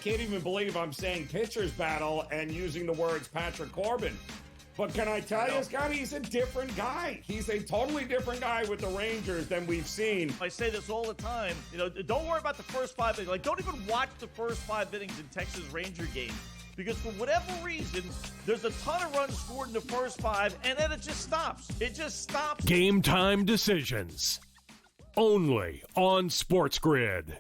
can't even believe I'm saying pitcher's battle and using the words Patrick Corbin. But can I tell you, Scott, he's a different guy. He's a totally different guy with the Rangers than we've seen. I say this all the time. Don't worry about the first 5 innings. Like, don't even watch the first 5 innings in Texas Ranger games. Because for whatever reason, there's a ton of runs scored in the first 5, and then it just stops. It just stops. Game time decisions. Only on SportsGrid.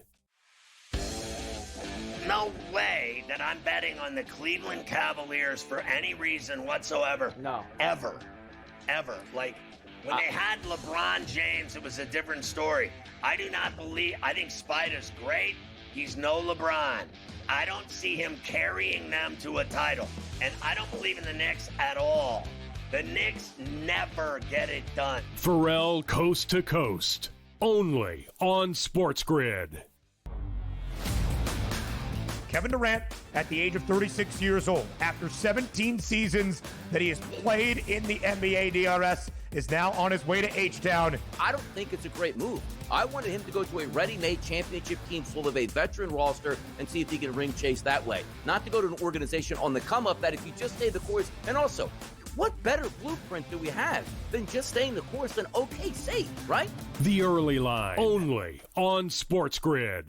No way that I'm betting on the Cleveland Cavaliers for any reason whatsoever. No. Ever. Like, when they had LeBron James, it was a different story. I think Spider's great. He's no LeBron. I don't see him carrying them to a title. And I don't believe in the Knicks at all. The Knicks never get it done. Pharrell Coast to Coast. Only on SportsGrid. Kevin Durant, at the age of 36 years old, after 17 seasons that he has played in the NBA DRS, is now on his way to H-Town. I don't think it's a great move. I wanted him to go to a ready-made championship team full of a veteran roster and see if he can ring chase that way. Not to go to an organization on the come-up that if you just stay the course, and also, what better blueprint do we have than just staying the course and okay, safe, right? The Early Line. Only on SportsGrid.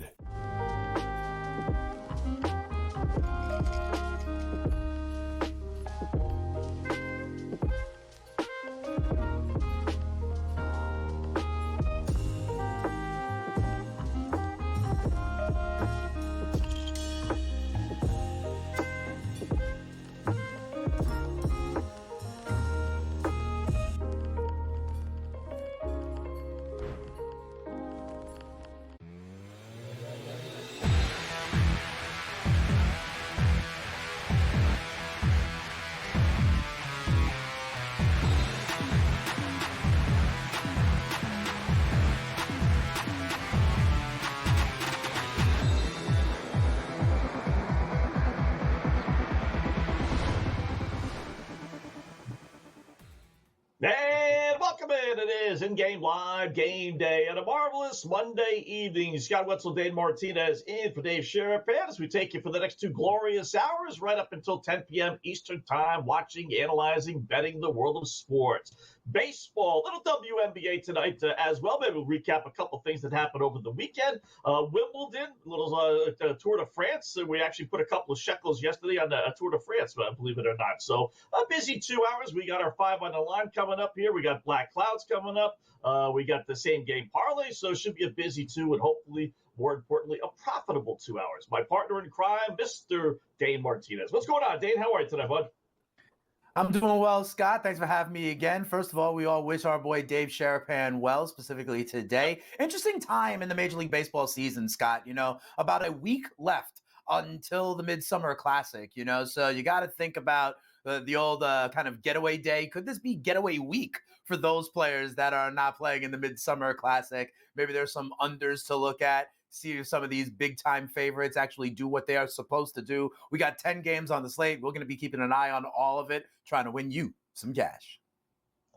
And welcome in. It is in-game live game day on a marvelous Monday evening. Scott Wetzel, Dane Martinez in for Dave Sherapan as we take you for the next 2 glorious hours right up until 10 p.m. Eastern Time, watching, analyzing, betting the world of sports. Baseball, little WNBA tonight as well. Maybe we'll recap a couple things that happened over the weekend. Wimbledon, little Tour de France. We actually put a couple of shekels yesterday on the Tour de France, believe it or not. So a busy 2 hours. We got our 5 on the line coming up here. We got Black Clouds coming up. We got the same game parlay. So it should be a busy 2 and hopefully, more importantly, a profitable 2 hours. My partner in crime, Mr. Dane Martinez. What's going on, Dane? How are you today, bud? I'm doing well, Scott. Thanks for having me again. First of all, we all wish our boy Dave Sherapan well, specifically today. Interesting time in the Major League Baseball season, Scott. About a week left until the Midsummer Classic, so you got to think about the old kind of getaway day. Could this be getaway week for those players that are not playing in the Midsummer Classic? Maybe there's some unders to look at. See if some of these big-time favorites actually do what they are supposed to do. We got 10 games on the slate. We're going to be keeping an eye on all of it, trying to win you some cash.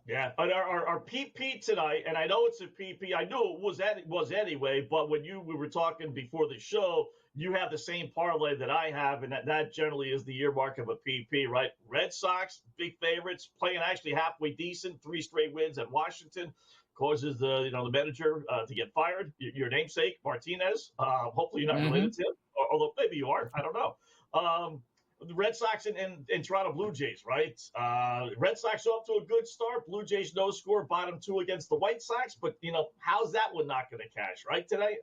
Yeah, our PP tonight, and I know it's a PP. I knew it was anyway, but when we were talking before the show, you have the same parlay that I have, and that generally is the earmark of a PP, right? Red Sox, big favorites, playing actually halfway decent, 3 straight wins at Washington. Causes the manager to get fired. Your namesake, Martinez. Hopefully you're not related to him, although maybe you are. I don't know. The Red Sox and Toronto Blue Jays, right? Red Sox off to a good start. Blue Jays no score, bottom 2 against the White Sox. But, how's that one not going to cash, right, today?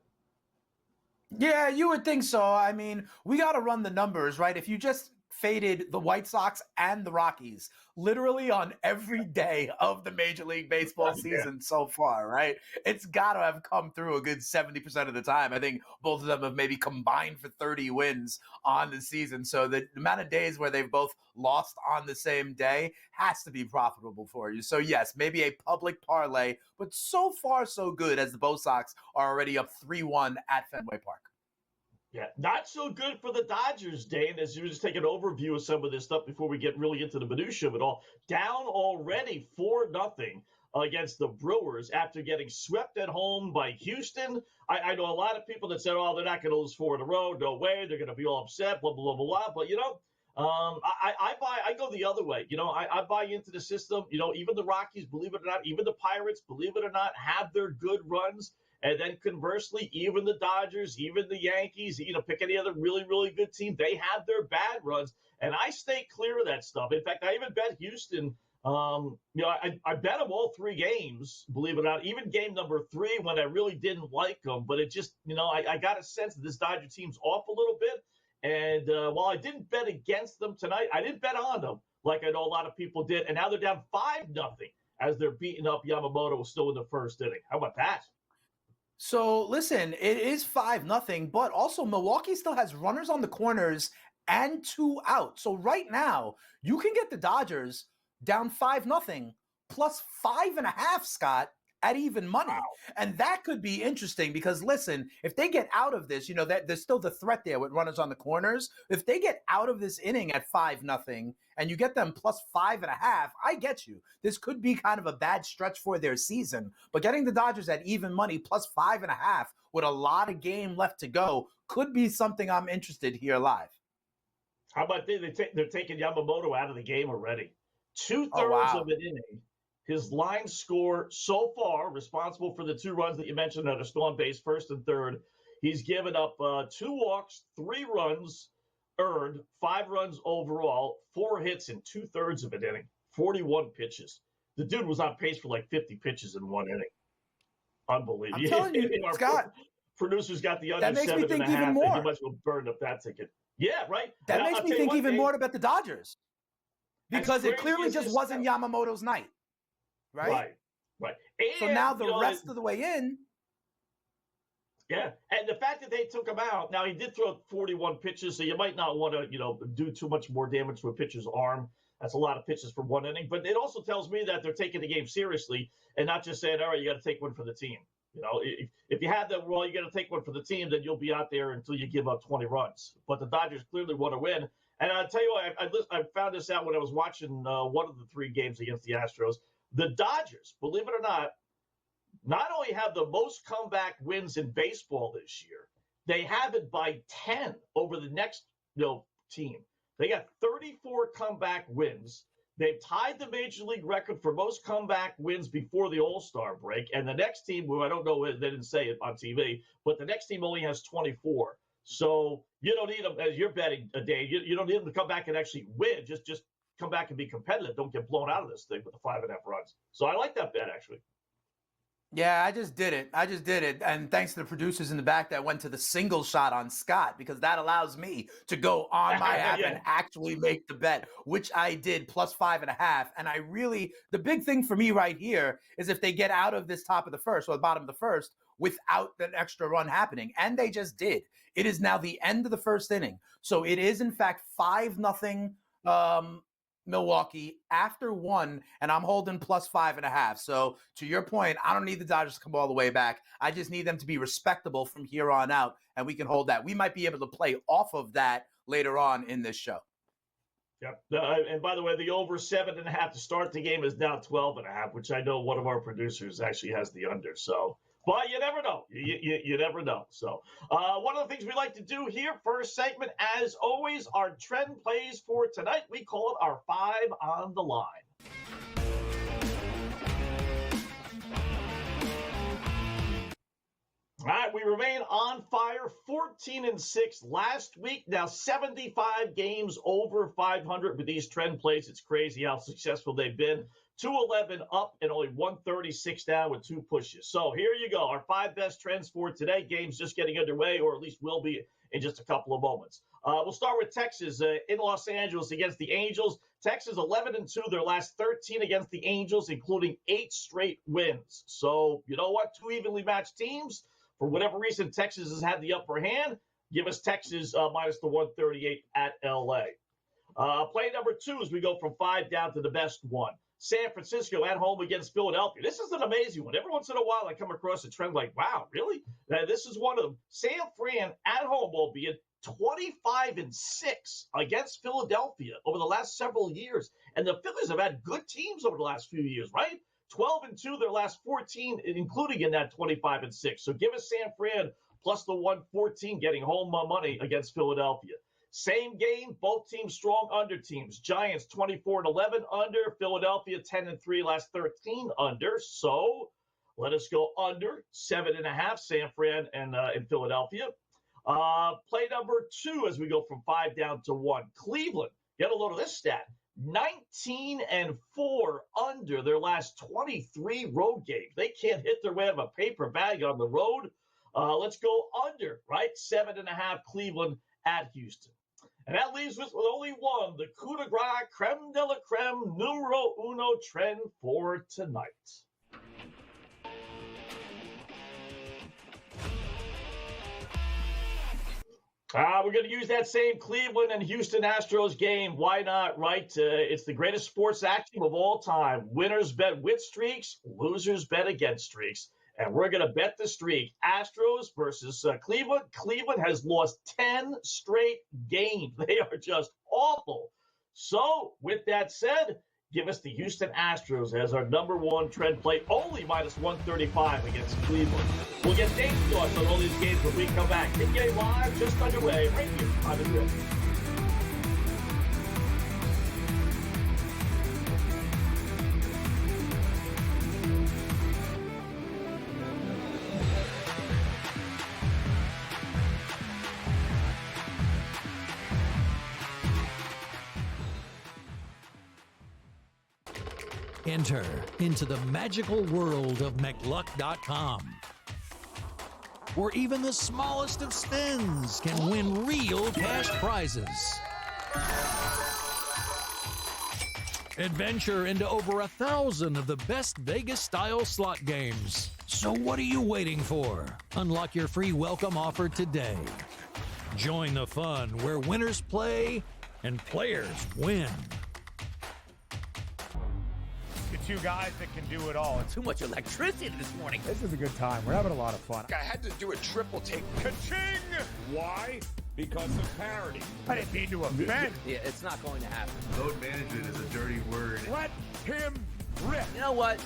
Yeah, you would think so. I mean, we got to run the numbers, right? If you just faded the White Sox and the Rockies literally on every day of the Major League Baseball season so far, right? It's got to have come through a good 70% of the time. I think both of them have maybe combined for 30 wins on the season. So the amount of days where they've both lost on the same day has to be profitable for you. So yes, maybe a public parlay, but so far so good as the Bo Sox are already up 3-1 at Fenway Park. Yeah, not so good for the Dodgers, Dane, as you just take an overview of some of this stuff before we get really into the minutia of it all. Down already 4-0 against the Brewers after getting swept at home by Houston. I know a lot of people that said, oh, they're not going to lose 4 in a row. No way. They're going to be all upset, blah, blah, blah, blah. But, I go the other way. I buy into the system. Even the Rockies, believe it or not, even the Pirates, believe it or not, have their good runs. And then conversely, even the Dodgers, even the Yankees, pick any other really, really good team, they have their bad runs. And I stay clear of that stuff. In fact, I even bet Houston. I bet them all 3 games, believe it or not, even game number 3 when I really didn't like them. But it just, I got a sense that this Dodger team's off a little bit. And while I didn't bet against them tonight, I didn't bet on them like I know a lot of people did. And now they're down 5-0 as they're beating up Yamamoto still in the first inning. How about that? So listen, it is 5-0, but also Milwaukee still has runners on the corners and 2 out. So right now, you can get the Dodgers down 5-0 plus 5.5, Scott, at even money. Wow. And that could be interesting because listen, if they get out of this, that there's still the threat there with runners on the corners. If they get out of this inning at 5-0 and you get them plus 5.5, I get you. This could be kind of a bad stretch for their season, but getting the Dodgers at even money plus 5.5 with a lot of game left to go could be something I'm interested here live. How about they're taking Yamamoto out of the game already? 2/3 of an inning. His line score so far, responsible for the 2 runs that you mentioned that are still on base, first and third. He's given up 2 walks, 3 runs earned, 5 runs overall, 4 hits in 2/3 of an inning, 41 pitches. The dude was on pace for like 50 pitches in 1 inning. Unbelievable. I'm telling you, Scott. Producers got the under 7.5. That makes me think even more. He must have burned up that ticket. Yeah, right. That makes me think even more about the Dodgers. Because it clearly just wasn't Yamamoto's night. Right. And, so now the rest of the way in. Yeah. And the fact that they took him out, now he did throw 41 pitches, so you might not want to, do too much more damage to a pitcher's arm. That's a lot of pitches for 1 inning. But it also tells me that they're taking the game seriously and not just saying, all right, you got to take one for the team. If you had that rule, you got to take one for the team, then you'll be out there until you give up 20 runs. But the Dodgers clearly want to win. And I'll tell you what, I found this out when I was watching one of the 3 games against the Astros. The Dodgers, believe it or not only have the most comeback wins in baseball this year, they have it by 10 over the next team. They got 34 comeback wins. They've tied the Major League record for most comeback wins before the All-Star break. And the next team, who I don't know, they didn't say it on TV, but the next team only has 24. So you don't need them, as you're betting, Dane, you don't need them to come back and actually win. Just come back and be competitive. Don't get blown out of this thing with the 5.5 runs. So I like that bet, actually. Yeah, I just did it. And thanks to the producers in the back that went to the single shot on Scott, because that allows me to go on my app and actually make the bet, which I did plus 5.5. And the big thing for me right here is if they get out of this top of the first or the bottom of the first without an extra run happening. And they just did. It is now the end of the first inning. So it is, in fact, 5-0 Milwaukee after 1, and I'm holding plus 5.5. So to your point, I don't need the Dodgers to come all the way back. I just need them to be respectable from here on out, and we can hold that. We might be able to play off of that later on in this show. Yep. And by the way, the over 7.5 to start the game is now 12.5, which I know one of our producers actually has the under. So, but you never know. You never know. So one of the things we like to do here, first segment, as always, our trend plays for tonight. We call it our 5 on the line. All right, we remain on fire, 14-6 last week. Now 75 games over 500 with these trend plays. It's crazy how successful they've been. 211 up and only 136 down with 2 pushes. So here you go, our 5 best trends for today. Game's just getting underway, or at least will be in just a couple of moments. We'll start with Texas in Los Angeles against the Angels. Texas 11-2, their last 13 against the Angels, including 8 straight wins. So you know what? 2 evenly matched teams. For whatever reason, Texas has had the upper hand. Give us Texas minus the 138 at L.A. Play number 2 as we go from 5 down to the best one. San Francisco at home against Philadelphia. This is an amazing one. Every once in a while, I come across a trend like, wow, really? This is one of them. San Fran at home, albeit 25-6 against Philadelphia over the last several years. And the Phillies have had good teams over the last few years, right? 12-2 their last 14, including in that 25-6. So give us San Fran plus the 114 getting home money against Philadelphia. Same game, both teams strong under teams. Giants 24-11 under, Philadelphia 10-3 last 13 under. So let us go under 7.5 San Fran and in Philadelphia. Play number 2 as we go from 5 down to 1. Cleveland, get a load of this stat. 19-4 under their last 23 road games. They can't hit their way out of a paper bag on the road. Let's go under, right? 7.5 Cleveland at Houston. And that leaves us with only one, the coup de grace, creme de la creme, numero uno trend for tonight. We're going to use that same Cleveland and Houston Astros game. Why not, right? It's the greatest sports action of all time. Winners bet with streaks, losers bet against streaks. And we're going to bet the streak. Astros versus Cleveland. Cleveland has lost 10 straight games. They are just awful. So, with that said, give us the Houston Astros as our number one trend play, only minus 135 against Cleveland. We'll get Dane's thoughts on all these games when we come back. GameDay Live just underway right here on the grid. Enter into the magical world of McLuck.com, where even the smallest of spins can win real cash prizes. Adventure into over 1,000 of the best Vegas-style slot games. So what are you waiting for? Unlock your free welcome offer today. Join the fun where winners play and players win. Two guys that can do it all. Too much electricity this morning. This is a good time. We're having a lot of fun. I had to do a triple take. Ka-ching! Why? Because of parity. I didn't mean to offend. Yeah, it's not going to happen. Load management is a dirty word. Let him rip. You know what?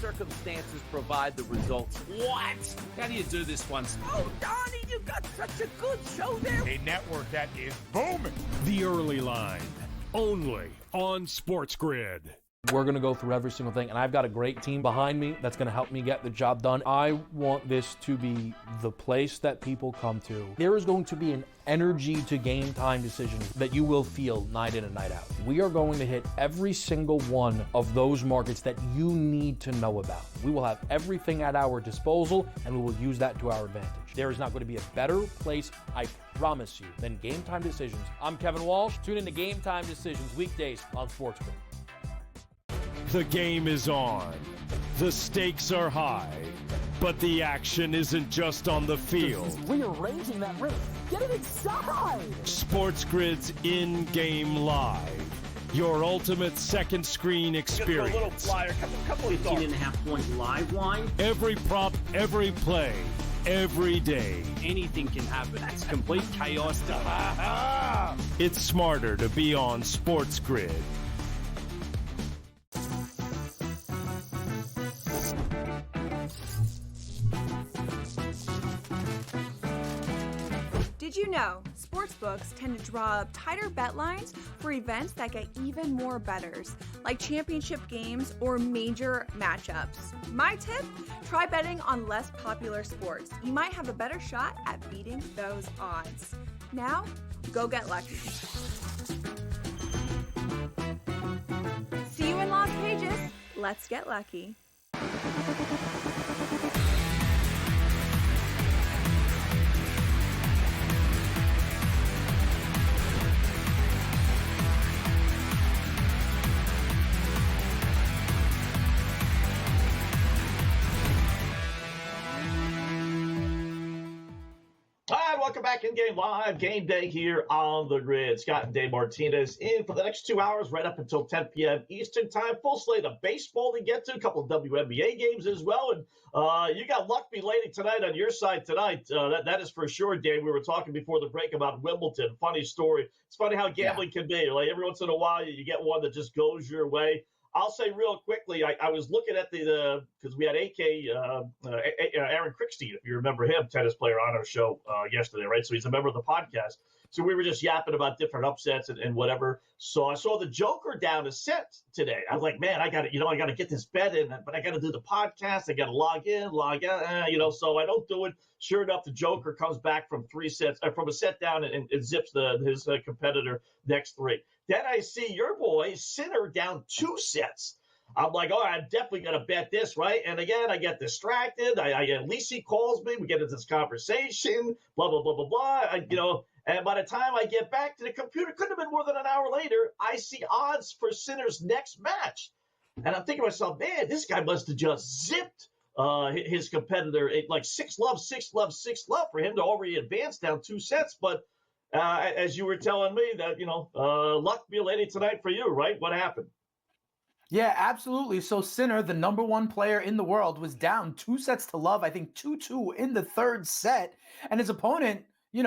Circumstances provide the results. What? How do you do this once? Oh, Donnie, you got such a good show there. A network that is booming. The Early Line, only on SportsGrid. We're going to go through every single thing, and I've got a great team behind me that's going to help me get the job done. I want this to be the place that people come to. There is going to be an energy to game time decisions that you will feel night in and night out. We are going to hit every single one of those markets that you need to know about. We will have everything at our disposal, and we will use that to our advantage. There is not going to be a better place, I promise you, than Game Time Decisions. I'm Kevin Walsh. Tune in to Game Time Decisions weekdays on SportsGrid. The game is on. The stakes are high. But the action isn't just on the field. Rearranging that rim. Get it inside! SportsGrid's in-game live. Your ultimate second screen experience. A little flyer, couple of 18.5 point live line. Every prop, every play, every day. Anything can happen. It's complete chaos. It's smarter to be on SportsGrid. Did you know sportsbooks tend to draw up tighter bet lines for events that get even more bettors, like championship games or major matchups? My tip, try betting on less popular sports. You might have a better shot at beating those odds. Now, go get lucky. See you in Las Vegas. Let's get lucky. Welcome back in Game Live, Game Day here on the grid. Scott and Dane Martinez in for the next 2 hours, right up until 10 p.m. Eastern time. Full slate of baseball to get to, a couple of WNBA games as well. And you got luck belated tonight on your side tonight. That is for sure, Dane. We were talking before the break about Wimbledon. Funny story. It's funny how gambling can be. Like every once in a while, you get one that just goes your way. I'll say real quickly, I was looking at because we had Aaron Crickstein, if you remember him, tennis player on our show yesterday, right? So he's a member of the podcast. So we were just yapping about different upsets and whatever. So I saw the Joker down a set today. I was like, man, I got to get this bet in, but I got to do the podcast. I got to log in, log out, so I don't do it. Sure enough, the Joker comes back from from a set down and zips his competitor next 3. Then I see your boy Sinner down 2 sets. I'm like, oh, I'm definitely going to bet this, right? And again, I get distracted. Lisi calls me. We get into this conversation, blah, blah, blah, blah, blah. And by the time I get back to the computer, couldn't have been more than an hour later, I see odds for Sinner's next match. And I'm thinking to myself, man, this guy must have just zipped his competitor, like 6-love, 6-love, 6-love for him to already advance down 2 sets. But as you were telling me that, luck be a lady tonight for you, right? What happened? Yeah, absolutely. So Sinner, the number 1 player in the world, was down 2 sets to love, I think 2-2 in the 3rd set. And his opponent, you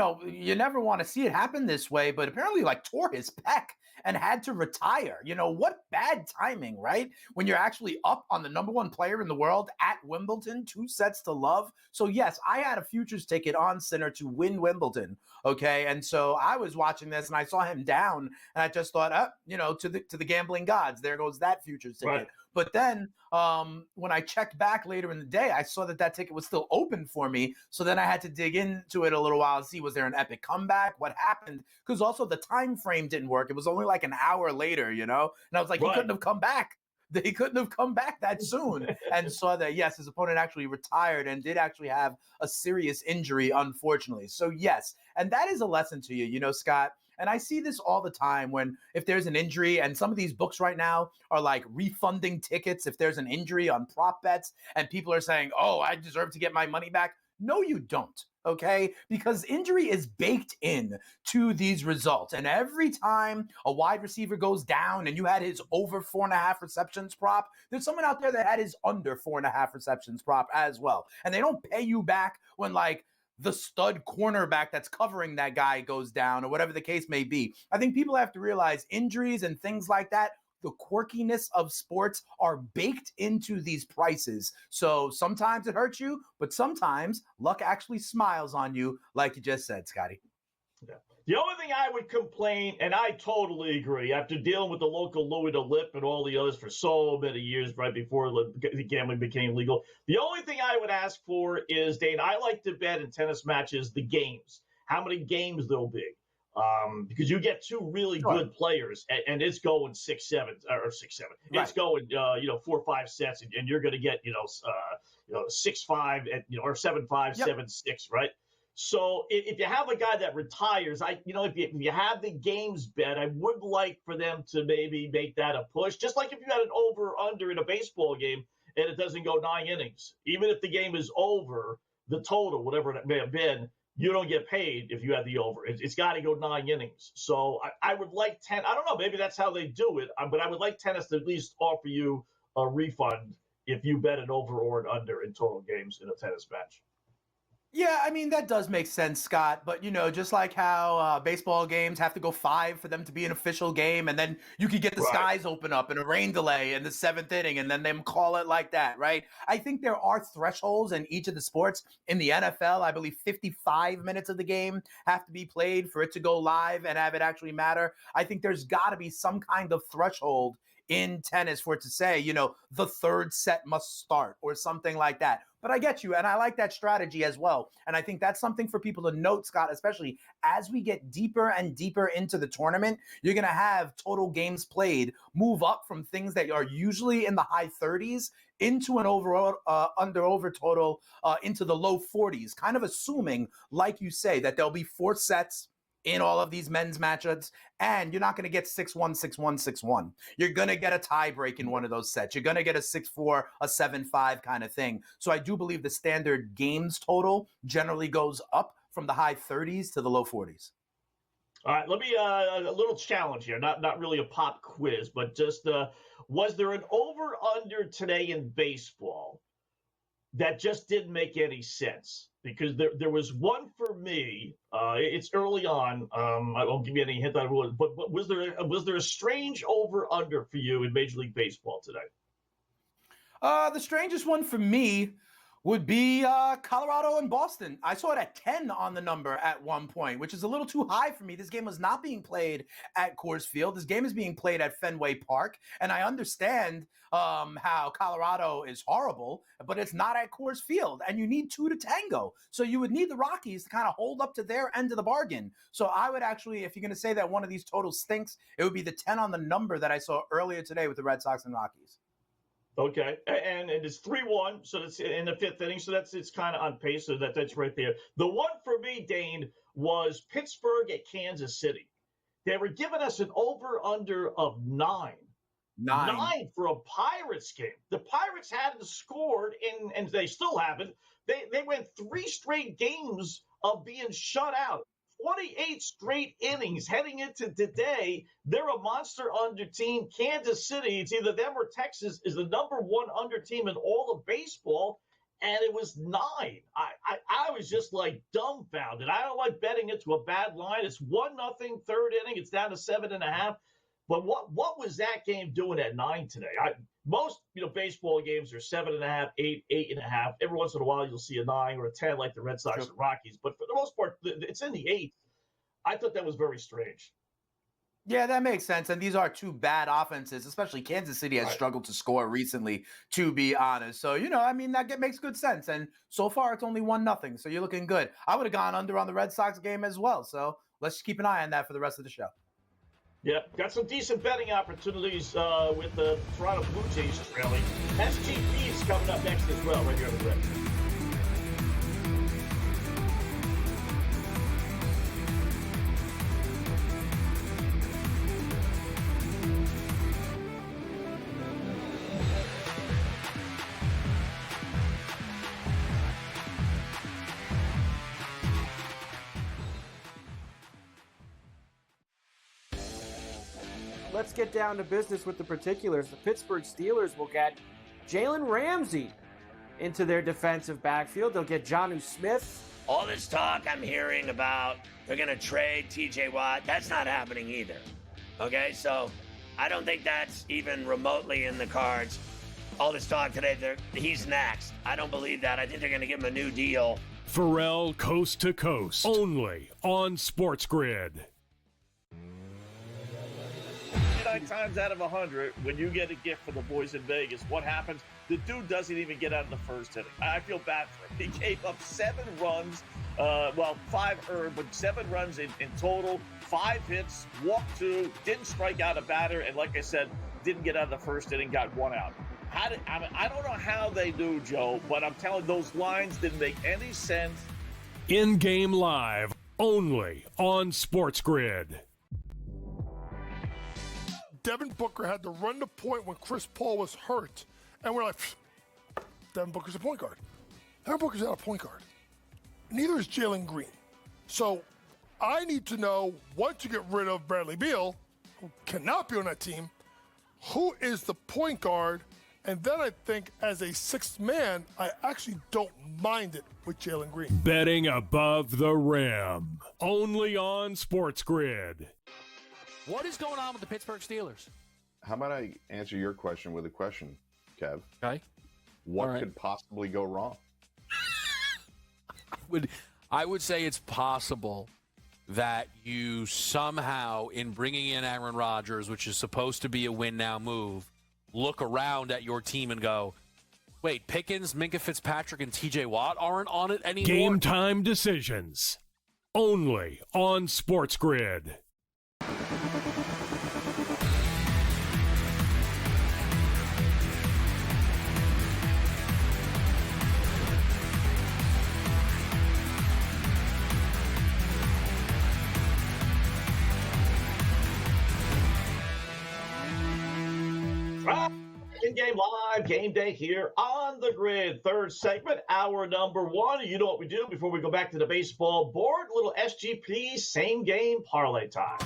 never want to see it happen this way, but apparently tore his pec and had to retire. What bad timing, right? When you're actually up on the number 1 player in the world at Wimbledon, 2 sets to love. So yes, I had a futures ticket on Sinner to win Wimbledon. Okay. And so I was watching this and I saw him down and I just thought, to the gambling gods, there goes that futures ticket. Right. But then when I checked back later in the day, I saw that ticket was still open for me. So then I had to dig into it a little while and see, was there an epic comeback? What happened? Because also the time frame didn't work. It was only like an hour later, And I was like, He couldn't have come back. He couldn't have come back that soon. And saw that, yes, his opponent actually retired and did actually have a serious injury, unfortunately. So yes, and that is a lesson to you, Scott. And I see this all the time if there's an injury, and some of these books right now are like refunding tickets if there's an injury on prop bets, and people are saying, oh, I deserve to get my money back. No, you don't. Okay, because injury is baked in to these results. And every time a wide receiver goes down and you had his over 4.5 receptions prop, there's someone out there that had his under 4.5 receptions prop as well. And they don't pay you back when the stud cornerback that's covering that guy goes down or whatever the case may be. I think people have to realize injuries and things like that, the quirkiness of sports are baked into these prices. So sometimes it hurts you, but sometimes luck actually smiles on you, like you just said, Scotty. Yeah. The only thing I would complain, and I totally agree, after dealing with the local Louis DeLip and all the others for so many years right before the gambling became legal, the only thing I would ask for is, Dane, I like to bet in tennis matches the games, how many games there'll be. Because you get 2 really good players, and it's going 6-7 or 6-7. Right. It's going 4-5 sets, and you're going to get 6-5 or 7-5, 7-6, right? So if you have a guy that retires, if you have the games bet, I would like for them to maybe make that a push. Just like if you had an over/under in a baseball game and it doesn't go 9 innings, even if the game is over, the total, whatever it may have been, you don't get paid if you have the over. It's got to go 9 innings. So I would like I don't know, maybe that's how they do it, but I would like tennis to at least offer you a refund if you bet an over or an under in total games in a tennis match. Yeah, I mean, that does make sense, Scott. But, just like how baseball games have to go 5 for them to be an official game, and then you could get the skies open up and a rain delay in the 7th inning, and then them call it like that, right? I think there are thresholds in each of the sports. In the NFL, I believe 55 minutes of the game have to be played for it to go live and have it actually matter. I think there's got to be some kind of threshold in tennis for it to say, the 3rd set must start or something like that. But I get you, and I like that strategy as well. And I think that's something for people to note, Scott, especially as we get deeper and deeper into the tournament. You're going to have total games played move up from things that are usually in the high 30s into an overall under total into the low 40s, kind of assuming, like you say, that there'll be 4 sets in all of these men's matchups, and you're not going to get 6-1, 6-1, 6-1. You're going to get a tie break in one of those sets. You're going to get a 6-4, a 7-5 kind of thing. So I do believe the standard games total generally goes up from the high 30s to the low 40s. All right, let me a little challenge here. Not really a pop quiz, but just was there an over/under today in baseball that just didn't make any sense, because there was one for me. It's early on. I won't give you any hint on who it was, but was there a strange over-under for you in Major League Baseball today? The strangest one for me would be Colorado and Boston. I saw it at 10 on the number at one point, which is a little too high for me. This game was not being played at Coors Field. This game is being played at Fenway Park, and I understand how Colorado is horrible, but it's not at Coors Field, and you need two to tango. So you would need the Rockies to kind of hold up to their end of the bargain. So I would actually, if you're going to say that one of these totals stinks, it would be the 10 on the number that I saw earlier today with the Red Sox and Rockies. Okay, and it's 3-1, so it's in the fifth inning, so it's kind of on pace, so that's right there. The one for me, Dane, was Pittsburgh at Kansas City. They were giving us an over-under of 9. 9 for a Pirates game. The Pirates hadn't scored, and they still haven't. They went 3 straight games of being shut out. 28 straight innings heading into today. They're a monster under team. Kansas City, it's either them or Texas, is the number 1 under team in all of baseball, and it was 9. I was just like dumbfounded. I don't like betting into a bad line. It's 1-0, third inning. It's down to 7.5. But what was that game doing at 9 today? Most baseball games are 7.5, 8, 8.5. Every once in a while you'll see a 9 or a 10 like the Red Sox and Rockies. But for the most part, it's in the 8. I thought that was very strange. Yeah, that makes sense. And these are two bad offenses, especially Kansas City has struggled to score recently, to be honest. So, that makes good sense. And so far it's only 1-0. So you're looking good. I would have gone under on the Red Sox game as well. So let's just keep an eye on that for the rest of the show. Yeah, got some decent betting opportunities with the Toronto Blue Jays trailing. SGP is coming up next as well, right here on the Grid. Let's get down to business with the particulars. The Pittsburgh Steelers will get Jalen Ramsey into their defensive backfield. They'll get Jonnu Smith. All this talk I'm hearing about they're going to trade T.J. Watt, that's not happening either. Okay, so I don't think that's even remotely in the cards. All this talk today, he's next. I don't believe that. I think they're going to give him a new deal. Pharrell Coast to Coast, only on SportsGrid. 9 times out of 100, when you get a gift for the boys in Vegas, what happens? The dude doesn't even get out of the first inning. I feel bad for him. He gave up 7 runs, 5 earned, but 7 runs in total, 5 hits, walked 2, didn't strike out a batter, and like I said, didn't get out of the first inning, got 1 out. I don't know how they do, Joe, but I'm telling you, those lines didn't make any sense. In-game live, only on SportsGrid. Devin Booker had to run the point when Chris Paul was hurt. And we're like, Devin Booker's a point guard. Devin Booker's not a point guard. Neither is Jalen Green. So I need to know, once you get rid of Bradley Beal, who cannot be on that team, who is the point guard? And then I think as a 6th man, I actually don't mind it with Jalen Green. Betting above the rim, only on SportsGrid. What is going on with the Pittsburgh Steelers? How about I answer your question with a question, Kev? Okay. What could possibly go wrong? I would say it's possible that you somehow, in bringing in Aaron Rodgers, which is supposed to be a win-now move, look around at your team and go, wait, Pickens, Minkah Fitzpatrick, and T.J. Watt aren't on it anymore? Game time decisions, only on SportsGrid. In-game live, game day here on the Grid. Third segment, hour number 1. You know what we do before we go back to the baseball board. Little SGP, same game parlay time.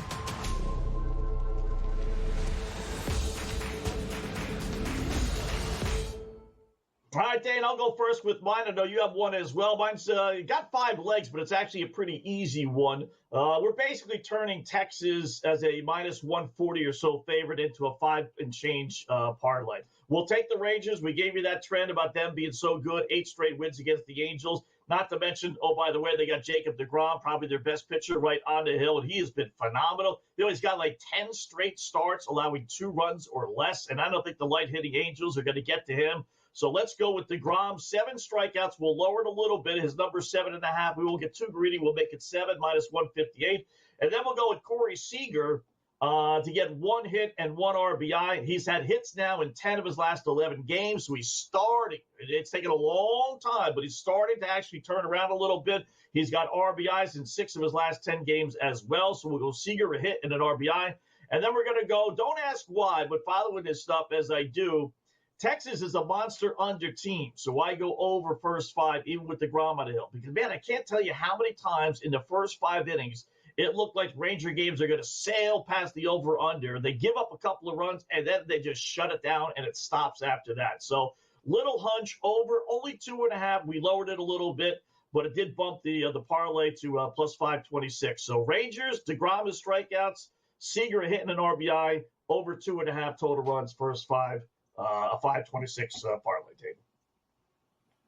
All right, Dane, I'll go first with mine. I know you have one as well. Mine's got 5 legs, but it's actually a pretty easy one. We're basically turning Texas as a minus 140 or so favorite into a 5 and change parlay. We'll take the Rangers. We gave you that trend about them being so good, 8 straight wins against the Angels. Not to mention, oh, by the way, they got Jacob deGrom, probably their best pitcher right on the hill, and he has been phenomenal. He's got like 10 straight starts, allowing 2 runs or less, and I don't think the light-hitting Angels are going to get to him. So let's go with deGrom. 7 strikeouts. We'll lower it a little bit. His number's 7.5. We won't get too greedy. We'll make it 7 minus 158. And then we'll go with Corey Seager to get 1 hit and 1 RBI. He's had hits now in 10 of his last 11 games. So he's starting. It's taken a long time, but he's starting to actually turn around a little bit. He's got RBIs in 6 of his last 10 games as well. So we'll go Seager, a hit and an RBI. And then we're going to go, don't ask why, but following this stuff as I do, Texas is a monster under team, so I go over first 5, even with deGrom on the hill. Because, man, I can't tell you how many times in the first 5 innings it looked like Ranger games are going to sail past the over-under. They give up a couple of runs, and then they just shut it down, and it stops after that. So, little hunch over, only 2.5. We lowered it a little bit, but it did bump the parlay to plus 526. So, Rangers, deGrom is strikeouts, Seager a hit and an RBI, over 2.5 total runs, first 5. A 526 parlay table.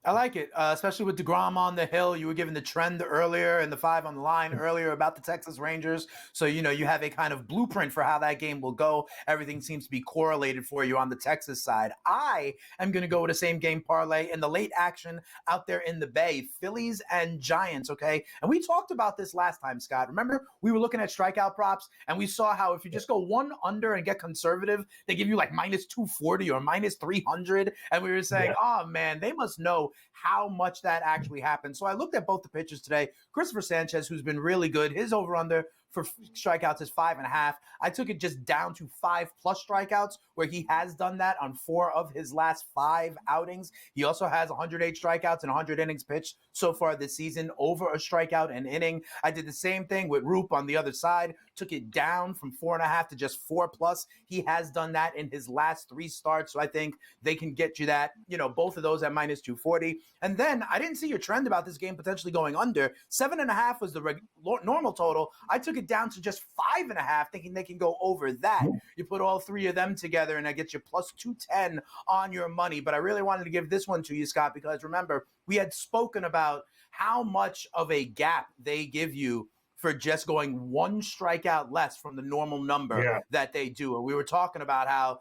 I like it, especially with deGrom on the hill. You were given the trend earlier and the 5 on the line earlier about the Texas Rangers. So, you have a kind of blueprint for how that game will go. Everything seems to be correlated for you on the Texas side. I am going to go with the same game parlay in the late action out there in the Bay, Phillies and Giants, okay? And we talked about this last time, Scott. Remember, we were looking at strikeout props, and we saw how if you just go 1 under and get conservative, they give you like minus 240 or minus 300. And we were saying, oh, man, they must know how much that actually happened. So I looked at both the pitchers today. Christopher Sanchez, who's been really good, his over-under for strikeouts is 5.5. I took it just down to 5+ strikeouts, where he has done that on 4 of his last 5 outings. He also has 108 strikeouts and 100 innings pitched so far this season, over a strikeout an inning. I did the same thing with Roop on the other side, took it down from 4.5 to just 4+. He has done that in his last 3 starts, so I think they can get you that, both of those at minus 240. And then I didn't see your trend about this game potentially going under. 7.5 was the normal total. I took it down to just 5.5, thinking they can go over that. You put all 3 of them together, and that gets you plus 210 on your money. But I really wanted to give this one to you, Scott, because remember, we had spoken about how much of a gap they give you for just going 1 strikeout less from the normal number that they do. And we were talking about how,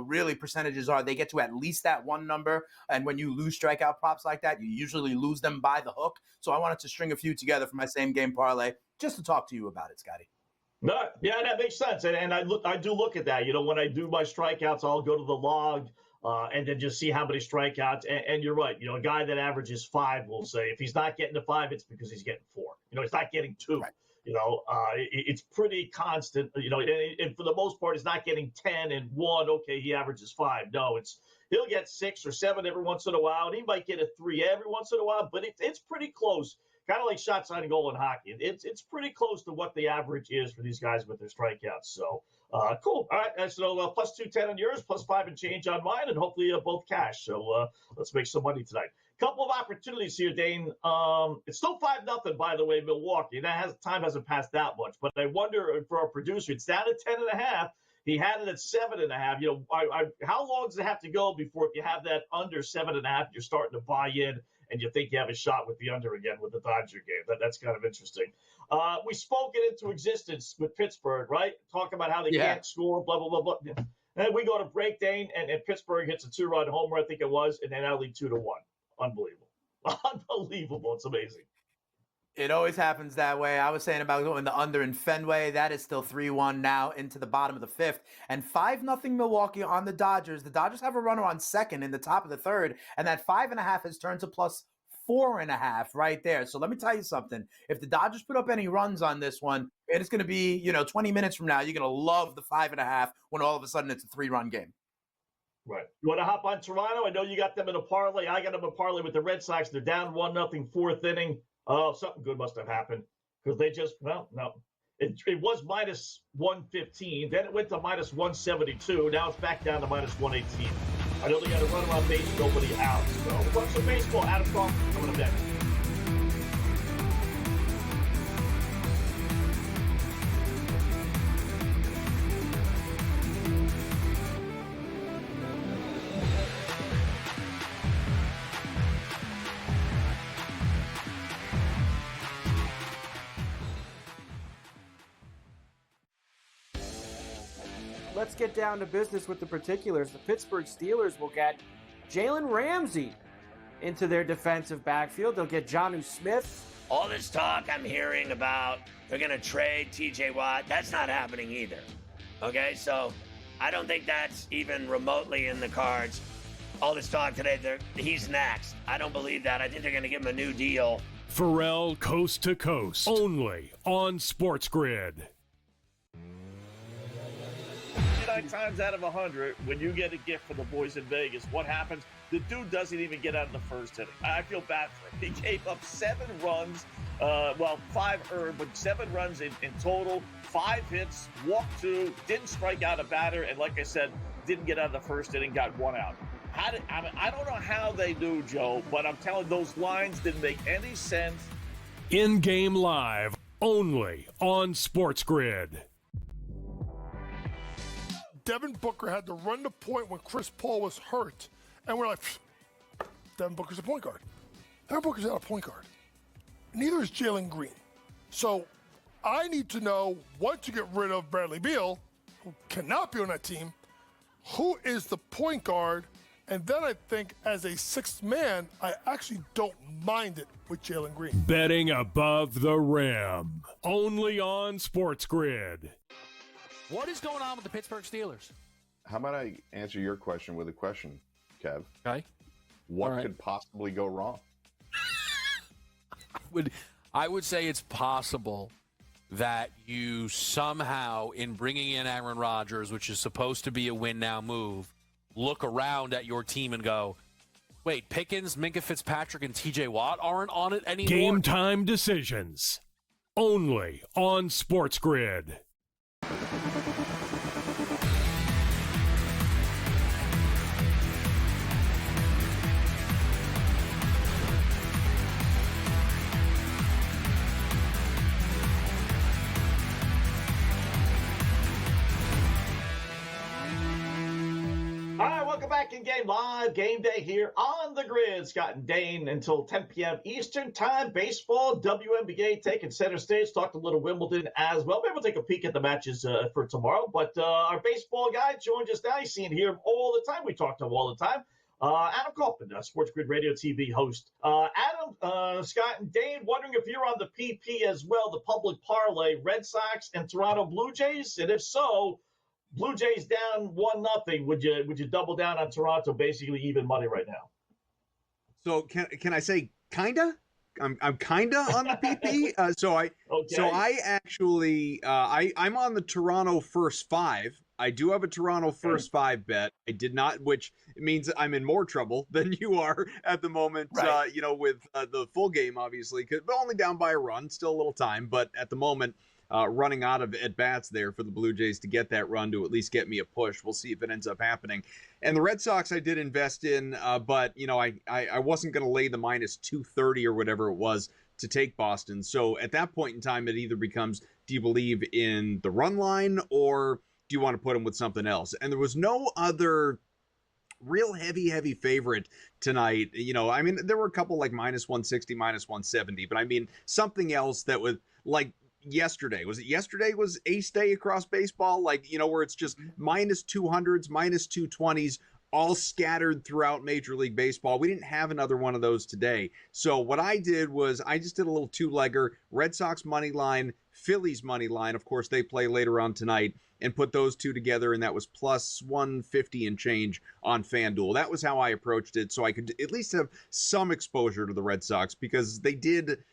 really percentages are they get to at least that 1 number. And when you lose strikeout props like that, you usually lose them by the hook. So I wanted to string a few together for my same game parlay just to talk to you about it, Scotty. No, yeah, that makes sense. And I do look at that. When I do my strikeouts, I'll go to the log and then just see how many strikeouts. And you're right. A guy that averages 5 will say if he's not getting to 5, it's because he's getting 4. He's not getting 2. Right. It's pretty constant, and for the most part, he's not getting 10 and 1. Okay, he averages 5. No, he'll get 6 or 7 every once in a while, and he might get a 3 every once in a while, but it's pretty close, kind of like shots on goal in hockey. It's pretty close to what the average is for these guys with their strikeouts. So, cool. All right, so plus 210 on yours, plus 5 and change on mine, and hopefully both cash. So let's make some money tonight. Couple of opportunities here, Dane. It's still 5-0, by the way, Milwaukee. Time hasn't passed that much, but I wonder for our producer, it's down at 10.5. He had it at 7.5. How long does it have to go before if you have that under 7.5, you're starting to buy in and you think you have a shot with the under again with the Dodger game? That's kind of interesting. We spoke it into existence with Pittsburgh, right? Talking about how they can't score, blah, blah, blah, blah. And then we go to break, Dane, and Pittsburgh hits a 2-run homer, I think it was, and then out lead 2-1. Unbelievable. Unbelievable. It's amazing. It always happens that way. I was saying about going the under in Fenway. That is still 3-1 now into the bottom of the 5th. And 5-0 Milwaukee on the Dodgers. The Dodgers have a runner on second in the top of the 3rd. And that 5.5 has turned to plus 4.5 right there. So let me tell you something. If the Dodgers put up any runs on this one, it's going to be, 20 minutes from now, you're going to love the 5.5 when all of a sudden it's a 3-run game. Right. You want to hop on Toronto? I know you got them in a parlay. I got them in a parlay with the Red Sox. They're down 1-0, 4th inning. Oh, something good must have happened because they just, no. It was minus 115. Then it went to minus 172. Now it's back down to minus 118. I know they got to run around base, nobody out. So, what's the baseball? Adam Crawford coming up next. Let's get down to business with the particulars. The Pittsburgh Steelers will get Jalen Ramsey into their defensive backfield. They'll get Jonnu Smith. All this talk I'm hearing about they're going to trade TJ Watt, that's not happening either. Okay, so I don't think that's even remotely in the cards. All this talk today, he's next. I don't believe that. I think they're going to give him a new deal. Pharrell Coast to Coast, only on SportsGrid. 9 times out of 100, when you get a gift for the boys in Vegas, what happens? The dude doesn't even get out of the first inning. I feel bad for him. He gave up 7 runs, 5 earned, but 7 runs in total, 5 hits, walked 2, didn't strike out a batter, and like I said, didn't get out of the first inning, got 1 out. I don't know how they do, Joe, but I'm telling you, those lines didn't make any sense. In-game live, only on SportsGrid. Devin Booker had to run the point when Chris Paul was hurt. And we're like, Devin Booker's a point guard. Devin Booker's not a point guard. Neither is Jalen Green. So I need to know, once you get rid of Bradley Beal, who cannot be on that team, who is the point guard? And then I think as a 6th man, I actually don't mind it with Jalen Green. Betting above the rim, only on SportsGrid. What is going on with the Pittsburgh Steelers? How about I answer your question with a question, Kev? Okay. What could possibly go wrong? I would say it's possible that you somehow, in bringing in Aaron Rodgers, which is supposed to be a win-now move, look around at your team and go, wait, Pickens, Minka Fitzpatrick, and TJ Watt aren't on it anymore? Game time decisions, only on SportsGrid. All right, welcome back in Game Live. Game Day here on the grid. Scott and Dane until 10 p.m. Eastern Time. Baseball, WNBA taking center stage. Talked a little Wimbledon as well. Maybe we'll take a peek at the matches for tomorrow. But our baseball guy joined us now. You see him here all the time. We talk to him all the time. Adam Kaufman, SportsGrid Radio TV host. Adam, Scott, and Dane, wondering if you're on the PP as well, the public parlay, Red Sox and Toronto Blue Jays. And if so, Blue Jays down 1-0. Would you double down on Toronto, basically even money right now? So can I say kinda? I'm kinda on the PP. So I actually I'm on the Toronto first 5. I do have a Toronto first 5 bet. I did not, which means I'm in more trouble than you are at the moment. Right. With the full game, obviously, but only down by a run, still a little time. But at the moment, running out of at-bats there for the Blue Jays to get that run to at least get me a push. We'll see if it ends up happening. And the Red Sox I did invest in, but, I wasn't going to lay the minus 230 or whatever it was to take Boston. So at that point in time, it either becomes, do you believe in the run line or do you want to put them with something else? And there was no other real heavy favorite tonight. There were a couple like minus 160, minus 170, but something else that was like, yesterday was ace day across baseball, where it's just minus 200s, minus 220s, all scattered throughout Major League Baseball. We didn't have another one of those today. So what I did was I just did a little 2-legger, Red Sox money line, Phillies money line. Of course, they play later on tonight, and put those two together, and that was plus 150 and change on FanDuel. That was how I approached it, so I could at least have some exposure to the Red Sox, because they did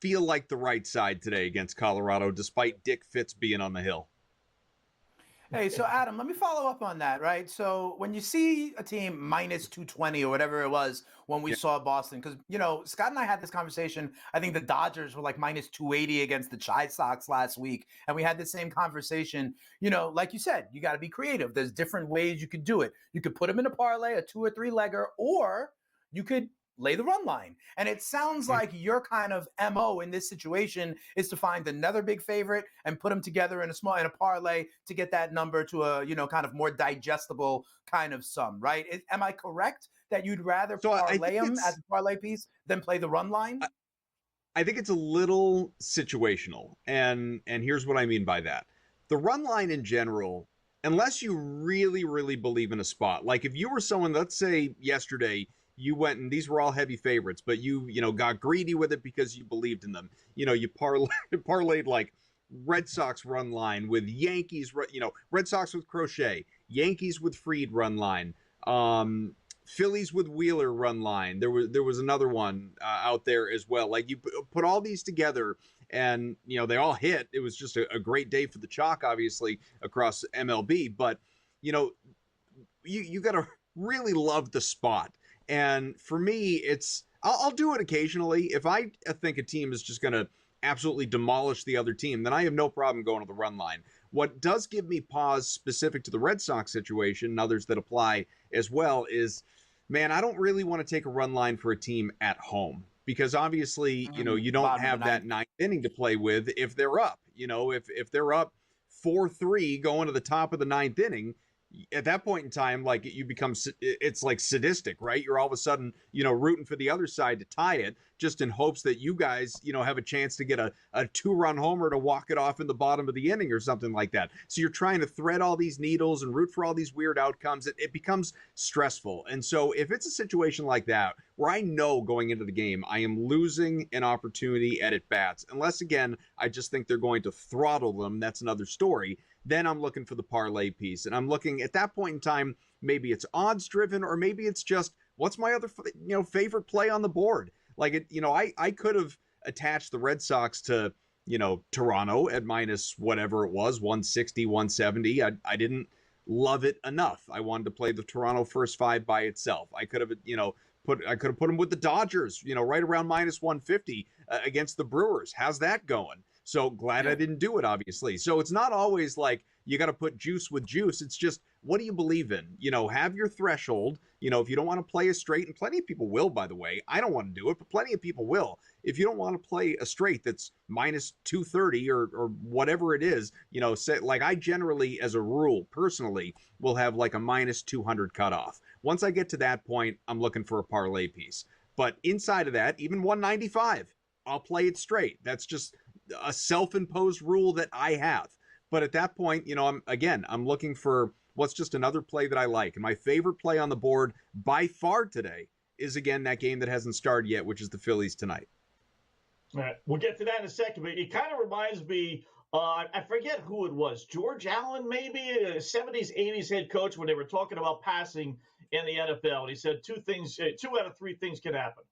feel like the right side today against Colorado, despite Dick Fitz being on the hill. Hey, so Adam, let me follow up on that, right? So when you see a team minus 220 or whatever it was when we saw Boston, because, Scott and I had this conversation. I think the Dodgers were like minus 280 against the Chi Sox last week. And we had the same conversation. Like you said, you got to be creative. There's different ways you could do it. You could put them in a parlay, a 2 or 3 legger, or you could lay the run line. And it sounds like your kind of MO in this situation is to find another big favorite and put them together in a parlay to get that number to a, kind of more digestible kind of sum, right? Am I correct that you'd rather parlay them as a parlay piece than play the run line? I think it's a little situational. And here's what I mean by that. The run line in general, unless you really, really believe in a spot, like if you were someone, let's say yesterday, you went and these were all heavy favorites, but you got greedy with it because you believed in them. You parlayed like Red Sox run line with Yankees, Red Sox with Crochet, Yankees with Fried run line, Phillies with Wheeler run line. There was another one out there as well. Like you put all these together and, they all hit. It was just a great day for the chalk, obviously, across MLB. But, you got to really love the spot. And for me, I'll do it occasionally. If I think a team is just going to absolutely demolish the other team, then I have no problem going to the run line. What does give me pause specific to the Red Sox situation and others that apply as well is, man, I don't really want to take a run line for a team at home because obviously, you don't have that ninth inning to play with if they're up. If they're up 4-3 going to the top of the ninth inning, at that point in time, like it's like sadistic, right? You're all of a sudden, rooting for the other side to tie it just in hopes that you guys, have a chance to get a 2-run homer to walk it off in the bottom of the inning or something like that. So you're trying to thread all these needles and root for all these weird outcomes. It becomes stressful. And so if it's a situation like that, where I know going into the game, I am losing an opportunity at bats, unless again, I just think they're going to throttle them. That's another story. Then I'm looking for the parlay piece. And I'm looking at that point in time, maybe it's odds driven, or maybe it's just what's my other, favorite play on the board. Like I could have attached the Red Sox to, Toronto at minus whatever it was, 160, 170. I didn't love it enough. I wanted to play the Toronto first 5 by itself. I could have, put them with the Dodgers, right around minus 150 against the Brewers. How's that going? So glad I didn't do it, obviously. So it's not always like you got to put juice with juice. It's just, what do you believe in? Have your threshold. If you don't want to play a straight, and plenty of people will, by the way. I don't want to do it, but plenty of people will. If you don't want to play a straight that's minus 230 or whatever it is, say, like I generally, as a rule, personally, will have like a minus 200 cutoff. Once I get to that point, I'm looking for a parlay piece. But inside of that, even 195, I'll play it straight. That's just a self-imposed rule that I have. But at that point, I'm looking for what's just another play that I like. And my favorite play on the board by far today is, again, that game that hasn't started yet, which is the Phillies tonight. All right, we'll get to that in a second, but it kind of reminds me, I forget who it was, George Allen, maybe, a 70s, 80s head coach, when they were talking about passing in the NFL, and he said 2 out of 3 things can happen,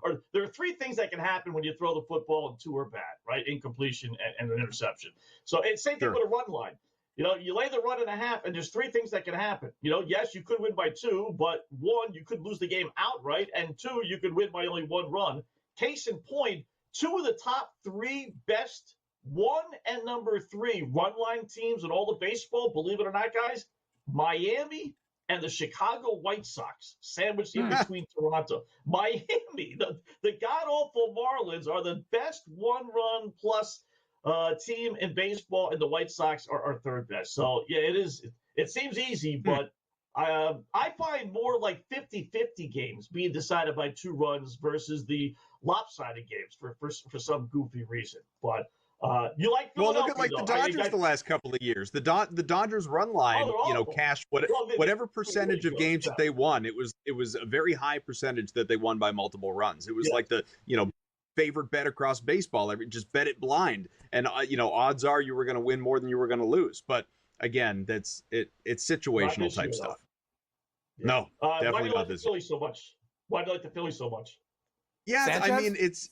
or there are 3 things that can happen when you throw the football and 2 are bad, right? Incompletion and an interception. So it's same thing with a run line. You lay the run and a half, and there's 3 things that can happen. Yes, you could win by 2, but 1, you could lose the game outright, and 2, you could win by only 1 run. Case in point, 2 of the top 3 best 1 and number 3 run line teams in all the baseball, believe it or not, guys, Miami and the Chicago White Sox, sandwiched in between Toronto. Miami, the god-awful Marlins, are the best 1-run plus team in baseball, and the White Sox are 3rd best. So, yeah, it seems easy, but I find more like 50-50 games being decided by 2 runs versus the lopsided games for some goofy reason. But you like Philadelphia, look at like the Dodgers the last couple of years. The Dodgers run line, cashed whatever percentage of games that they won. It was a very high percentage that they won by multiple runs. It was like the favorite bet across baseball. Just bet it blind, and odds are you were going to win more than you were going to lose. But again, it's situational type stuff. Yeah. No, definitely why do you not like this the Phillies so much? Why do you like the Phillies so much? Yeah, Sanchez? I mean it's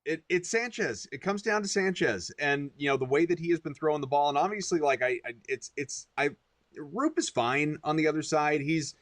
It's Sanchez. It comes down to Sanchez, and the way that he has been throwing the ball, and obviously, Roop is fine on the other side. He's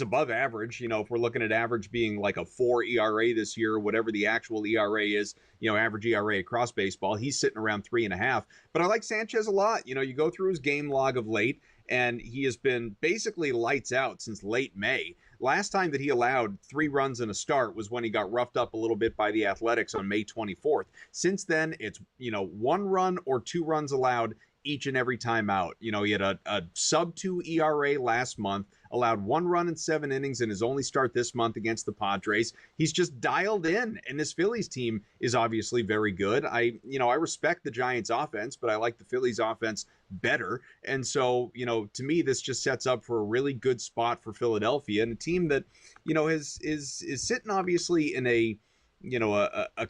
above average. If we're looking at average being like a 4 ERA this year, whatever the actual ERA is, average ERA across baseball, he's sitting around 3.5. But I like Sanchez a lot. You go through his game log of late, and he has been basically lights out since late May. Last time that he allowed 3 runs in a start was when he got roughed up a little bit by the Athletics on May 24th. Since then, it's 1 run or 2 runs allowed each and every time out. He had a sub 2 ERA last month, allowed 1 run in 7 innings in his only start this month against the Padres. He's just dialed in, and this Phillies team is obviously very good. I respect the Giants offense, but I like the Phillies offense better. And so, to me, this just sets up for a really good spot for Philadelphia, and a team that, is sitting obviously in a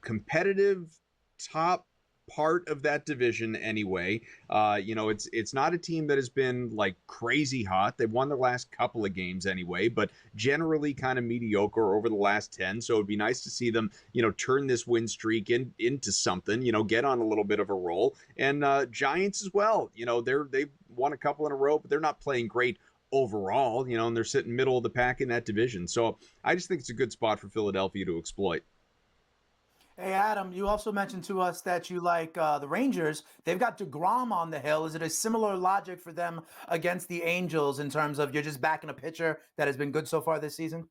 competitive top part of that division anyway. It's not a team that has been like crazy hot. They've won their last couple of games anyway, but generally kind of mediocre over the last 10. So it'd be nice to see them, turn this win streak into something, get on a little bit of a roll. And Giants as well, they've won a couple in a row, but they're not playing great overall, and they're sitting middle of the pack in that division. So I just think it's a good spot for Philadelphia to exploit. Hey, Adam, you also mentioned to us that you like the Rangers. They've got DeGrom on the hill. Is it a similar logic for them against the Angels in terms of you're just backing a pitcher that has been good so far this season?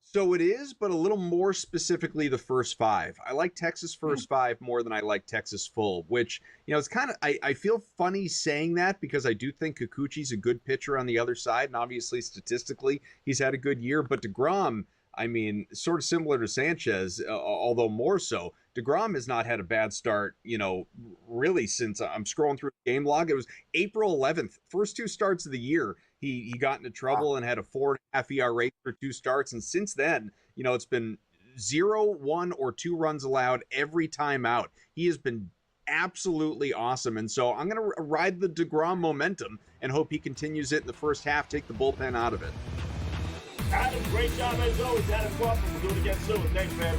So it is, but a little more specifically the first 5. I like Texas first 5 more than I like Texas full, which, it's kind of, I feel funny saying that because I do think Kikuchi's a good pitcher on the other side, and obviously statistically he's had a good year, but DeGrom, I mean, sort of similar to Sanchez, although more so. DeGrom has not had a bad start, really since I'm scrolling through the game log. It was April 11th, first 2 starts of the year. He got into trouble and had a 4.5 ERA for 2 starts. And since then, it's been 0, 1, or 2 runs allowed every time out. He has been absolutely awesome. And so I'm going to ride the DeGrom momentum and hope he continues it in the first half, take the bullpen out of it. Adam, great job as always. Adam, welcome. We'll do it again soon. Thanks, man.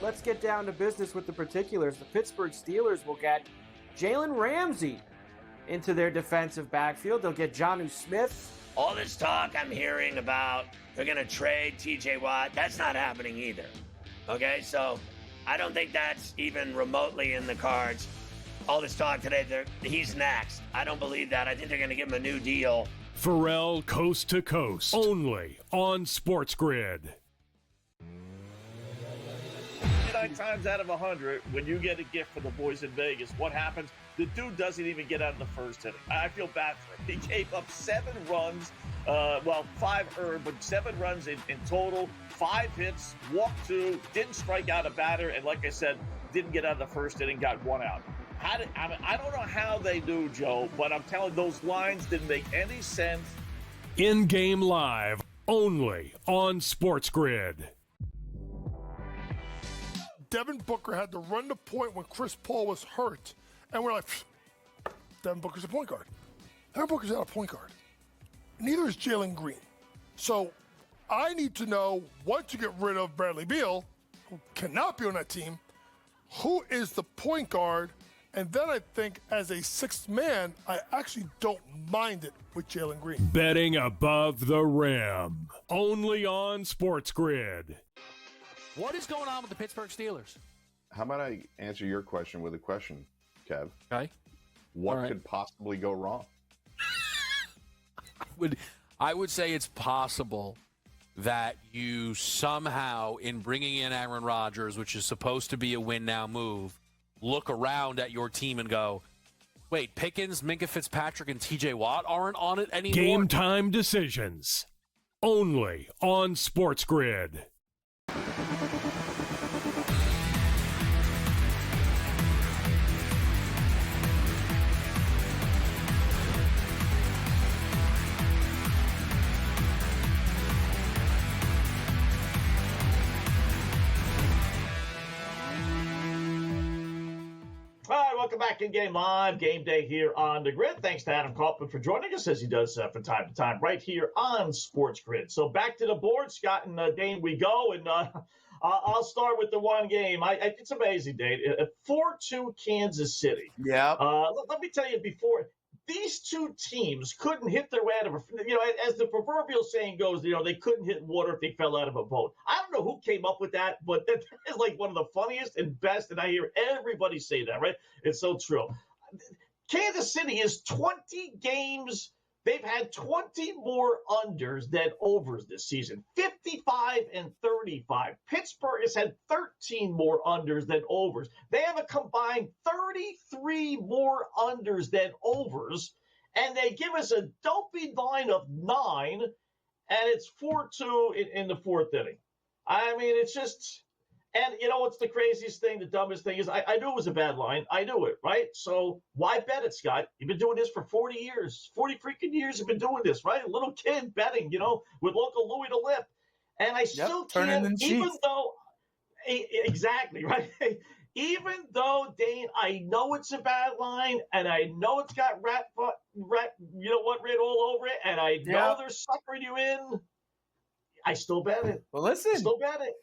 Let's get down to business with the particulars. The Pittsburgh Steelers will get Jalen Ramsey into their defensive backfield. They'll get Jonnu Smith. All this talk I'm hearing about they're going to trade TJ Watt, that's not happening either. Okay, so I don't think that's even remotely in the cards. All this talk today, he's next. I don't believe that. I think they're going to give him a new deal. Pharrell Coast to Coast, only on SportsGrid. 9 times out of 100, when you get a gift for the boys in Vegas, what happens? The dude doesn't even get out of the first inning. I feel bad for him. He gave up 7 runs, 5 earned, but 7 runs in total, 5 hits, walked 2, didn't strike out a batter, and like I said, didn't get out of the first inning, got 1 out. I don't know how they do, Joe, but I'm telling you, those lines didn't make any sense. In-game live, only on SportsGrid. Devin Booker had to run the point when Chris Paul was hurt. And we're like, Devin Booker's a point guard. Devin Booker's not a point guard. Neither is Jalen Green. So I need to know, once you get rid of Bradley Beal, who cannot be on that team, who is the point guard? And then I think as a 6th man, I actually don't mind it with Jalen Green. Betting above the rim, only on SportsGrid. What is going on with the Pittsburgh Steelers? How about I answer your question with a question, Kev? Okay. What could possibly go wrong? I would say it's possible that you somehow, in bringing in Aaron Rodgers, which is supposed to be a win-now move, look around at your team and go, wait, Pickens, Minka Fitzpatrick, and TJ Watt aren't on it anymore? Game time decisions, only on SportsGrid. welcome back in Game Live. Game Day here on the Grid. Thanks to Adam Kaufman for joining us, as he does from time to time, right here on SportsGrid. So back to the board, Scott and Dane, we go. And I'll start with the one game. It's amazing, Dane. 4-2 Kansas City. Yeah. Let me tell you before. These two teams couldn't hit their way out of as the proverbial saying goes, they couldn't hit water if they fell out of a boat. I don't know who came up with that, but that is like one of the funniest and best, and I hear everybody say that, right? It's so true. Kansas City is 20 games. They've had 20 more unders than overs this season, 55 and 35. Pittsburgh has had 13 more unders than overs. They have a combined 33 more unders than overs, and they give us a dopey line of 9, and it's 4-2 in the fourth inning. I mean, it's just... And you know what's the craziest thing, the dumbest thing is I knew it was a bad line. I knew it, right? So why bet it, Scott? You've been doing this for 40 years. 40 freaking years you've been doing this, right? A little kid betting, with local Louis the Lip. And I still can't, even though – exactly, right? Even though, Dane, I know it's a bad line and I know it's got rat writ all over it, and I know they're suckering you in, I still bet it. Well, listen. Still bet it.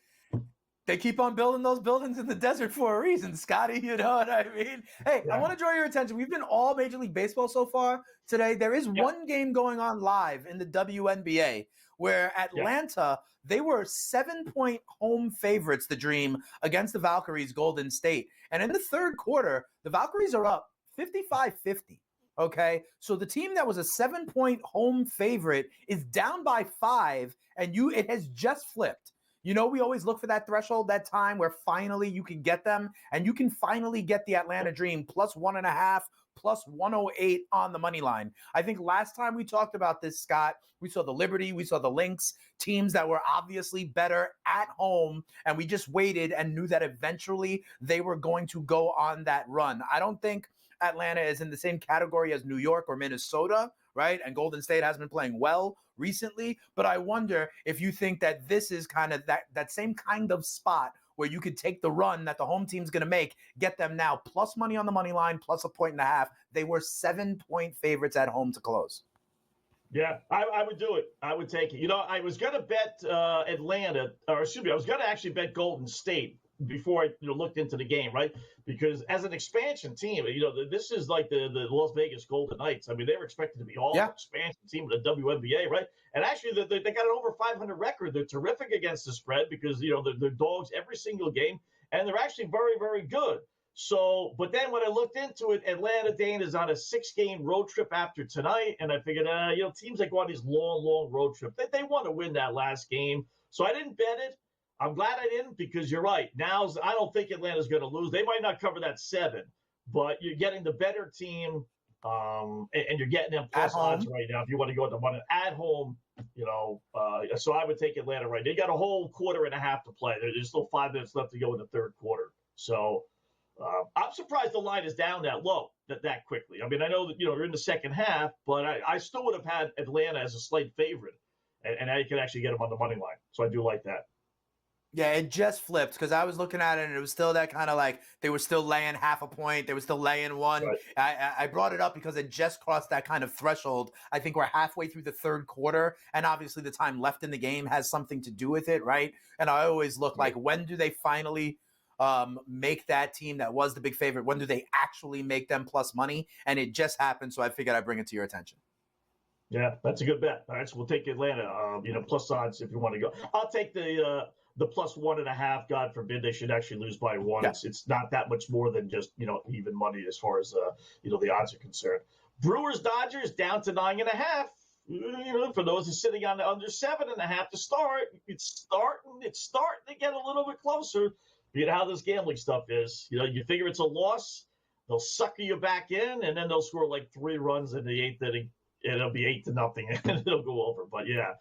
They keep on building those buildings in the desert for a reason, Scotty. You know what I mean? Hey, I want to draw your attention. We've been all Major League Baseball so far today. There is one game going on live in the WNBA where Atlanta, they were 7-point home favorites, the Dream, against the Valkyries, Golden State. And in the third quarter, the Valkyries are up 55-50. Okay, so the team that was a 7-point home favorite is down by 5, and it has just flipped. We always look for that threshold, that time where finally you can get them, and you can finally get the Atlanta Dream plus 1.5, plus 108 on the money line. I think last time we talked about this, Scott, we saw the Liberty, we saw the Lynx, teams that were obviously better at home, and we just waited and knew that eventually they were going to go on that run. I don't think Atlanta is in the same category as New York or Minnesota, right? And Golden State has been playing well recently, but I wonder if you think that this is kind of that same kind of spot where you could take the run that the home team's going to make, get them now plus money on the money line, plus 1.5. They were 7-point favorites at home to close. Yeah, I would do it. I would take it. I was going to bet Atlanta, or excuse me, I was going to actually bet Golden State before I looked into the game, right? Because as an expansion team, this is like the Las Vegas Golden Knights. I mean, they were expected to be all expansion team of the WNBA, right? And actually, they got an over 500 record. They're terrific against the spread because, they're dogs every single game, and they're actually very, very good. So, but then when I looked into it, Atlanta, Dane, is on a 6-game road trip after tonight, and I figured, teams that go on these long road trips, they want to win that last game. So I didn't bet it. I'm glad I didn't, because you're right. I don't think Atlanta's going to lose. They might not cover that 7, but you're getting the better team, and you're getting them plus odds right now if you want to go with the money at home. So I would take Atlanta right. They got a whole quarter and a half to play. There's still 5 minutes left to go in the third quarter. So I'm surprised the line is down that low that quickly. I mean, I know that you're in the second half, but I still would have had Atlanta as a slight favorite, and now you can actually get them on the money line. So I do like that. Yeah, it just flipped because I was looking at it and it was still that kind of like they were still laying half a point. They were still laying 1. Right. I brought it up because it just crossed that kind of threshold. I think we're halfway through the third quarter, and obviously the time left in the game has something to do with it, right? And I always look like, when do they finally make that team that was the big favorite? When do they actually make them plus money? And it just happened, so I figured I'd bring it to your attention. Yeah, that's a good bet. All right, so we'll take Atlanta, plus odds if you want to go. I'll take the plus 1.5. God forbid they should actually lose by 1. Yeah. It's not that much more than just even money as far as the odds are concerned. Brewers Dodgers down to 9.5. For those who are sitting on the under 7.5 to start, it's starting to get a little bit closer. You know how this gambling stuff is. You figure it's a loss, they'll sucker you back in, and then they'll score like 3 runs in the 8th inning. It'll be 8-0, and it'll go over. But yeah.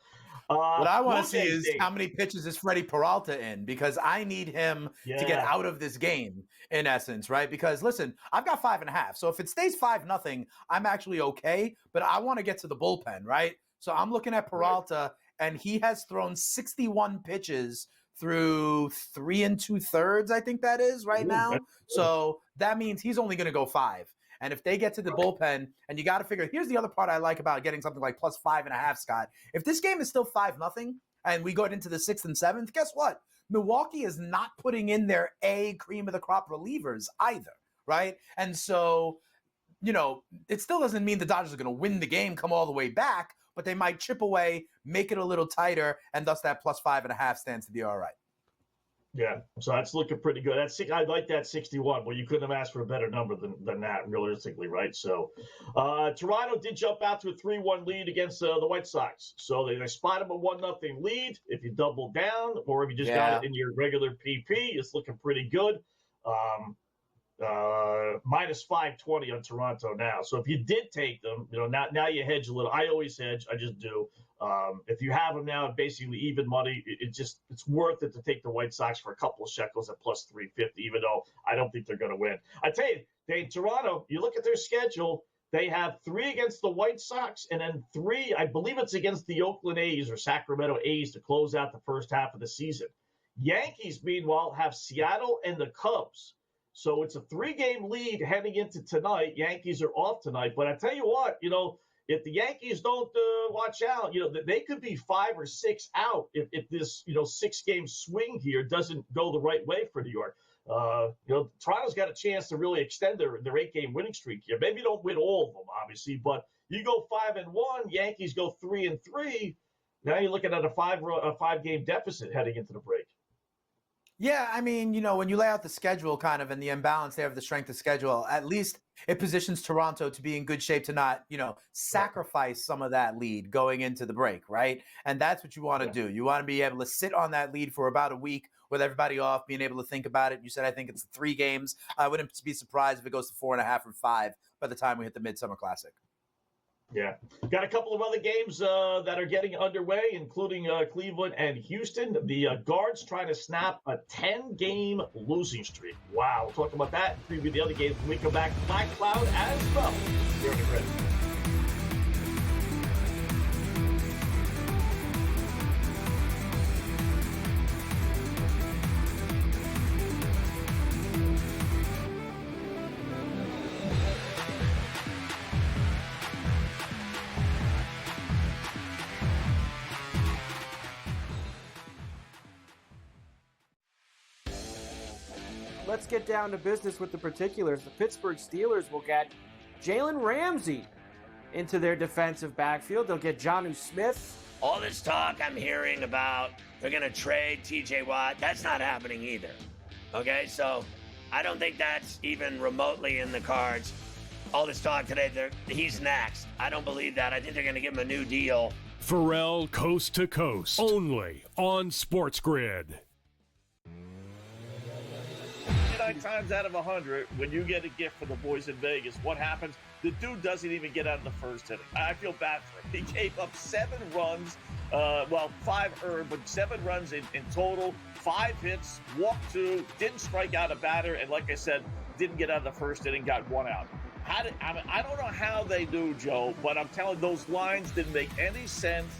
What I want to see is how many pitches is Freddie Peralta in, because I need him to get out of this game, in essence, right? Because, listen, I've got 5.5. So if it stays 5-0, I'm actually okay, but I want to get to the bullpen, right? So I'm looking at Peralta, and he has thrown 61 pitches through 3 2/3, I think that is right now. So that means he's only going to go 5. And if they get to the bullpen, and you got to figure, here's the other part I like about getting something like plus 5.5, Scott. If this game is still 5-0, and we go into the 6th and 7th, guess what? Milwaukee is not putting in their A cream of the crop relievers either, right? And so, it still doesn't mean the Dodgers are going to win the game, come all the way back, but they might chip away, make it a little tighter, and thus that plus 5.5 stands to be all right. Yeah, so that's looking pretty good. I like that 61. Well, you couldn't have asked for a better number than that, realistically, right? So, Toronto did jump out to a 3-1 lead against the White Sox. So they spot them a 1-0 lead. If you double down, or if you just got it in your regular PP, it's looking pretty good. Minus 520 on Toronto now. So if you did take them, now you hedge a little. I always hedge. I just do. If you have them now, basically even money, it's worth it to take the White Sox for a couple of shekels at plus 350, even though I don't think they're going to win. I tell you, Toronto, you look at their schedule, they have 3 against the White Sox and then 3, I believe it's against the Oakland A's or Sacramento A's to close out the first half of the season. Yankees, meanwhile, have Seattle and the Cubs. So it's a 3-game lead heading into tonight. Yankees are off tonight. But I tell you what, if the Yankees don't watch out, they could be 5 or 6 out if this, 6-game swing here doesn't go the right way for New York. Toronto's got a chance to really extend their 8-game winning streak here. Maybe don't win all of them, obviously, but you go 5-1, Yankees go 3-3. Now you're looking at a 5-game deficit heading into the break. Yeah, I mean, when you lay out the schedule kind of and the imbalance there of the strength of schedule, at least it positions Toronto to be in good shape to not, sacrifice some of that lead going into the break, right? And that's what you want to do. You want to be able to sit on that lead for about a week with everybody off, being able to think about it. You said, I think it's 3 games. I wouldn't be surprised if it goes to 4.5 or 5 by the time we hit the Midsummer Classic. Yeah. Got a couple of other games that are getting underway, including Cleveland and Houston. The Guards trying to snap a 10-game losing streak. Wow. We'll talk about that and preview the other games when we come back. Black Cloud as well here in the Grid. Let's get down to business with the particulars. The Pittsburgh Steelers will get Jalen Ramsey into their defensive backfield. They'll get Jonnu Smith. All this talk I'm hearing about they're going to trade TJ Watt, that's not happening either. Okay, so I don't think that's even remotely in the cards. All this talk today, he's next. I don't believe that. I think they're going to give him a new deal. Pharrell Coast to Coast, only on SportsGrid. 9 times out of 100, when you get a gift from the boys in Vegas, what happens? The dude doesn't even get out of the first inning. I feel bad for him. He gave up 7 runs, 5 earned, but 7 runs in total, 5 hits, walked 2, didn't strike out a batter, and like I said, didn't get out of the first inning, got 1 out. I don't know how they do, Joe, but I'm telling you, those lines didn't make any sense.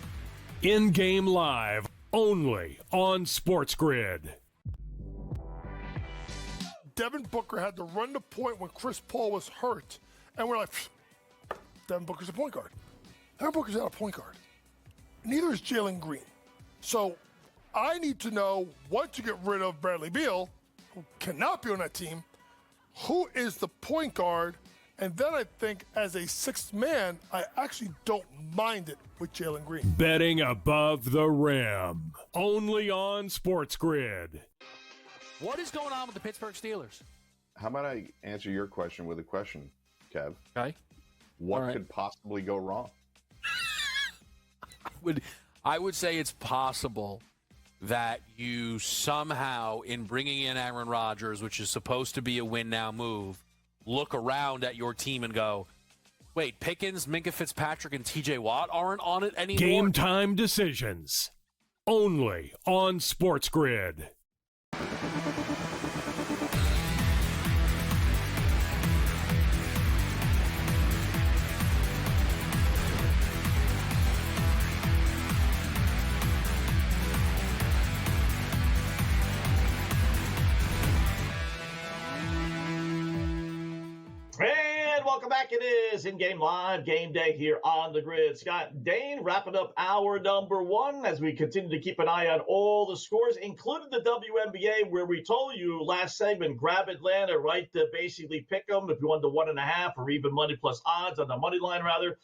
In-game live, only on SportsGrid. Devin Booker had to run the point when Chris Paul was hurt. And we're like, Devin Booker's a point guard. Devin Booker's not a point guard. Neither is Jalen Green. So I need to know, once you get rid of Bradley Beal, who cannot be on that team, who is the point guard? And then I think as a 6th man, I actually don't mind it with Jalen Green. Betting above the rim, only on SportsGrid. What is going on with the Pittsburgh Steelers? How about I answer your question with a question, Kev? Okay. What could possibly go wrong? I would say it's possible that you somehow, in bringing in Aaron Rodgers, which is supposed to be a win-now move, look around at your team and go, wait, Pickens, Minka Fitzpatrick, and TJ Watt aren't on it anymore? Game time decisions, only on SportsGrid. welcome back. It is In-Game Live, game day here on the grid. Scott, Dane wrapping up hour number 1 as we continue to keep an eye on all the scores, including the WNBA, where we told you last segment, grab Atlanta, right, to basically pick them if you want the 1.5 or even money plus odds on the money line, rather.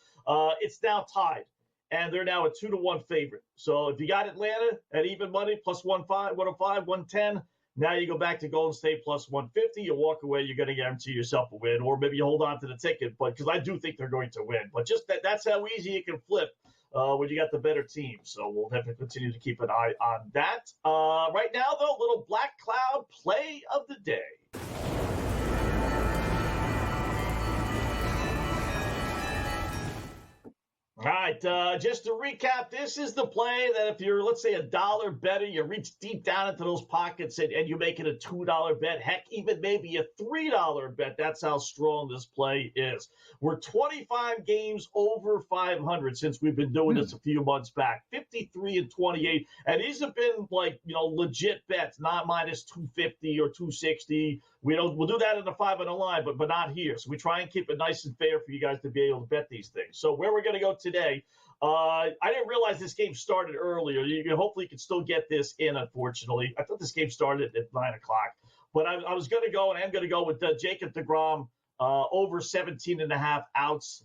It's now tied, and they're now a 2-1 favorite. So if you got Atlanta at even money, plus 105, 110, now you go back to Golden State plus 150. You walk away, you're going to guarantee yourself a win, or maybe you hold on to the ticket, but because I do think they're going to win. But just that's how easy you can flip when you got the better team. So we'll have to continue to keep an eye on that. Right now, though, little Black Cloud play of the day. All right, just to recap, this is the play that if you're, let's say, $1 better, you reach deep down into those pockets and you make it a $2 bet, heck, even maybe a $3 bet. That's how strong this play is. We're 25 games over 500 since we've been doing this a few months back, 53 and 28. And these have been legit bets, not minus 250 or 260. We'll do that in the 5 on the line, but not here. So we try and keep it nice and fair for you guys to be able to bet these things. So where we're going to go today, I didn't realize this game started earlier. Hopefully you can still get this in, unfortunately. I thought this game started at 9 o'clock. But I was going to go, and I am going to go with Jacob deGrom over 17.5 outs.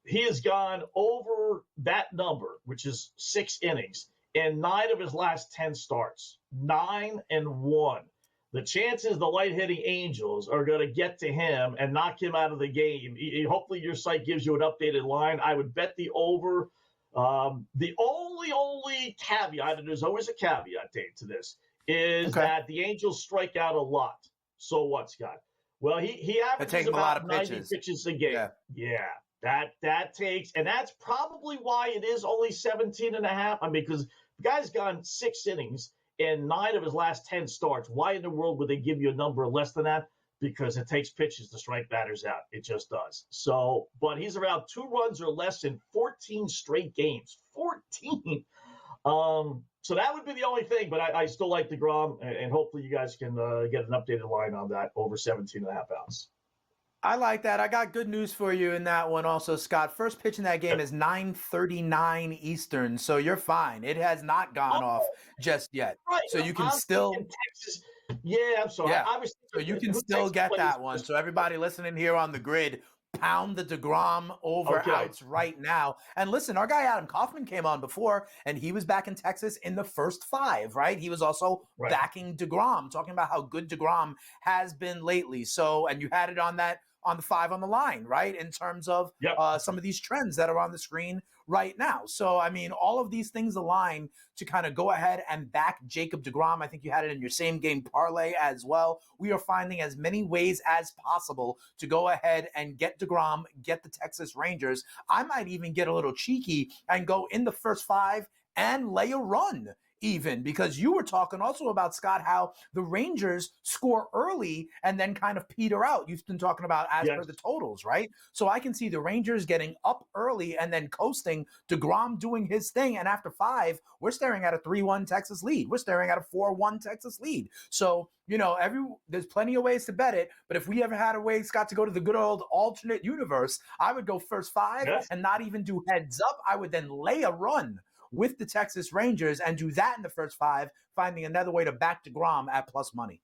He has gone over that number, which is 6 innings, in 9 of his last 10 starts. 9-1. The chances the light-hitting Angels are going to get to him and knock him out of the game. Hopefully your site gives you an updated line. I would bet the over. The only caveat, and there's always a caveat, Dave, to this, is that the Angels strike out a lot. So what, Scott? Well, he averages about 90 pitches a game. Yeah. That takes, and that's probably why it is only 17.5. I mean, because the guy's gone 6 innings in 9 of his last 10 starts. Why in the world would they give you a number less than that? Because it takes pitches to strike batters out. It just does. So, but he's around 2 runs or less in 14 straight games. 14. So that would be the only thing, but I still like deGrom, and hopefully you guys can get an updated line on that over 17.5 outs. I like that. I got good news for you in that one also, Scott. First pitch in that game is 9:39 Eastern, so you're fine. It has not gone off just yet. Right. So you can still Texas. Yeah, I'm sorry. Yeah. Obviously, So you can still get that one. So everybody listening here on the grid, pound the deGrom over outs right now. And listen, our guy Adam Kaufman came on before, and he was back in Texas in the first 5, right? He was also backing deGrom, talking about how good deGrom has been lately. So, and you had it on that, on the 5 on the line, right? In terms of some of these trends that are on the screen right now. So, I mean, all of these things align to kind of go ahead and back Jacob deGrom. I think you had it in your same game parlay as well. We are finding as many ways as possible to go ahead and get deGrom, get the Texas Rangers. I might even get a little cheeky and go in the first 5 and lay a run even, because you were talking also about, Scott, how the Rangers score early and then kind of peter out. You've been talking about as per the totals, right? So I can see the Rangers getting up early and then coasting, deGrom doing his thing, and after 5, we're staring at a 3-1 Texas lead. We're staring at a 4-1 Texas lead. So, there's plenty of ways to bet it, but if we ever had a way, Scott, to go to the good old alternate universe, I would go first 5 and not even do heads up. I would then lay a run with the Texas Rangers and do that in the first 5, finding another way to back deGrom at plus money.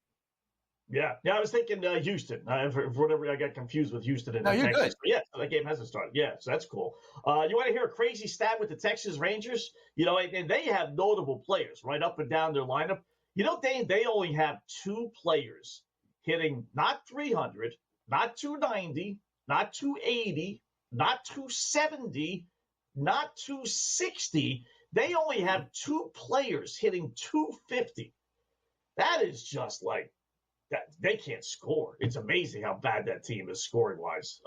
Yeah, I was thinking Houston. For whatever, I got confused with Houston and you're Texas. good. Yeah, so that game hasn't started. Yeah, so that's cool. You want to hear a crazy stat with the Texas Rangers? And they have notable players right up and down their lineup. Dane, they only have 2 players hitting not 300, not 290, not 280, not 270, not 260. They only have 2 players hitting 250. That is just like that. They can't score. It's amazing how bad that team is scoring wise.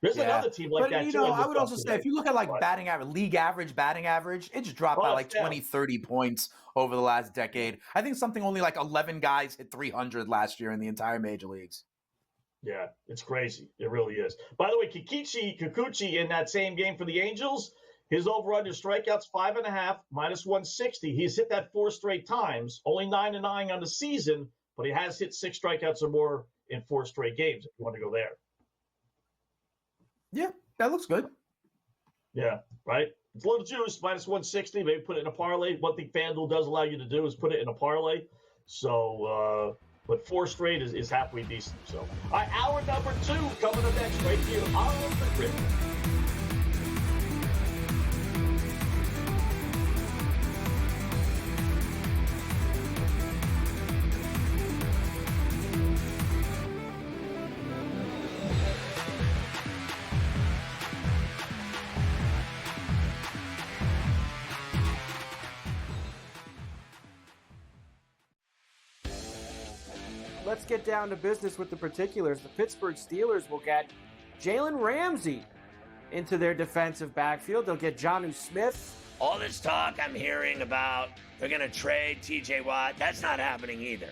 There's another team like that too. I would also say if you look at batting average, league average, batting average, it's dropped by 20, 30 points over the last decade. I think something only like 11 guys hit 300 last year in the entire major leagues. Yeah, it's crazy. It really is. By the way, Kikuchi in that same game for the Angels, his over-under strikeouts 5.5, minus 160. He's hit that 4 straight times, only 9-9 on the season, but he has hit 6 strikeouts or more in 4 straight games, if you want to go there. Yeah, that looks good. Yeah, right? It's a little juice, minus 160. Maybe put it in a parlay. One thing FanDuel does allow you to do is put it in a parlay. So, but 4 straight is halfway decent. So, all right, hour number 2 coming up next right here on the grid. Let's get down to business with the particulars. The Pittsburgh Steelers will get Jalen Ramsey into their defensive backfield. They'll get Jonnu Smith. All this talk I'm hearing about they're going to trade TJ Watt, that's not happening either.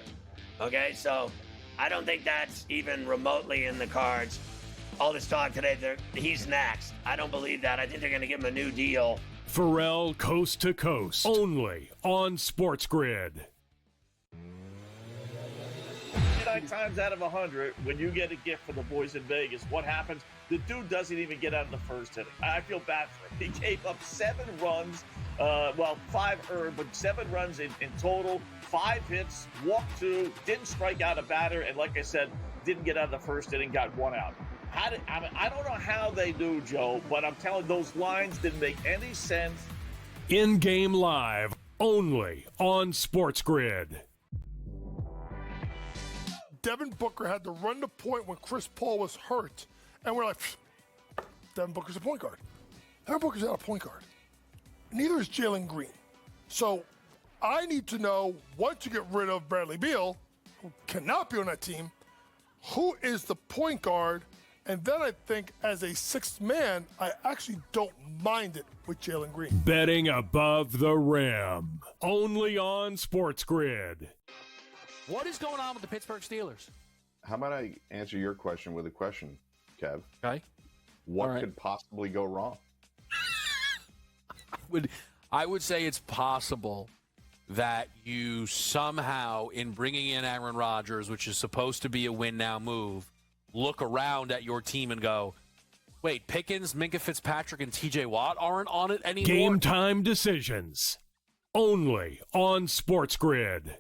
Okay, so I don't think that's even remotely in the cards. All this talk today, he's next. I don't believe that. I think they're going to give him a new deal. Pharrell Coast to Coast, only on SportsGrid. 9 times out of 100, when you get a gift for the boys in Vegas, what happens? The dude doesn't even get out of the first inning. I feel bad for him. He gave up 7 runs, 5 earned, but 7 runs in total, 5 hits, walked 2, didn't strike out a batter, and like I said, didn't get out of the first inning, got 1 out. I don't know how they do, Joe, but I'm telling you, those lines didn't make any sense. In-game live, only on SportsGrid. Devin Booker had to run the point when Chris Paul was hurt. And we're like, Devin Booker's a point guard. Devin Booker's not a point guard. Neither is Jalen Green. So I need to know, once you get rid of Bradley Beal, who cannot be on that team, who is the point guard? And then I think as a 6th man, I actually don't mind it with Jalen Green. Betting above the rim, only on SportsGrid. What is going on with the Pittsburgh Steelers? How about I answer your question with a question, Kev? Okay. What could possibly go wrong? I would say it's possible that you somehow, in bringing in Aaron Rodgers, which is supposed to be a win-now move, look around at your team and go, wait, Pickens, Minka Fitzpatrick, and TJ Watt aren't on it anymore? Game time decisions, only on SportsGrid.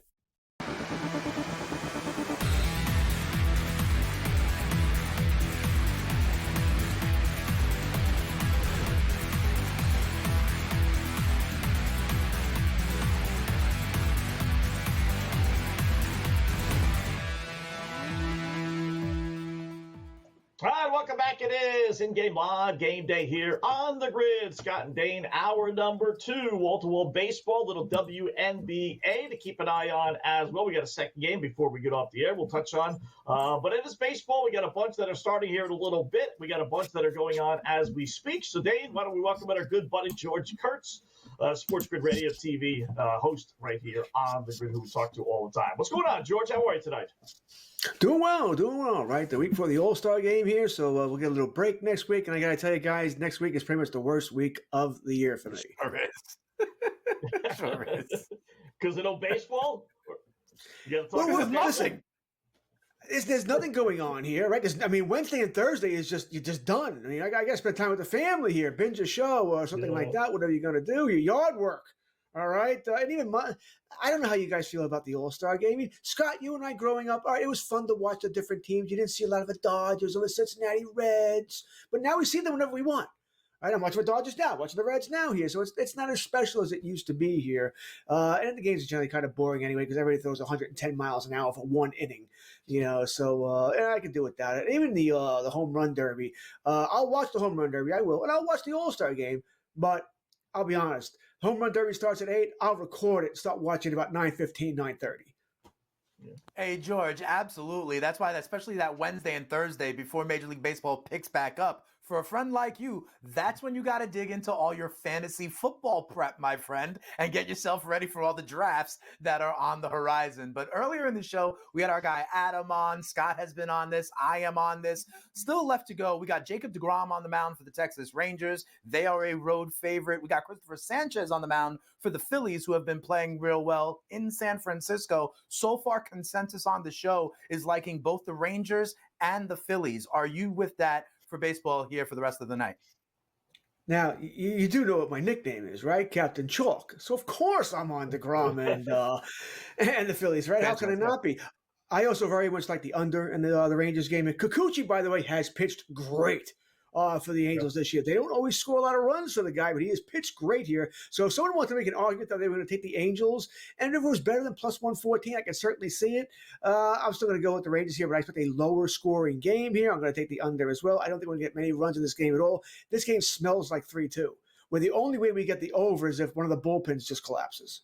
All right, welcome back. It is in-game live game day here on the grid. Scott and Dane, hour number 2, wall-to-wall baseball, little WNBA to keep an eye on as well. We got a second game before we get off the air we'll touch on. But it is baseball. We got a bunch that are starting here in a little bit. We got a bunch that are going on as we speak. So, Dane, why don't we welcome our good buddy George Kurtz, SportsGrid Radio TV host right here on the grid, who we talk to all the time. What's going on, George? How are you tonight? Doing well, right? The week before the All-Star game here, so we'll get a little break next week. And I got to tell you guys, next week is pretty much the worst week of the year for me. Sure is. Because of no baseball? Listen, there's nothing going on here, right? Wednesday and Thursday is you're just done. I mean, I got to spend time with the family here, binge a show or something like that, whatever you're going to do, your yard work. All right. And even I don't know how you guys feel about the All-Star game. I mean, Scott, you and I growing up, all right, it was fun to watch the different teams. You didn't see a lot of the Dodgers or the Cincinnati Reds, but now we see them whenever we want. All right, I'm watching the Dodgers now, watching the Reds now here. So it's not as special as it used to be here. And the games are generally kind of boring anyway because everybody throws 110 miles an hour for 1 inning, So and I can do without it. Even the home run derby. I'll watch the home run derby. I will. And I'll watch the All-Star game. But I'll be honest. Home run derby starts at 8. I'll record it and start watching about 9:15, 9:30. Hey, George, absolutely. That's why, especially that Wednesday and Thursday before Major League Baseball picks back up, for a friend like you, that's when you got to dig into all your fantasy football prep, my friend, and get yourself ready for all the drafts that are on the horizon. But earlier in the show, we had our guy Adam on. Scott has been on this. I am on this. Still left to go. We got Jacob deGrom on the mound for the Texas Rangers. They are a road favorite. We got Christopher Sanchez on the mound for the Phillies, who have been playing real well in San Francisco. So far, consensus on the show is liking both the Rangers and the Phillies. Are you with that for baseball here for the rest of the night. Now, you do know what my nickname is, right? Captain Chalk. So, of course, I'm on DeGrom and the Phillies, right? How can I not be? I also very much like the under in the Rangers game. And Kikuchi, by the way, has pitched great for the Angels this year. They don't always score a lot of runs for the guy, but he has pitched great here. So if someone wants to make an argument that they were going to take the Angels, and if it was better than plus 114, I can certainly see it. I'm still going to go with the Rangers here, but I expect a lower scoring game here. I'm going to take the under as well. I don't think we're going to get many runs in this game at all. This game smells like 3-2, where the only way we get the over is if one of the bullpens just collapses.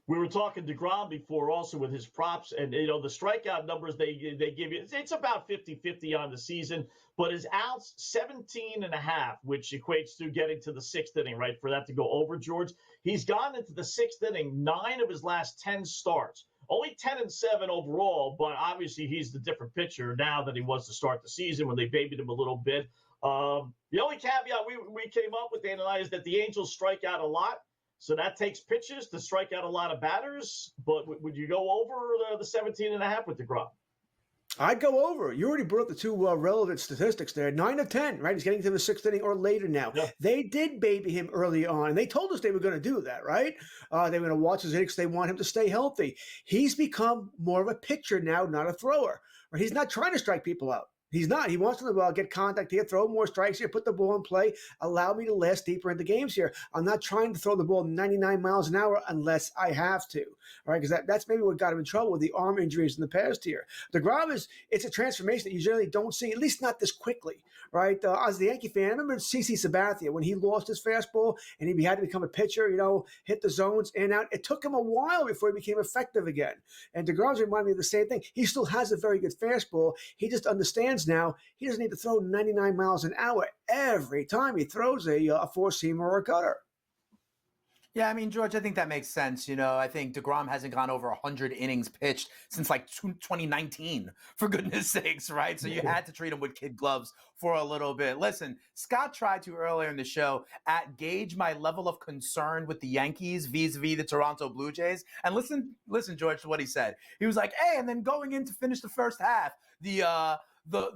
We were talking to DeGrom before also with his props, and the strikeout numbers they give you, it's about 50-50 on the season, but his outs 17.5, which equates to getting to the sixth inning, right, for that to go over, George. He's gone into the sixth inning 9 of his last 10 starts. Only 10-7 overall, but obviously he's the different pitcher now than he was to start the season when they babied him a little bit. The only caveat we came up with, Dane and I, is that the Angels strike out a lot. So that takes pitches to strike out a lot of batters. But would you go over the 17.5 with DeGrom? I'd go over. You already brought up the two relevant statistics there. 9 of 10, right? He's getting to the sixth inning or later now. Yeah. They did baby him early on, and they told us they were going to do that, right? They were going to watch his innings. They want him to stay healthy. He's become more of a pitcher now, not a thrower. Right? He's not trying to strike people out. He's not. He wants to get contact here, throw more strikes here, put the ball in play, allow me to last deeper into games here. I'm not trying to throw the ball 99 miles an hour unless I have to, all right? Because that's maybe what got him in trouble with the arm injuries in the past here. DeGrom it's a transformation that you generally don't see, at least not this quickly, right? As a Yankee fan, I remember CC Sabathia when he lost his fastball and he had to become a pitcher, hit the zones in and out. It took him a while before he became effective again. And DeGrom's reminded me of the same thing. He still has a very good fastball. He just understands now he doesn't need to throw 99 miles an hour every time he throws a four-seamer or a cutter. Yeah, I mean, George, I think that makes sense. I think DeGrom hasn't gone over 100 innings pitched since like 2019, for goodness sakes, right? So you had to treat him with kid gloves for a little bit. Listen, Scott tried to earlier in the show gauge my level of concern with the Yankees vis-a-vis the Toronto Blue Jays. And listen, George, to what he said. He was like, hey, and then going in to finish the first half, the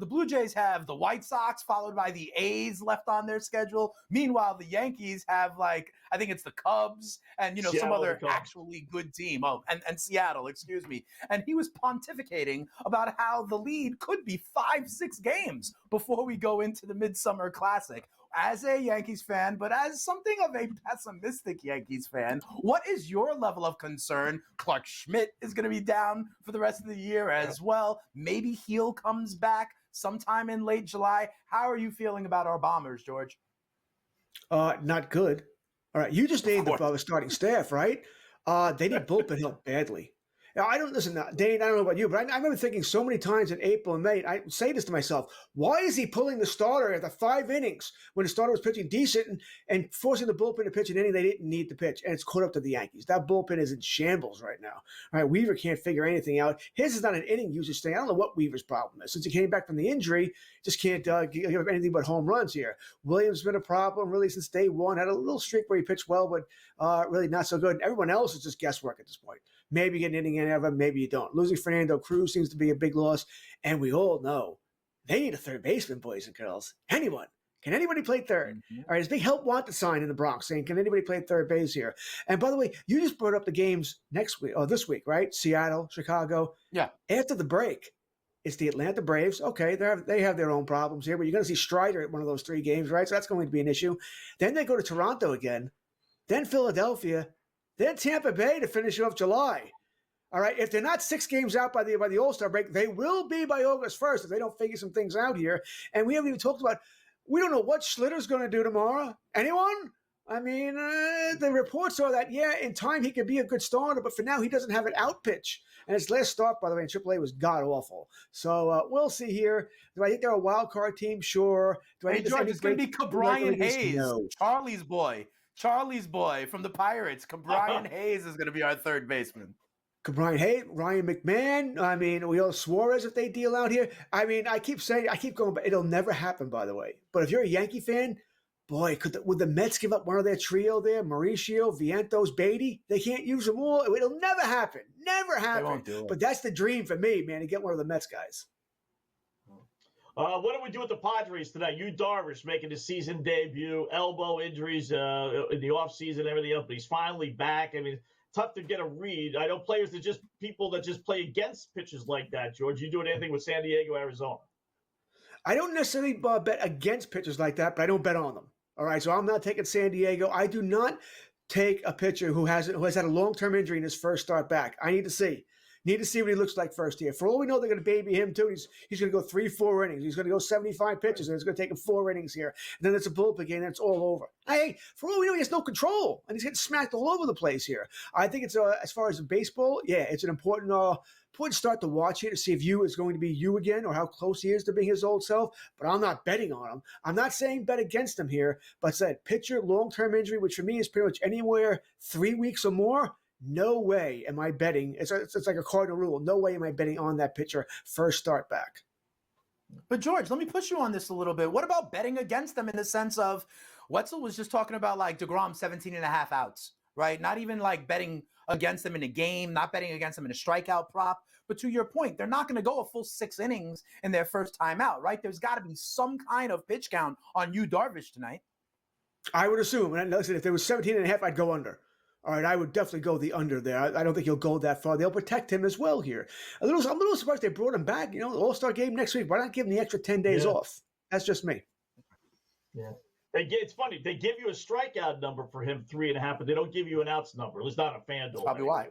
Blue Jays have the White Sox followed by the A's left on their schedule. Meanwhile, the Yankees have I think it's the Cubs and, Seattle, some other actually good team. Oh, and Seattle, excuse me. And he was pontificating about how the lead could be 5-6 games before we go into the Midsummer Classic. As a Yankees fan, but as something of a pessimistic Yankees fan, what is your level of concern? Clark Schmidt is going to be down for the rest of the year as well. Maybe Heel comes back sometime in late July. How are you feeling about our Bombers, George? Not good. All right, you just named the starting staff, right? They need bullpen help badly. Now, Dane, I don't know about you, but I remember thinking so many times in April and May, I say this to myself, why is he pulling the starter after 5 innings when the starter was pitching decent and forcing the bullpen to pitch an inning they didn't need to pitch? And it's caught up to the Yankees. That bullpen is in shambles right now. All right, Weaver can't figure anything out. His is not an inning usage thing. I don't know what Weaver's problem is. Since he came back from the injury, just can't give up anything but home runs here. Williams has been a problem really since day one. Had a little streak where he pitched well, but really not so good. And everyone else is just guesswork at this point. Maybe get an inning in of him, maybe you don't. Losing Fernando Cruz seems to be a big loss, and we all know they need a third baseman, boys and girls. Anyone. Can anybody play third? Mm-hmm. All right, there's a big help wanted sign in the Bronx saying, can anybody play third base here? And by the way, you just brought up the games this week, right? Seattle, Chicago. Yeah. After the break, it's the Atlanta Braves. Okay, they have their own problems here, but you're going to see Strider at one of those 3 games, right? So that's going to be an issue. Then they go to Toronto again, then Philadelphia, then Tampa Bay to finish off July. All right, if they're not 6 games out by the All-Star break, they will be by August 1st if they don't figure some things out here. And we haven't even talked about, we don't know what Schlitter's going to do tomorrow. Anyone? I mean, the reports are that, in time he could be a good starter, but for now he doesn't have an out pitch. And his last start, by the way, in AAA was god-awful. So we'll see here. Do I think they're a wild card team? Sure. Do I think George, it's going to be Cabrian Hayes, no. Charlie's boy from the Pirates. Cabrian Hayes is going to be our third baseman. Brian Hayes, Ryan McMahon. I mean, we all Suarez if they deal out here. I mean, I keep going, but it'll never happen, by the way. But if you're a Yankee fan, boy, would the Mets give up one of their trio there? Mauricio, Vientos, Beatty? They can't use them all. It'll never happen. Never happen. They won't do it. But that's the dream for me, man, to get one of the Mets guys. What do we do with the Padres tonight? Yu Darvish making his season debut, elbow injuries in the offseason, everything else, but he's finally back. I mean, tough to get a read. I know people that just play against pitches like that, George. You doing anything with San Diego, Arizona? I don't necessarily bet against pitchers like that, but I don't bet on them. All right, so I'm not taking San Diego. I do not take a pitcher who has had a long-term injury in his first start back. I need to see what he looks like first here. For all we know, they're going to baby him too. He's going to go 3-4 innings. He's going to go 75 pitches, and it's going to take him 4 innings here. And then it's a bullpen game, and it's all over. Hey, for all we know, he has no control, and he's getting smacked all over the place here. I think it's as far as baseball, yeah, it's an important start to watch here to see if Yu is going to be Yu again or how close he is to being his old self. But I'm not betting on him. I'm not saying bet against him here, but said pitcher, long-term injury, which for me is pretty much anywhere 3 weeks or more. No way am I betting. It's like a cardinal rule. No way am I betting on that pitcher first start back. But George, let me push you on this a little bit. What about betting against them in the sense of Wetzel was just talking about like DeGrom 17.5 outs, right? Not even like betting against them in a game, not betting against them in a strikeout prop. But to your point, they're not going to go a full 6 innings in their first time out, right? There's got to be some kind of pitch count on Yu Darvish tonight. I would assume. And listen, if there was 17.5, I'd go under. All right, I would definitely go the under there. I don't think he'll go that far. They'll protect him as well here. I'm a little surprised they brought him back. You know, the All-Star game next week. Why not give him the extra 10 days off? That's just me. Yeah. It's funny. They give you a strikeout number for him, 3.5, but they don't give you an outs number. At least not a FanDuel. That's probably why.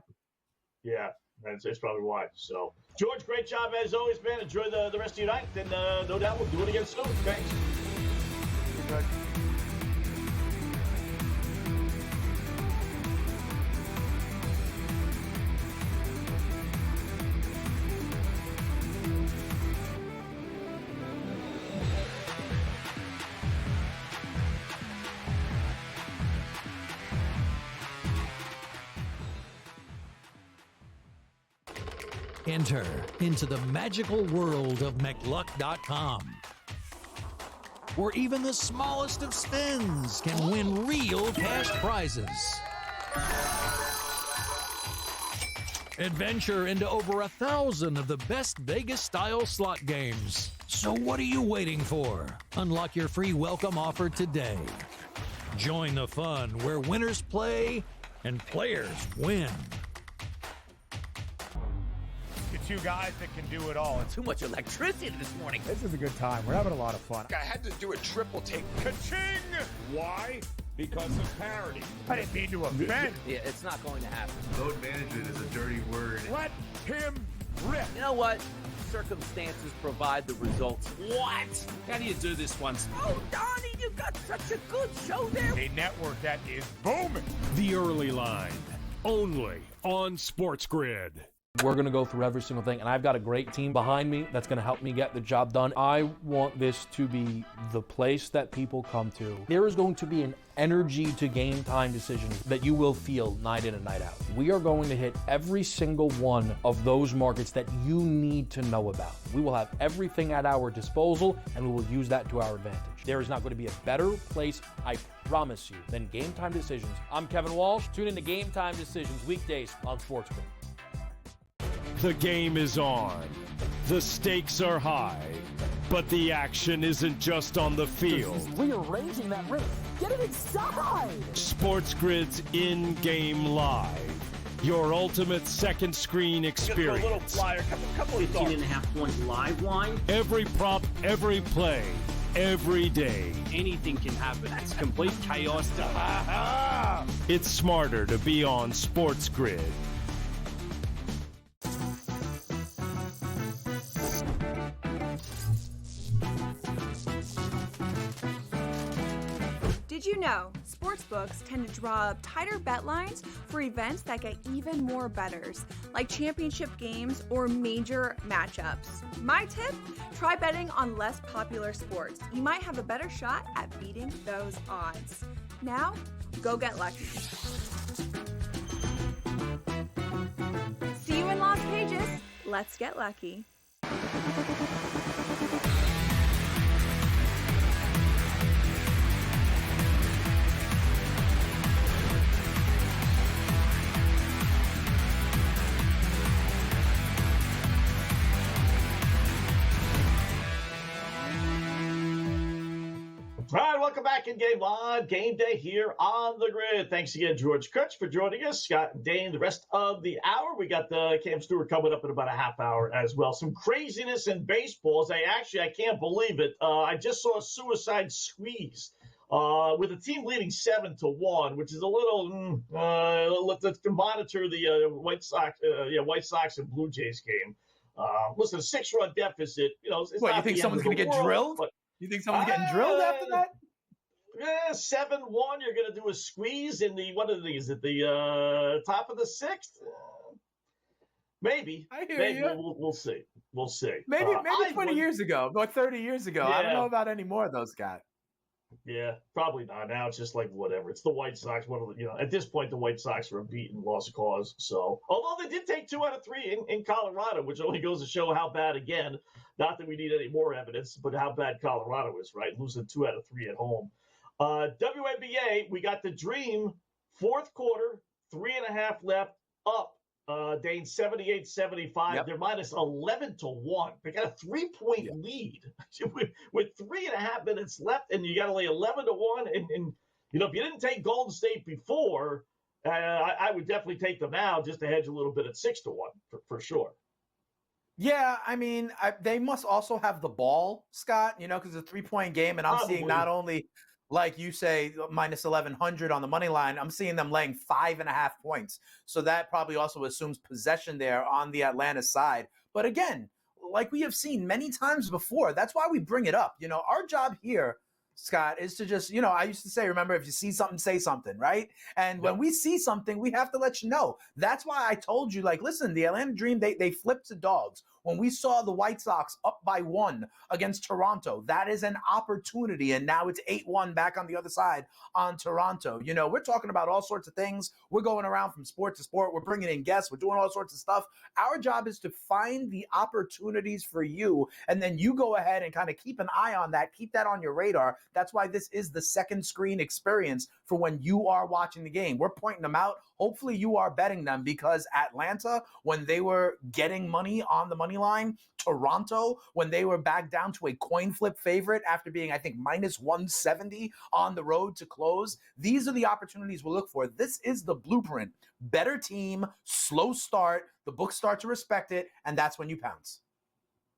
Yeah, that's probably why. So, George, great job as always, man. Enjoy the rest of your night, and no doubt we'll do it again soon. Thanks. Good. Enter into the magical world of McLuck.com, where even the smallest of spins can win real cash prizes. Adventure into over 1,000 of the best Vegas-style slot games. So what are you waiting for? Unlock your free welcome offer today. Join the fun where winners play and players win. Two guys that can do it all. It's too much electricity this morning. This is a good time. We're having a lot of fun. I had to do a triple take. Ka-ching! Why? Because of parity. I didn't mean to offend. Yeah, it's not going to happen. Load management is a dirty word. Let him rip. You know what? Circumstances provide the results. What? How do you do this once? Oh, Donnie, you got such a good show there. A network that is booming. The Early Line, only on SportsGrid. We're going to go through every single thing, and I've got a great team behind me that's going to help me get the job done. I want this to be the place that people come to. There is going to be an energy to game time decisions that you will feel night in and night out. We are going to hit every single one of those markets that you need to know about. We will have everything at our disposal, and we will use that to our advantage. There is not going to be a better place, I promise you, than Game Time Decisions. I'm Kevin Walsh. Tune in to Game Time Decisions weekdays on SportsGrid. The game is on. The stakes are high. But the action isn't just on the field. He's rearranging that rim. Get it inside! SportsGrid's in-game live. Your ultimate second screen experience. A little flyer, couple of 15.5 point live line. Every prop, every play, every day. Anything can happen. That's complete chaos. It's smarter to be on SportsGrid. Did you know sportsbooks tend to draw up tighter bet lines for events that get even more bettors, like championship games or major matchups? My tip, try betting on less popular sports. You might have a better shot at beating those odds. Now, go get lucky. See you in Las Pages. Let's get lucky. welcome back in Game Live. Game Day here on the grid. Thanks again, George Kurtz, for joining us. Scott and Dane, the rest of the hour. We got the Cam Stewart coming up in about a half hour as well. Some craziness in baseball. I can't believe it. I just saw a suicide squeeze with the team leading 7-1, which is a little. Let's monitor the White Sox and Blue Jays game. Listen, a 6-run deficit. It's What, not you think the someone's going to get drilled? But, you think someone's getting drilled after that? Yeah, 7-1. You're going to do a squeeze in the the top of the 6th. Maybe. I hear Maybe. you. We'll see. We'll see. Maybe 20 years ago, or 30 years ago. I don't Yeah. know about any more of those guys. Yeah, probably not. Now it's just like whatever. It's the White Sox. At this point, the White Sox are a beaten lost cause. So, although they did take 2 out of 3 in Colorado, which only goes to show how bad, again, not that we need any more evidence, but how bad Colorado is, right? Losing 2 out of 3 at home. WNBA, we got the Dream, fourth quarter, 3.5 left, up. Dane, 78-75. Yep. They're minus 11-1. They got a 3-point lead with 3.5 minutes left, and you got to lay 11-1. And if you didn't take Golden State before, I would definitely take them now just to hedge a little bit at 6-1 for sure. Yeah, I mean, they must also have the ball, Scott, because it's a 3-point game, and I'm seeing not only, like you say, minus 1,100 on the money line, I'm seeing them laying 5.5 points. So that probably also assumes possession there on the Atlanta side. But again, like we have seen many times before, that's why we bring it up. Our job here, Scott, is to just, I used to say, remember, if you see something, say something, right? And when we see something, we have to let you know. That's why I told you, listen, the Atlanta Dream, they flipped to dogs. When we saw the White Sox up by 1 against Toronto, that is an opportunity. And now it's 8-1 back on the other side on Toronto. We're talking about all sorts of things. We're going around from sport to sport. We're bringing in guests. We're doing all sorts of stuff. Our job is to find the opportunities for you. And then you go ahead and kind of keep an eye on that. Keep that on your radar. That's why this is the second screen experience for when you are watching the game. We're pointing them out. Hopefully you are betting them, because Atlanta, when they were getting money on the money line, Toronto, when they were back down to a coin flip favorite after being, I think, minus 170 on the road to close, these are the opportunities we'll look for. This is the blueprint. Better team, slow start, the books start to respect it, and that's when you pounce.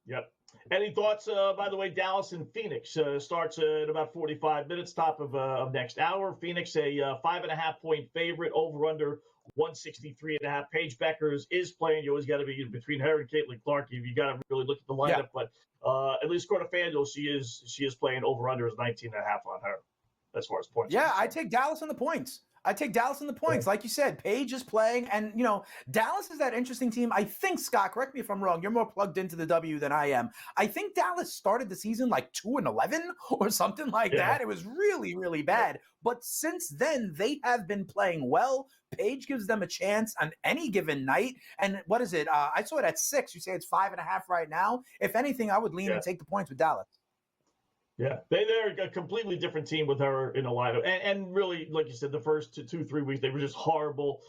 Yep. Any thoughts, by the way, Dallas and Phoenix starts in about 45 minutes, top of next hour. Phoenix, a 5.5 point favorite, over under 163.5. Paige Beckers is playing. You always got to be between her and Caitlin Clark. You got to really look at the lineup, but at least according to FanDuel, she is playing. Over under is 19.5 on her as far as points. Yeah, I take Dallas on the points. Like you said, Paige is playing, and Dallas is that interesting team. I think, Scott, correct me if I'm wrong, you're more plugged into the W than I am. I think Dallas started the season like 2-11 or something like that. It was really, really bad. But since then, they have been playing well. Paige gives them a chance on any given night. And what is it? I saw it at 6. You say it's 5.5 right now. If anything, I would lean and take the points with Dallas. Yeah, they're a completely different team with her in the lineup. And really, like you said, the first 2-3 weeks, they were just horrible.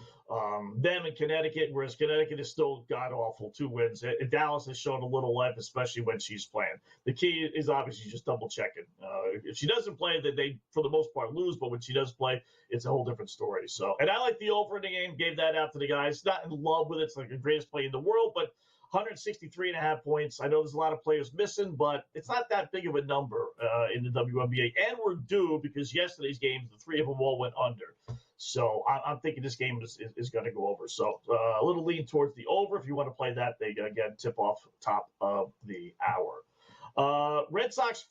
Them in Connecticut, whereas Connecticut is still god-awful, 2 wins. Dallas has shown a little life, especially when she's playing. The key is obviously just double-checking. If she doesn't play, then they, for the most part, lose. But when she does play, it's a whole different story. So, and I like the over in the game, gave that out to the guys. Not in love with it. It's like the greatest play in the world, but 163.5 points. I know there's a lot of players missing, but it's not that big of a number in the WNBA. And we're due, because yesterday's games, the 3 of them all went under. So I'm thinking this game is going to go over. So a little lean towards the over. If you want to play that, they, again, tip off top of the hour. Red Sox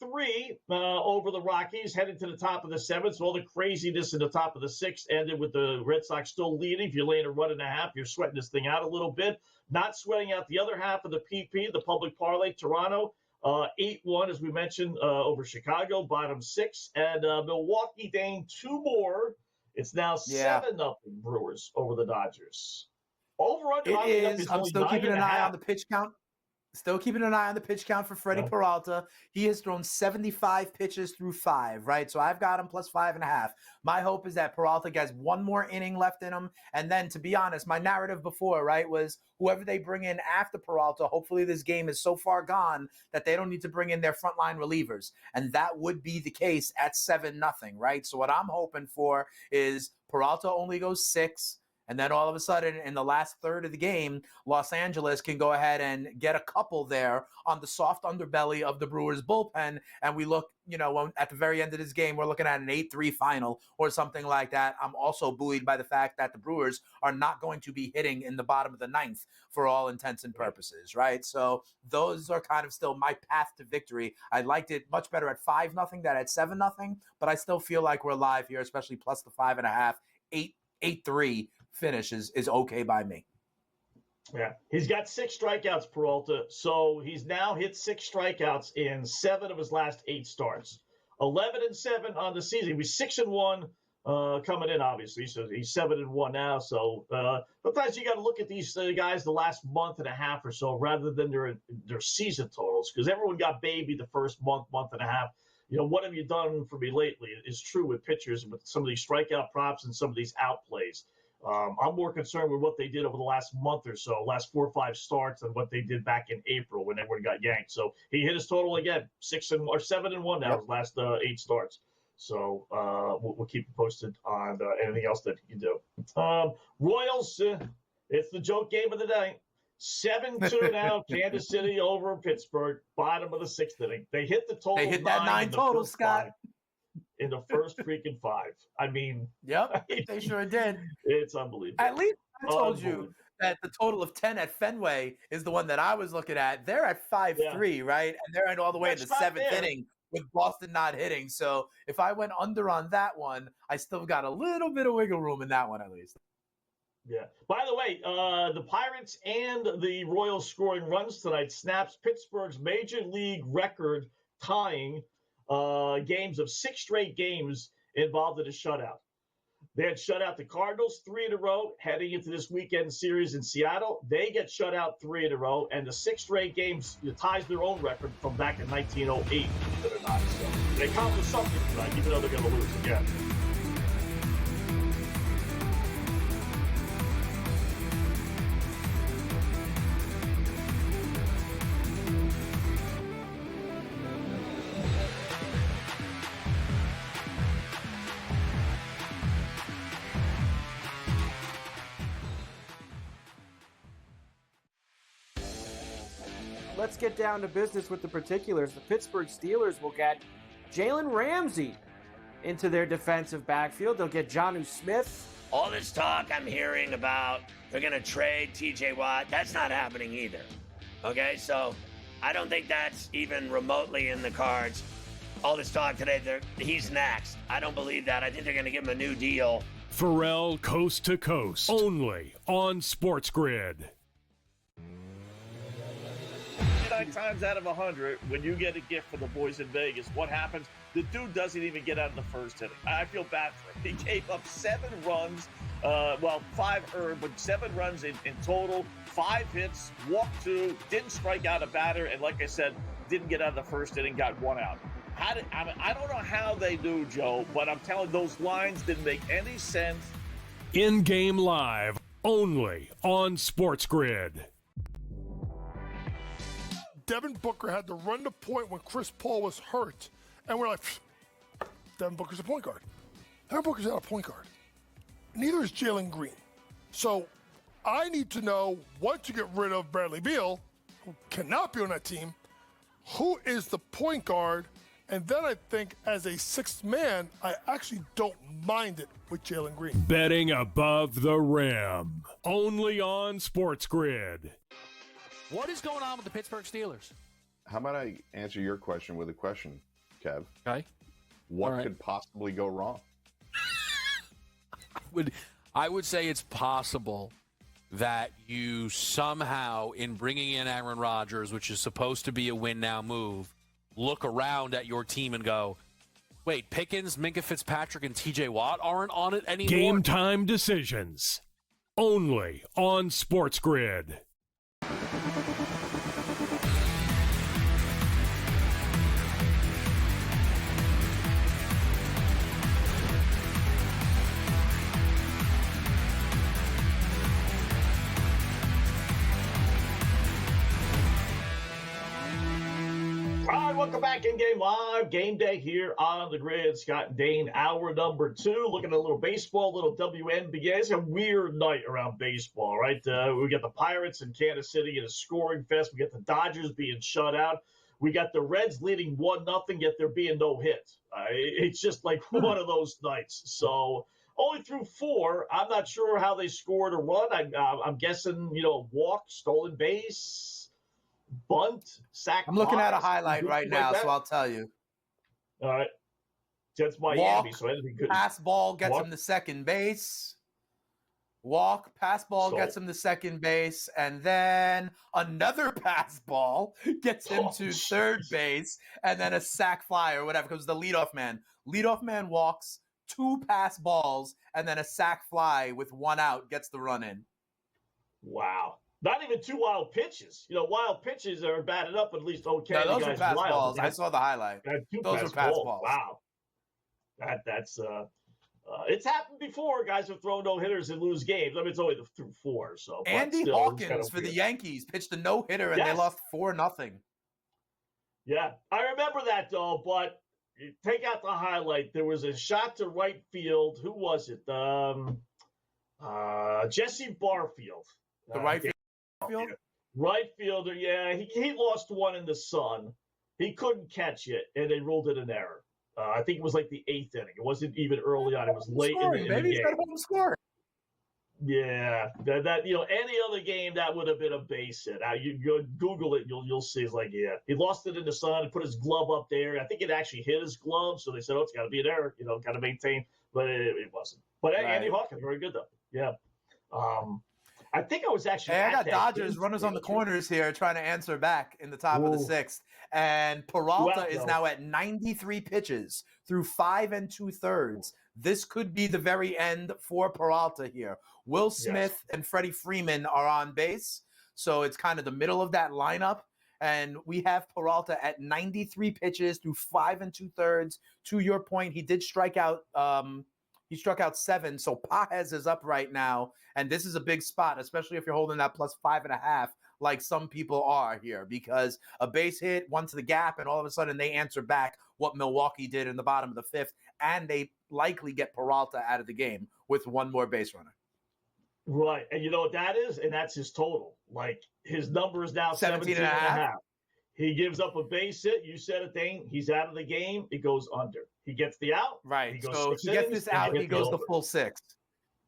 5-3 over the Rockies, headed to the top of the 7th. So all the craziness in the top of the 6th ended with the Red Sox still leading. If you're laying a 1.5, you're sweating this thing out a little bit. Not sweating out the other half of the PP, the public parlay. Toronto 8-1, as we mentioned, over Chicago, bottom 6. And Milwaukee, Dane, 2 more. It's now 7-0 Brewers over the Dodgers. Over under. It is. I'm still keeping an eye on the pitch count. Still keeping an eye on the pitch count for Freddie Peralta. He has thrown 75 pitches through 5, right? So I've got him plus 5.5. My hope is that Peralta gets one more inning left in him. And then, to be honest, my narrative before, right, was whoever they bring in after Peralta, hopefully this game is so far gone that they don't need to bring in their frontline relievers. And that would be the case at 7-0, right? So what I'm hoping for is Peralta only goes 6. And then all of a sudden, in the last third of the game, Los Angeles can go ahead and get a couple there on the soft underbelly of the Brewers bullpen. And we look, at the very end of this game, we're looking at an 8-3 final or something like that. I'm also buoyed by the fact that the Brewers are not going to be hitting in the bottom of the 9th for all intents and purposes, right? So those are kind of still my path to victory. I liked it much better at 5-0 than at 7-0, but I still feel like we're live here, especially plus the 5.5, 8-3. Finish is okay by me. Yeah, he's got 6 strikeouts, Peralta. So he's now hit 6 strikeouts in 7 of his last 8 starts. 11-7 on the season. He was 6-1 coming in, obviously. So he's 7-1 now. So sometimes you got to look at these guys the last month and a half or so rather than their season totals, because everyone got baby the first month and a half. What have you done for me lately is true with pitchers, with some of these strikeout props and some of these outplays. I'm more concerned with what they did over the last month or so, last 4 or 5 starts, than what they did back in April when everyone got yanked. So he hit his total again, 7-1 now, his last 8 starts. So we'll keep you posted on anything else that you can do. Royals, it's the joke game of the day. 7-2 now, Kansas City over Pittsburgh, bottom of the 6th inning. They hit the total. They hit that 9 total, Scott. In the first freaking 5. I mean, yep, they sure did. It's unbelievable. At least I told you that the total of 10 at Fenway is the one that I was looking at. They're at 5-3, right? And they're all the way in the 7th inning with Boston not hitting. So if I went under on that one, I still got a little bit of wiggle room in that one at least. Yeah. By the way, the Pirates and the Royals scoring runs tonight snaps Pittsburgh's major league record tying games of 6 straight games involved in a shutout. They had shut out the Cardinals 3 in a row heading into this weekend series in Seattle. They get shut out 3 in a row, and the 6 straight games ties their own record from back in 1908, believe it or not. So they accomplished something tonight, even though they're going to lose again. Let's get down to business with the particulars. The Pittsburgh Steelers will get Jalen Ramsey into their defensive backfield. They'll get Jonnu Smith. All this talk I'm hearing about they're going to trade TJ Watt, that's not happening either. Okay, so I don't think that's even remotely in the cards. All this talk today, he's next. I don't believe that. I think they're going to give him a new deal. Pharrell Coast to Coast, only on SportsGrid. 9 times out of 100, when you get a gift for the boys in Vegas, what happens? The dude doesn't even get out of the first inning. I feel bad for him. He gave up 7 runs, 5 earned, but 7 runs in total, 5 hits, walked 2, didn't strike out a batter, and like I said, didn't get out of the first inning, got 1 out. I don't know how they do, Joe, but I'm telling you, those lines didn't make any sense. In-game live, only on SportsGrid. Devin Booker had to run the point when Chris Paul was hurt. And we're like, Devin Booker's a point guard. Devin Booker's not a point guard. Neither is Jalen Green. So I need to know, once you get rid of Bradley Beal, who cannot be on that team, who is the point guard? And then I think as a 6th man, I actually don't mind it with Jalen Green. Betting above the rim, only on SportsGrid. What is going on with the Pittsburgh Steelers? How about I answer your question with a question, Kev? Okay. What could possibly go wrong? I would say it's possible that you somehow, in bringing in Aaron Rodgers, which is supposed to be a win-now move, look around at your team and go, wait, Pickens, Minka Fitzpatrick, and TJ Watt aren't on it anymore? Game time decisions, only on SportsGrid. welcome back in Game Live. Game Day here on the grid. Scott and Dane, hour number 2. Looking at a little baseball, little WNBA. It's a weird night around baseball, right? We got the Pirates in Kansas City in a scoring fest. We got the Dodgers being shut out. We got the Reds leading 1-0, yet there being no hit. It's just like one of those nights. So only through 4. I'm not sure how they scored a run. I'm guessing, walk, stolen base, bunt, sack. I'm looking at a highlight right now, so I'll tell you. All right. That's Miami, Walk, so anything good. Pass ball gets him to second base. Walk, pass ball gets him to second base. And then another pass ball gets him to third base. And then a sack fly or whatever comes the leadoff man. Leadoff man walks, 2 pass balls, and then a sack fly with 1 out gets the run in. Wow. Not even 2 wild pitches. Wild pitches are batted up at least okay. No, those are pass balls. I saw the highlight. Those are pass balls. Wow. That's it's happened before. Guys have thrown no hitters and lose games. I mean, it's only through 4. So Andy Hawkins for the Yankees pitched a no hitter and they lost 4-0. Yeah, I remember that though. But take out the highlight. There was a shot to right field. Who was it? Jesse Barfield. The right field. Right fielder, yeah. He lost one in the sun. He couldn't catch it, and they ruled it an error. I think it was like the 8th inning. It wasn't even early on. It was late in the game. He's got home score. Yeah, that any other game that would have been a base hit. You go Google it, you'll see. It's like, yeah, he lost it in the sun and put his glove up there. I think it actually hit his glove, so they said, oh, it's got to be an error. Got to maintain, but it wasn't. But Andy Hawkins, very good though. Yeah. I think I was actually. Hey, I got Dodgers runners on the corners here trying to answer back in the top of the 6th. And Peralta is now at 93 pitches through 5 2/3. This could be the very end for Peralta here. Will Smith and Freddie Freeman are on base. So it's kind of the middle of that lineup. And we have Peralta at 93 pitches through 5 2/3. To your point, he did strike out. He struck out 7, so Paez is up right now, and this is a big spot, especially if you're holding that plus 5.5, like some people are here, because a base hit, 1 to the gap, and all of a sudden they answer back what Milwaukee did in the bottom of the 5th, and they likely get Peralta out of the game with 1 more base runner. Right, and you know what that is? And that's his total. Like, his number is now 17.5. He gives up a base hit. You said it, Dane. He's out of the game. It goes under. He gets the out. Right. So if he gets this out, he goes the full 6.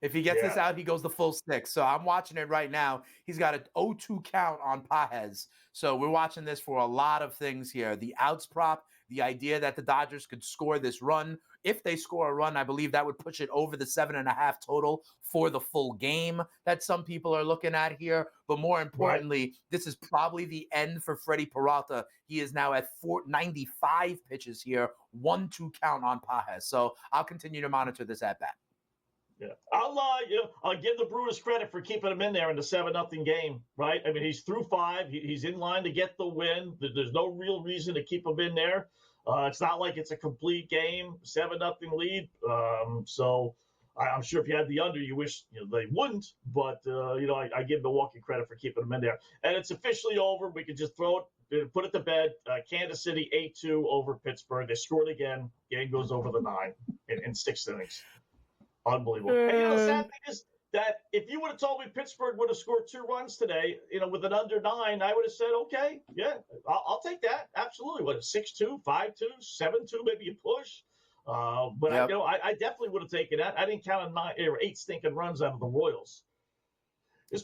If he gets this out, he goes the full 6. So I'm watching it right now. He's got an 0-2 count on Paez. So we're watching this for a lot of things here. The outs prop, the idea that the Dodgers could score this run. If they score a run, I believe that would push it over the 7.5 total for the full game that some people are looking at here. But more importantly, this is probably the end for Freddie Peralta. He is now at 95 pitches here, 1-2 count on Paez. So I'll continue to monitor this at bat. Yeah, I'll give the Brewers credit for keeping him in there in the 7-0 game, right? I mean, he's through 5. He's in line to get the win. There's no real reason to keep him in there. It's not like it's a complete game, 7-0 lead. So I'm sure if you had the under, you wish they wouldn't. But I give Milwaukee credit for keeping them in there. And it's officially over. We can just throw it, put it to bed. Kansas City 8-2 over Pittsburgh. They scored again. Game goes over the 9 in 6 innings. Unbelievable. And the sad thing is that if you would have told me Pittsburgh would have scored 2 runs today, with an under 9, I would have said, okay, yeah, I'll take that. Absolutely. What, 6-2, 5-2, 7-2, maybe a push. But I definitely would have taken that. I didn't count 9 or 8 stinking runs out of the Royals.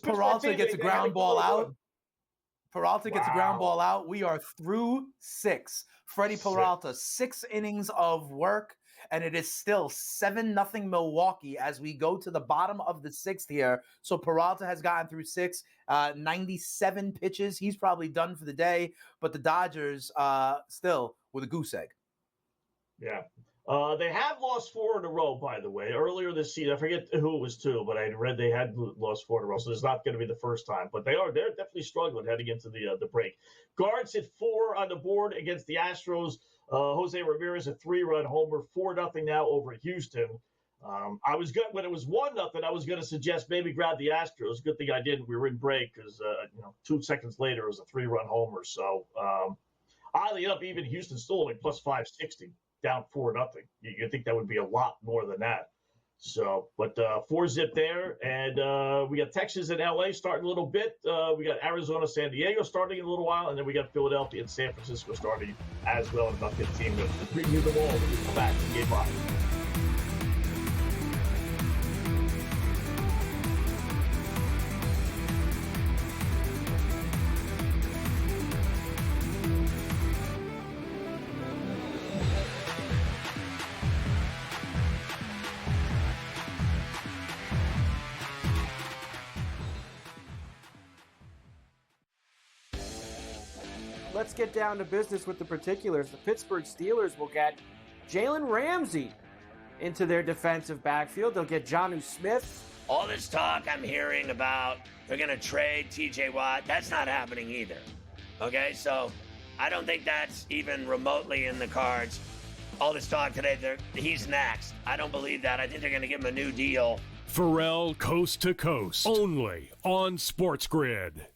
Peralta gets a ground ball out. Peralta gets a ground ball out. We are through 6. Freddie Peralta, 6 innings of work. And it is still 7-0 Milwaukee as we go to the bottom of the 6th here. So Peralta has gotten through 6, 97 pitches. He's probably done for the day. But the Dodgers still with a goose egg. Yeah. They have lost 4 in a row, by the way. Earlier this season, I forget who it was to, but I read they had lost 4 in a row. So it's not going to be the first time. But they're definitely struggling heading into the break. Guards hit 4 on the board against the Astros. Jose Ramirez, a 3-run homer, 4-0 now over Houston. I was good when it was 1-0. I was going to suggest maybe grab the Astros. Good thing I didn't. We were in break because 2 seconds later it was a 3-run homer. So Oddly enough, even Houston's still only plus 560, down 4-0. You think that would be a lot more than that. So, but 4-zip there, and we got Texas and LA starting a little bit. We got Arizona, San Diego starting in a little while, and then we got Philadelphia and San Francisco starting as well in about 15 minutes. We'll bring you the ball when we come back to Game Live. Let's get down to business with the particulars. The Pittsburgh Steelers will get Jalen Ramsey into their defensive backfield. They'll get Jonnu Smith. All this talk I'm hearing about they're going to trade TJ Watt, that's not happening either. Okay, so I don't think that's even remotely in the cards. All this talk today, he's next. I don't believe that. I think they're going to give him a new deal. Pharrell Coast to Coast, only on SportsGrid.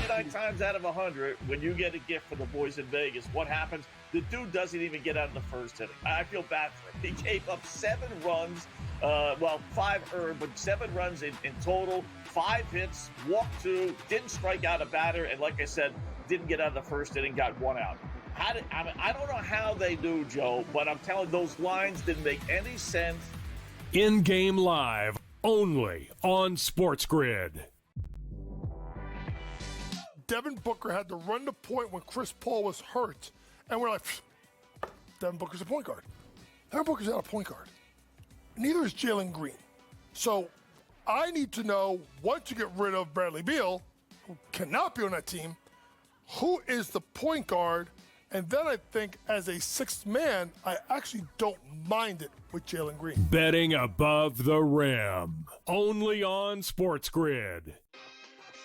9 times out of 100, when you get a gift for the boys in Vegas, what happens? The dude doesn't even get out of the first inning. I feel bad for him. He gave up 7 runs, 5 earned, but 7 runs in total, 5 hits, walked 2, didn't strike out a batter, and like I said, didn't get out of the first inning, got 1 out. I don't know how they do, Joe, but I'm telling you, those lines didn't make any sense. In-game live, only on SportsGrid. Devin Booker had to run the point when Chris Paul was hurt. And we're like, Devin Booker's a point guard. Devin Booker's not a point guard. Neither is Jalen Green. So I need to know, once you get rid of Bradley Beal, who cannot be on that team, who is the point guard? And then I think as a 6th man, I actually don't mind it with Jalen Green. Betting above the rim, only on SportsGrid.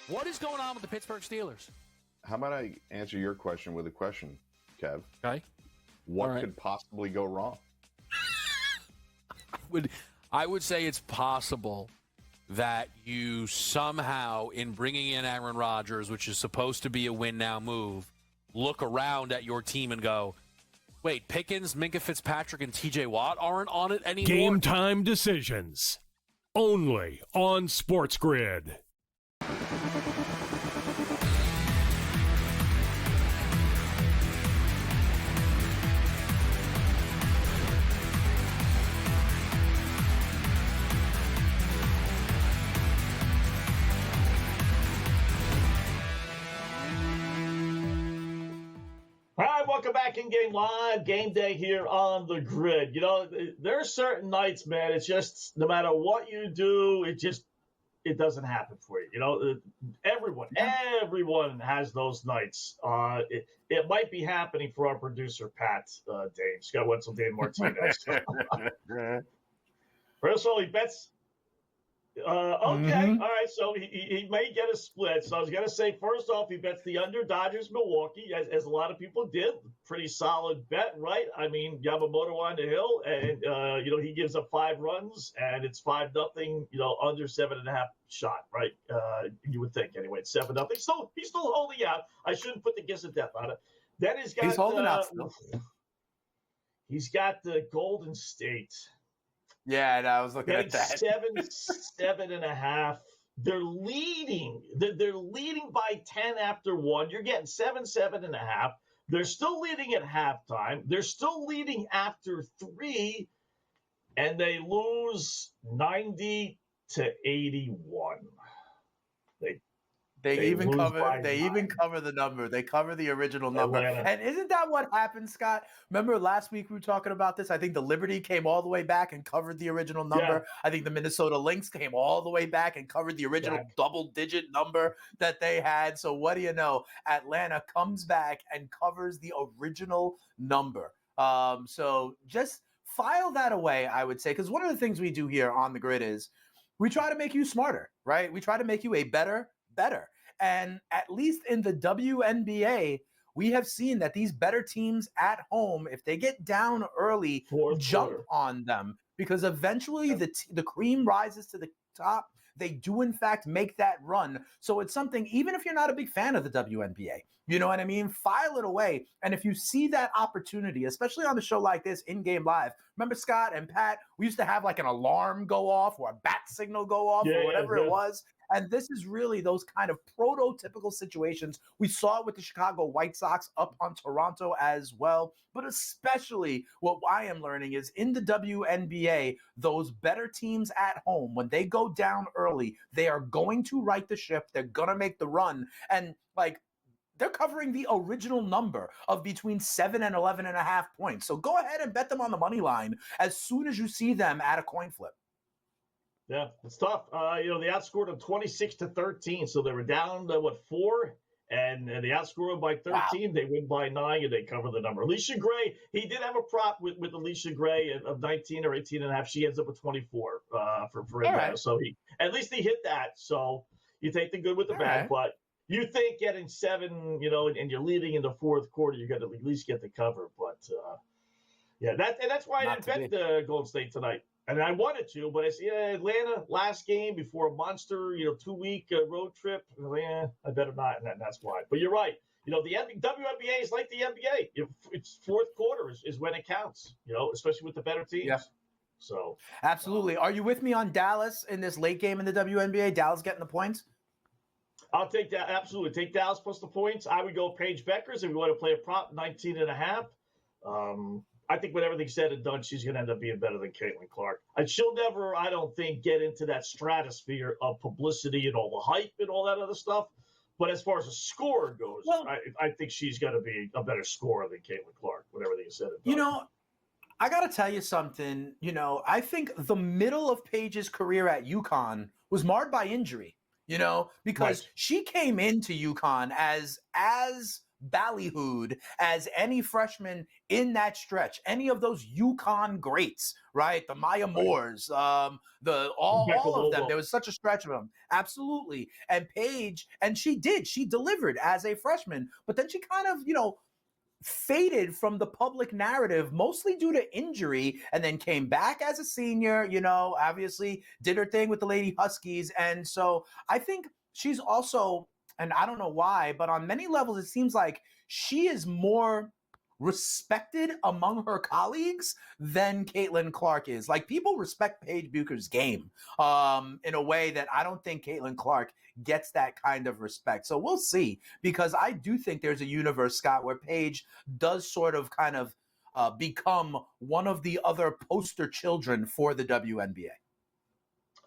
What is going on with the Pittsburgh Steelers? How about I answer your question with a question, Kev? Okay. What could possibly go wrong? I would say it's possible that you somehow, in bringing in Aaron Rodgers, which is supposed to be a win-now move, look around at your team and go, wait, Pickens, Minka Fitzpatrick, and TJ Watt aren't on it anymore? Game time decisions, only on SportsGrid. All right, welcome back in Game Live, Game Day here on the Grid. You know, there are certain nights, man, it's just no matter what you do, it doesn't happen for you. You know, everyone has those nights. It might be happening for our producer, Pat, Dane, Scott Wetzel, Dane Martinez. First of all, he bets. Okay, all right, so he may get a split. So I was going to say, first off, he bets the under Dodgers Milwaukee, as a lot of people did. Pretty solid bet, right? I mean, Yamamoto on the hill, and, he gives up 5 runs, and it's 5-0, under 7.5 shot, right? You would think, anyway. It's 7-0. He's still holding out. I shouldn't put the guess of death on it. Then he's holding out still. He's got the Golden State. Yeah, and I was looking at that. 7.5. They're leading. They're leading by 10 after 1. You're getting 7.5. They're still leading at halftime. They're still leading after 3, and they lose 90-81. They even cover the number. They cover the original number. And isn't that what happened, Scott? Remember last week we were talking about this? I think the Liberty came all the way back and covered the original number. Yeah. I think the Minnesota Lynx came all the way back and covered the original double-digit number that they had. So what do you know? Atlanta comes back and covers the original number. So just file that away, I would say, because one of the things we do here on the Grid is we try to make you smarter, right? We try to make you a better. And at least in the WNBA, we have seen that these better teams at home, if they get down early, jump on them because eventually the cream rises to the top. they do in fact make that run. So it's something, even if you're not a big fan of the WNBA, you know what I mean? File it away. And if you see that opportunity, especially on a show like this, In Game Live, remember Scott and Pat, we used to have like an alarm go off or a bat signal go off or whatever it was. And this is really those kind of prototypical situations. We saw it with the Chicago White Sox up on Toronto as well. But especially what I am learning is in the WNBA, those better teams at home, when they go down early, they are going to right the ship. They're going to make the run. And like, they're covering the original number of between 7 and 11.5 points. So go ahead and bet them on the money line as soon as you see them at a coin flip. Yeah, it's tough. They outscored them 26-13, so they were down 4, and they outscored them by 13. Wow. They win by 9, and they cover the number. Alicia Gray, he did have a prop with Alicia Gray of 19 or 18.5. She ends up with 24 for Atlanta. Right. So at least he hit that. So you take the good with the bad, but you think getting 7, and you're leading in the fourth quarter, you're going to at least get the cover. But that's why I didn't bet Golden State tonight. And I wanted to, but I said, Atlanta, last game before a monster, 2-week road trip. I better not, and that's why. But you're right. The WNBA is like the NBA. It's fourth quarter is when it counts, especially with the better teams. Yeah. So absolutely. Are you with me on Dallas in this late game in the WNBA? Dallas getting the points? I'll take that. Absolutely. Take Dallas plus the points. I would go Paige Beckers if we want to play a prop, 19.5. I think when everything's said and done, she's going to end up being better than Caitlin Clark. And she'll never, I don't think, get into that stratosphere of publicity and all the hype and all that other stuff. But as far as a scorer goes, I think she's going to be a better scorer than Caitlin Clark when everything is said and done. I got to tell you something. I think the middle of Paige's career at UConn was marred by injury, because she came into UConn as ballyhooed as any freshman in that stretch, any of those UConn greats, right? The Maya Moores, all of them. There was such a stretch of them. Absolutely. And Paige, and she delivered as a freshman, but then she kind of, faded from the public narrative, mostly due to injury, and then came back as a senior, obviously did her thing with the Lady Huskies. And so I think she's also, and I don't know why, but on many levels, it seems like she is more respected among her colleagues than Caitlin Clark is. Like, people respect Paige Bucher's game in a way that I don't think Caitlin Clark gets that kind of respect. So we'll see, because I do think there's a universe, Scott, where Paige does sort of kind of become one of the other poster children for the WNBA.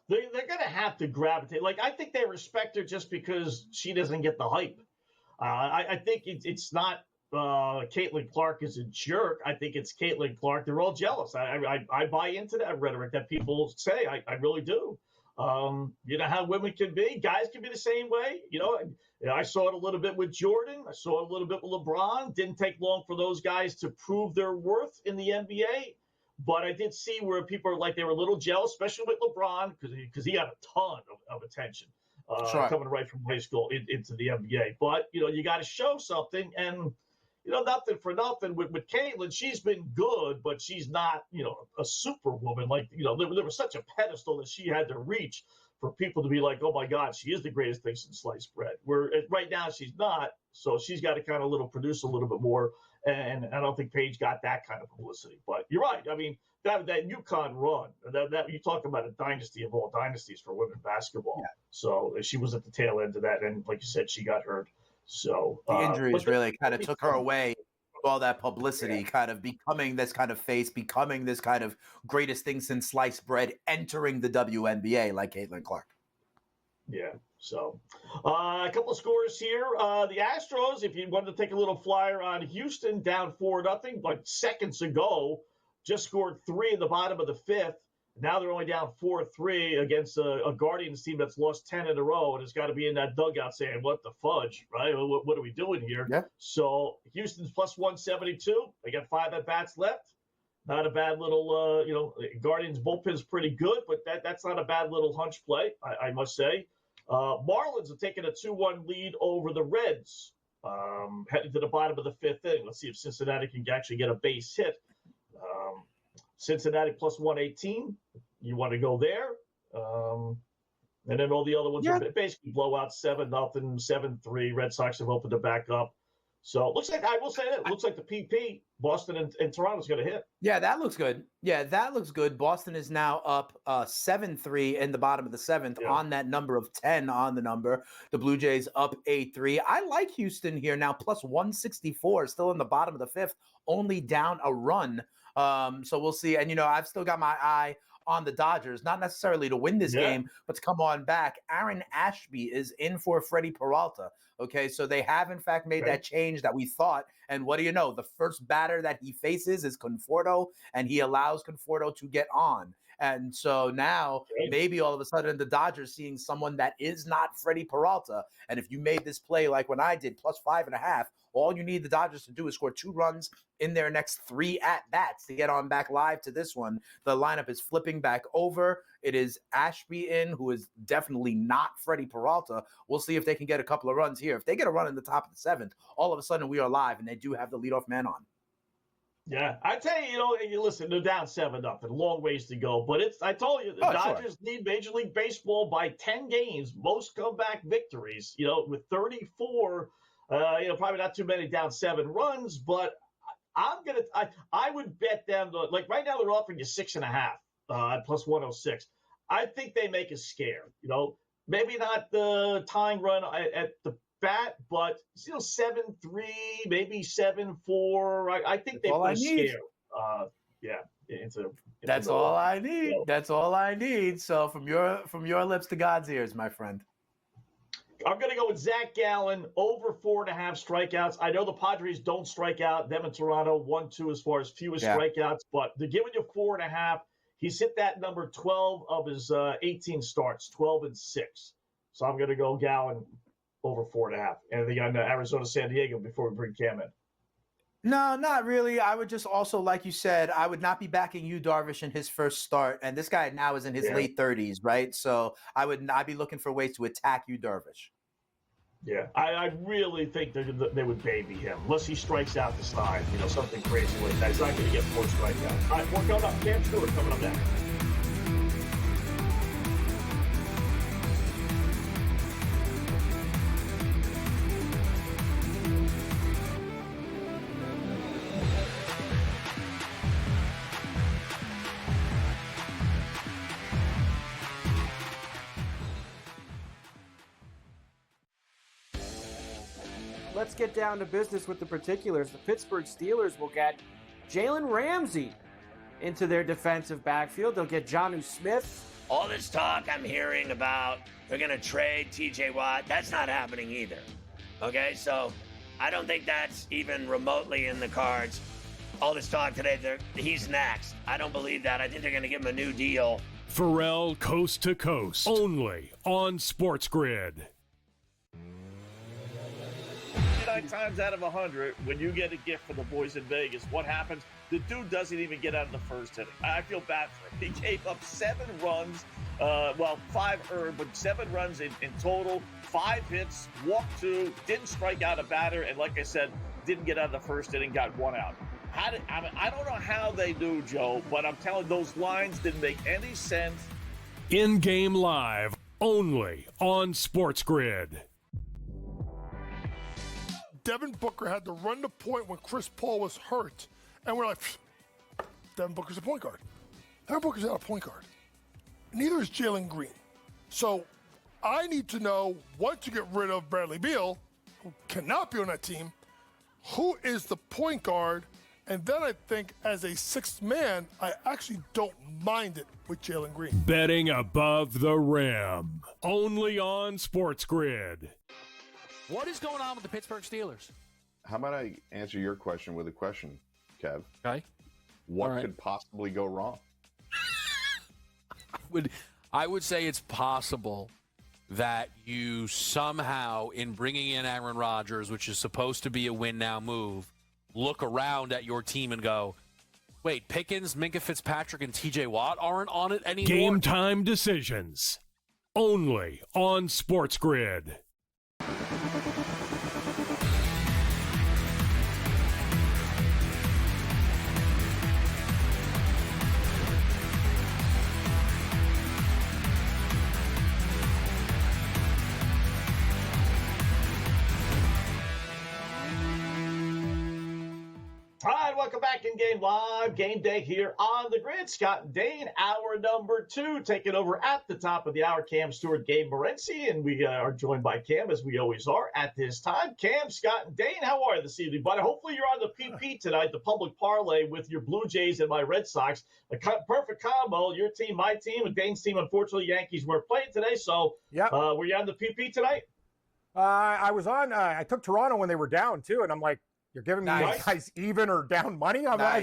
They're going to have to gravitate. Like, I think they respect her just because she doesn't get the hype. I think it's not Caitlin Clark is a jerk. I think it's Caitlin Clark. They're all jealous. I buy into that rhetoric that people say. I really do. You know how women can be. Guys can be the same way. I saw it a little bit with Jordan. I saw it a little bit with LeBron. Didn't take long for those guys to prove their worth in the NBA. But I did see where people are like, they were a little jealous, especially with LeBron, because he had a ton of attention coming right from high school into the NBA. But, you got to show something. And, nothing for nothing with Caitlin. She's been good, but she's not, a superwoman. Like, there was such a pedestal that she had to reach for people to be like, oh, my God, she is the greatest thing since sliced bread. Where right now she's not. So she's got to kind of produce a little bit more. And I don't think Paige got that kind of publicity. But you're right. I mean, that UConn run, that you talk about a dynasty of all dynasties for women basketball. Yeah. So she was at the tail end of that. And like you said, she got hurt. So the injuries really kind of took her away. All that publicity, kind of becoming this kind of face, becoming this kind of greatest thing since sliced bread, entering the WNBA like Caitlin Clark. Yeah. So a couple of scores here. The Astros, if you wanted to take a little flyer on Houston, down 4-0, like seconds ago, just scored 3 in the bottom of the 5th. Now they're only down 4-3 against a Guardians team that's lost 10 in a row, and it's got to be in that dugout saying, what the fudge, right? What are we doing here? Yeah. So Houston's plus 172. They got 5 at-bats left. Not a bad little, Guardians bullpen's pretty good, but that's not a bad little hunch play, I must say. Marlins are taking a 2-1 lead over the Reds, heading to the bottom of the 5th inning. Let's see if Cincinnati can actually get a base hit. Cincinnati plus 118. You want to go there? And then all the other ones are basically blowouts, 7-0, 7-3. Red Sox have opened to back up. So it looks like, I will say that, it looks like the PP, Boston and Toronto's going to hit. Yeah, that looks good. Yeah, that looks good. Boston is now up 7-3 in the bottom of the seventh on that number of 10 on the number. The Blue Jays up 8-3. I like Houston here now, plus 164, still in the bottom of the fifth, only down a run. So we'll see. And, I've still got my eye on the Dodgers, not necessarily to win this game, but to come on back. Aaron Ashby is in for Freddie Peralta. Okay, so they have, in fact, made that change that we thought. And what do you know? The first batter that he faces is Conforto, and he allows Conforto to get on. And so now maybe all of a sudden the Dodgers seeing someone that is not Freddie Peralta. And if you made this play like when I did, plus 5.5, all you need the Dodgers to do is score 2 runs in their next 3 at-bats to get on back live to this one. The lineup is flipping back over. It is Ashby in, who is definitely not Freddie Peralta. We'll see if they can get a couple of runs here. If they get a run in the top of the seventh, all of a sudden we are live, and they do have the leadoff man on. Yeah, I tell you, listen, they're down 7-0, long ways to go. But I told you, the Dodgers need Major League Baseball by 10 games, most comeback victories, with 34, probably not too many down 7 runs, but I would bet them, like right now they're offering you 6.5, plus 106. I think they make a scare, maybe not the tying run at the bat, but 7-3, maybe 7-4. I think they put a scare. That's all I need. That's all I need. So from your lips to God's ears, my friend. I'm going to go with Zach Gallen, over 4.5 strikeouts. I know the Padres don't strike out. Them in Toronto, 1-2 as far as fewest strikeouts, but they're giving you 4.5. He's hit that number 12 of his 18 starts, 12-6. So I'm going to go Gallen over 4.5. Anything on Arizona, San Diego before we bring Cam in? No, not really. I would just also, like you said, I would not be backing Yu Darvish in his first start. And this guy now is in his late 30s, right? So I'd be looking for ways to attack Yu Darvish. Yeah, I really think they would baby him, unless he strikes out the side, something crazy like that. He's not going to get 4 strikeouts. All right, we're going up. Cam Stewart coming up next. Let's get down to business with the particulars. The Pittsburgh Steelers will get Jalen Ramsey into their defensive backfield. They'll get Jonnu Smith. All this talk I'm hearing about they're going to trade TJ Watt, that's not happening either. Okay, so I don't think that's even remotely in the cards. All this talk today, he's next. I don't believe that. I think they're going to give him a new deal. Pharrell Coast to Coast, only on SportsGrid. 9 times out of 100, when you get a gift from the boys in Vegas, what happens? The dude doesn't even get out of the first inning. I feel bad for him. He gave up 7 runs, 5 earned, but 7 runs in total, 5 hits, walked 2, didn't strike out a batter, and like I said, didn't get out of the first inning, got 1 out. I don't know how they do, Joe, but I'm telling you, those lines didn't make any sense. In-game live, only on SportsGrid. Devin Booker had to run the point when Chris Paul was hurt. And we're like, Devin Booker's a point guard. Devin Booker's not a point guard. Neither is Jalen Green. So I need to know, once you get rid of Bradley Beal, who cannot be on that team, who is the point guard? And then I think as a 6th man, I actually don't mind it with Jalen Green. Betting above the rim, only on SportsGrid. What is going on with the Pittsburgh Steelers? How about I answer your question with a question, Kev? Okay. What could possibly go wrong? I would say it's possible that you somehow, in bringing in Aaron Rodgers, which is supposed to be a win-now move, look around at your team and go, wait, Pickens, Minka Fitzpatrick, and TJ Watt aren't on it anymore? Game time decisions, only on SportsGrid. in-game live game day here on the grid. Scott and Dane, hour number 2, taking over at the top of the hour. Cam Stewart, Gabe Morency, and we are joined by Cam, as we always are at this time. Cam, Scott, and Dane, how are you this evening, buddy? Hopefully you're on the PP tonight, the public parlay with your Blue Jays and my Red Sox. A perfect combo, your team, my team, and Dane's team. Unfortunately, Yankees weren't playing today, so were you on the PP tonight? I was on. I took Toronto when they were down too, and I'm like, "You're giving me guys even or down money?" I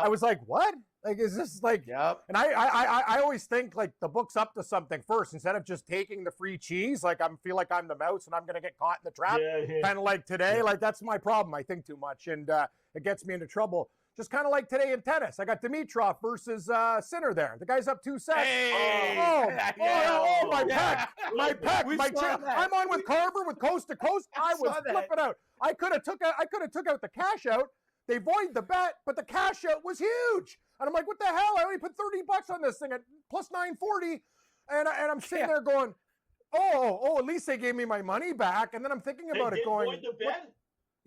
was like, "What? Like, is this like?" Yep. And I always think like the book's up to something first instead of just taking the free cheese. Like I feel like I'm the mouse and I'm gonna get caught in the trap. Kind of like today. Like that's my problem. I think too much, and it gets me into trouble. Just kind of like today in tennis. I got Dimitrov versus Sinner there. The guy's up 2 sets. My pec. I'm on with Carver with Coast to Coast. I was flipping out. I could have took out the cash out. They voided the bet, but the cash out was huge. And I'm like, what the hell? I only put $30 on this thing at plus 940. And I'm sitting there going, oh, at least they gave me my money back. And then I'm thinking about it going, void the bet?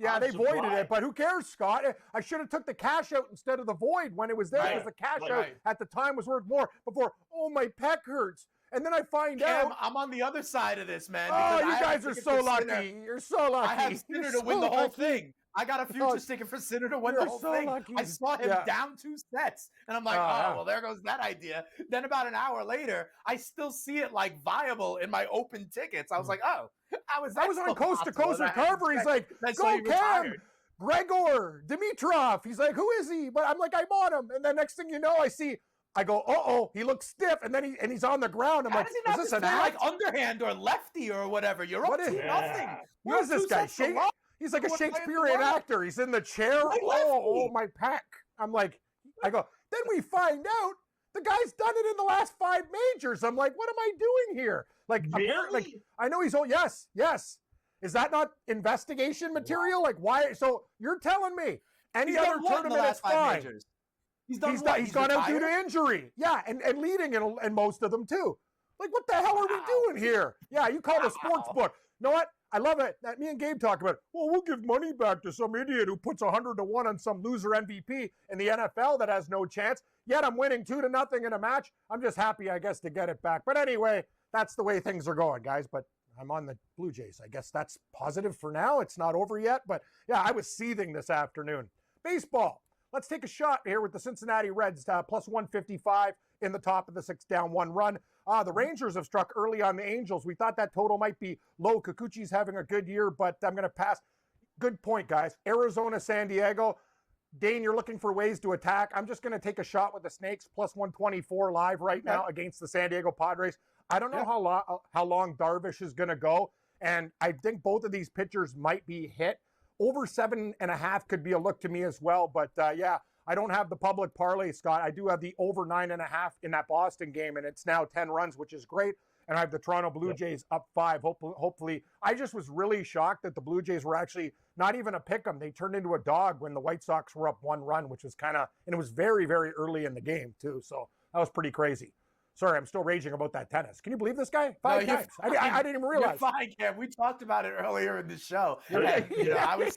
Yeah, they voided it, but who cares, Scott? I should have took the cash out instead of the void when it was there, because the cash out at the time was worth more before, my pec hurts. And then I find out. I'm on the other side of this, man. Oh, you guys are so lucky. You're so lucky. I have Sinner to win the whole thing. I got a future ticket for Sinner to win the whole thing. Lucky. I saw him down 2 sets, and I'm like, well, there goes that idea. Then about an hour later, I still see it like viable in my open tickets. I was like, I was on Coast to Coast with Carver. He's like, go Cam, Gregor, Dimitrov. He's like, who is he? But I'm like, I'm on him. And then next thing you know, I go, he looks stiff, and then he's on the ground. I'm like, is this an act? Like underhand or lefty or whatever? You're up to nothing. What is this guy? He's like a Shakespearean actor. He's in the chair. My pec. I'm like, then we find out the guy's done it in the last 5 majors. I'm like, what am I doing here? Like, apparently, I know he's yes. Is that not investigation material? Like, why? So you're telling me any other tournament is fine. He's gone out due to injury. Yeah, and leading in most of them too. Like, what the hell are we doing here? Yeah, you call the sports book. You know what? I love it. That me and Gabe talk about, we'll give money back to some idiot who puts 100 to 1 on some loser MVP in the NFL that has no chance. Yet I'm winning 2-0 in a match. I'm just happy, I guess, to get it back. But anyway, that's the way things are going, guys. But I'm on the Blue Jays. I guess that's positive for now. It's not over yet. But yeah, I was seething this afternoon. Baseball. Let's take a shot here with the Cincinnati Reds, plus 155 in the top of the 6-down-1 run. The Rangers have struck early on the Angels. We thought that total might be low. Kikuchi's having a good year, but I'm going to pass. Good point, guys. Arizona, San Diego. Dane, you're looking for ways to attack. I'm just going to take a shot with the Snakes, plus 124 live right now against the San Diego Padres. I don't know how long Darvish is going to go, and I think both of these pitchers might be hit. Over 7.5 could be a look to me as well, but I don't have the public parlay, Scott. I do have the over 9.5 in that Boston game, and it's now 10 runs, which is great. And I have the Toronto Blue Jays up 5. Hopefully, I just was really shocked that the Blue Jays were actually not even a pick 'em. They turned into a dog when the White Sox were up 1 run, which was and it was very, very early in the game too. So that was pretty crazy. Sorry, I'm still raging about that tennis. Can you believe this guy? 5 times. I didn't even realize. You're fine, Cam. We talked about it earlier in the show. I was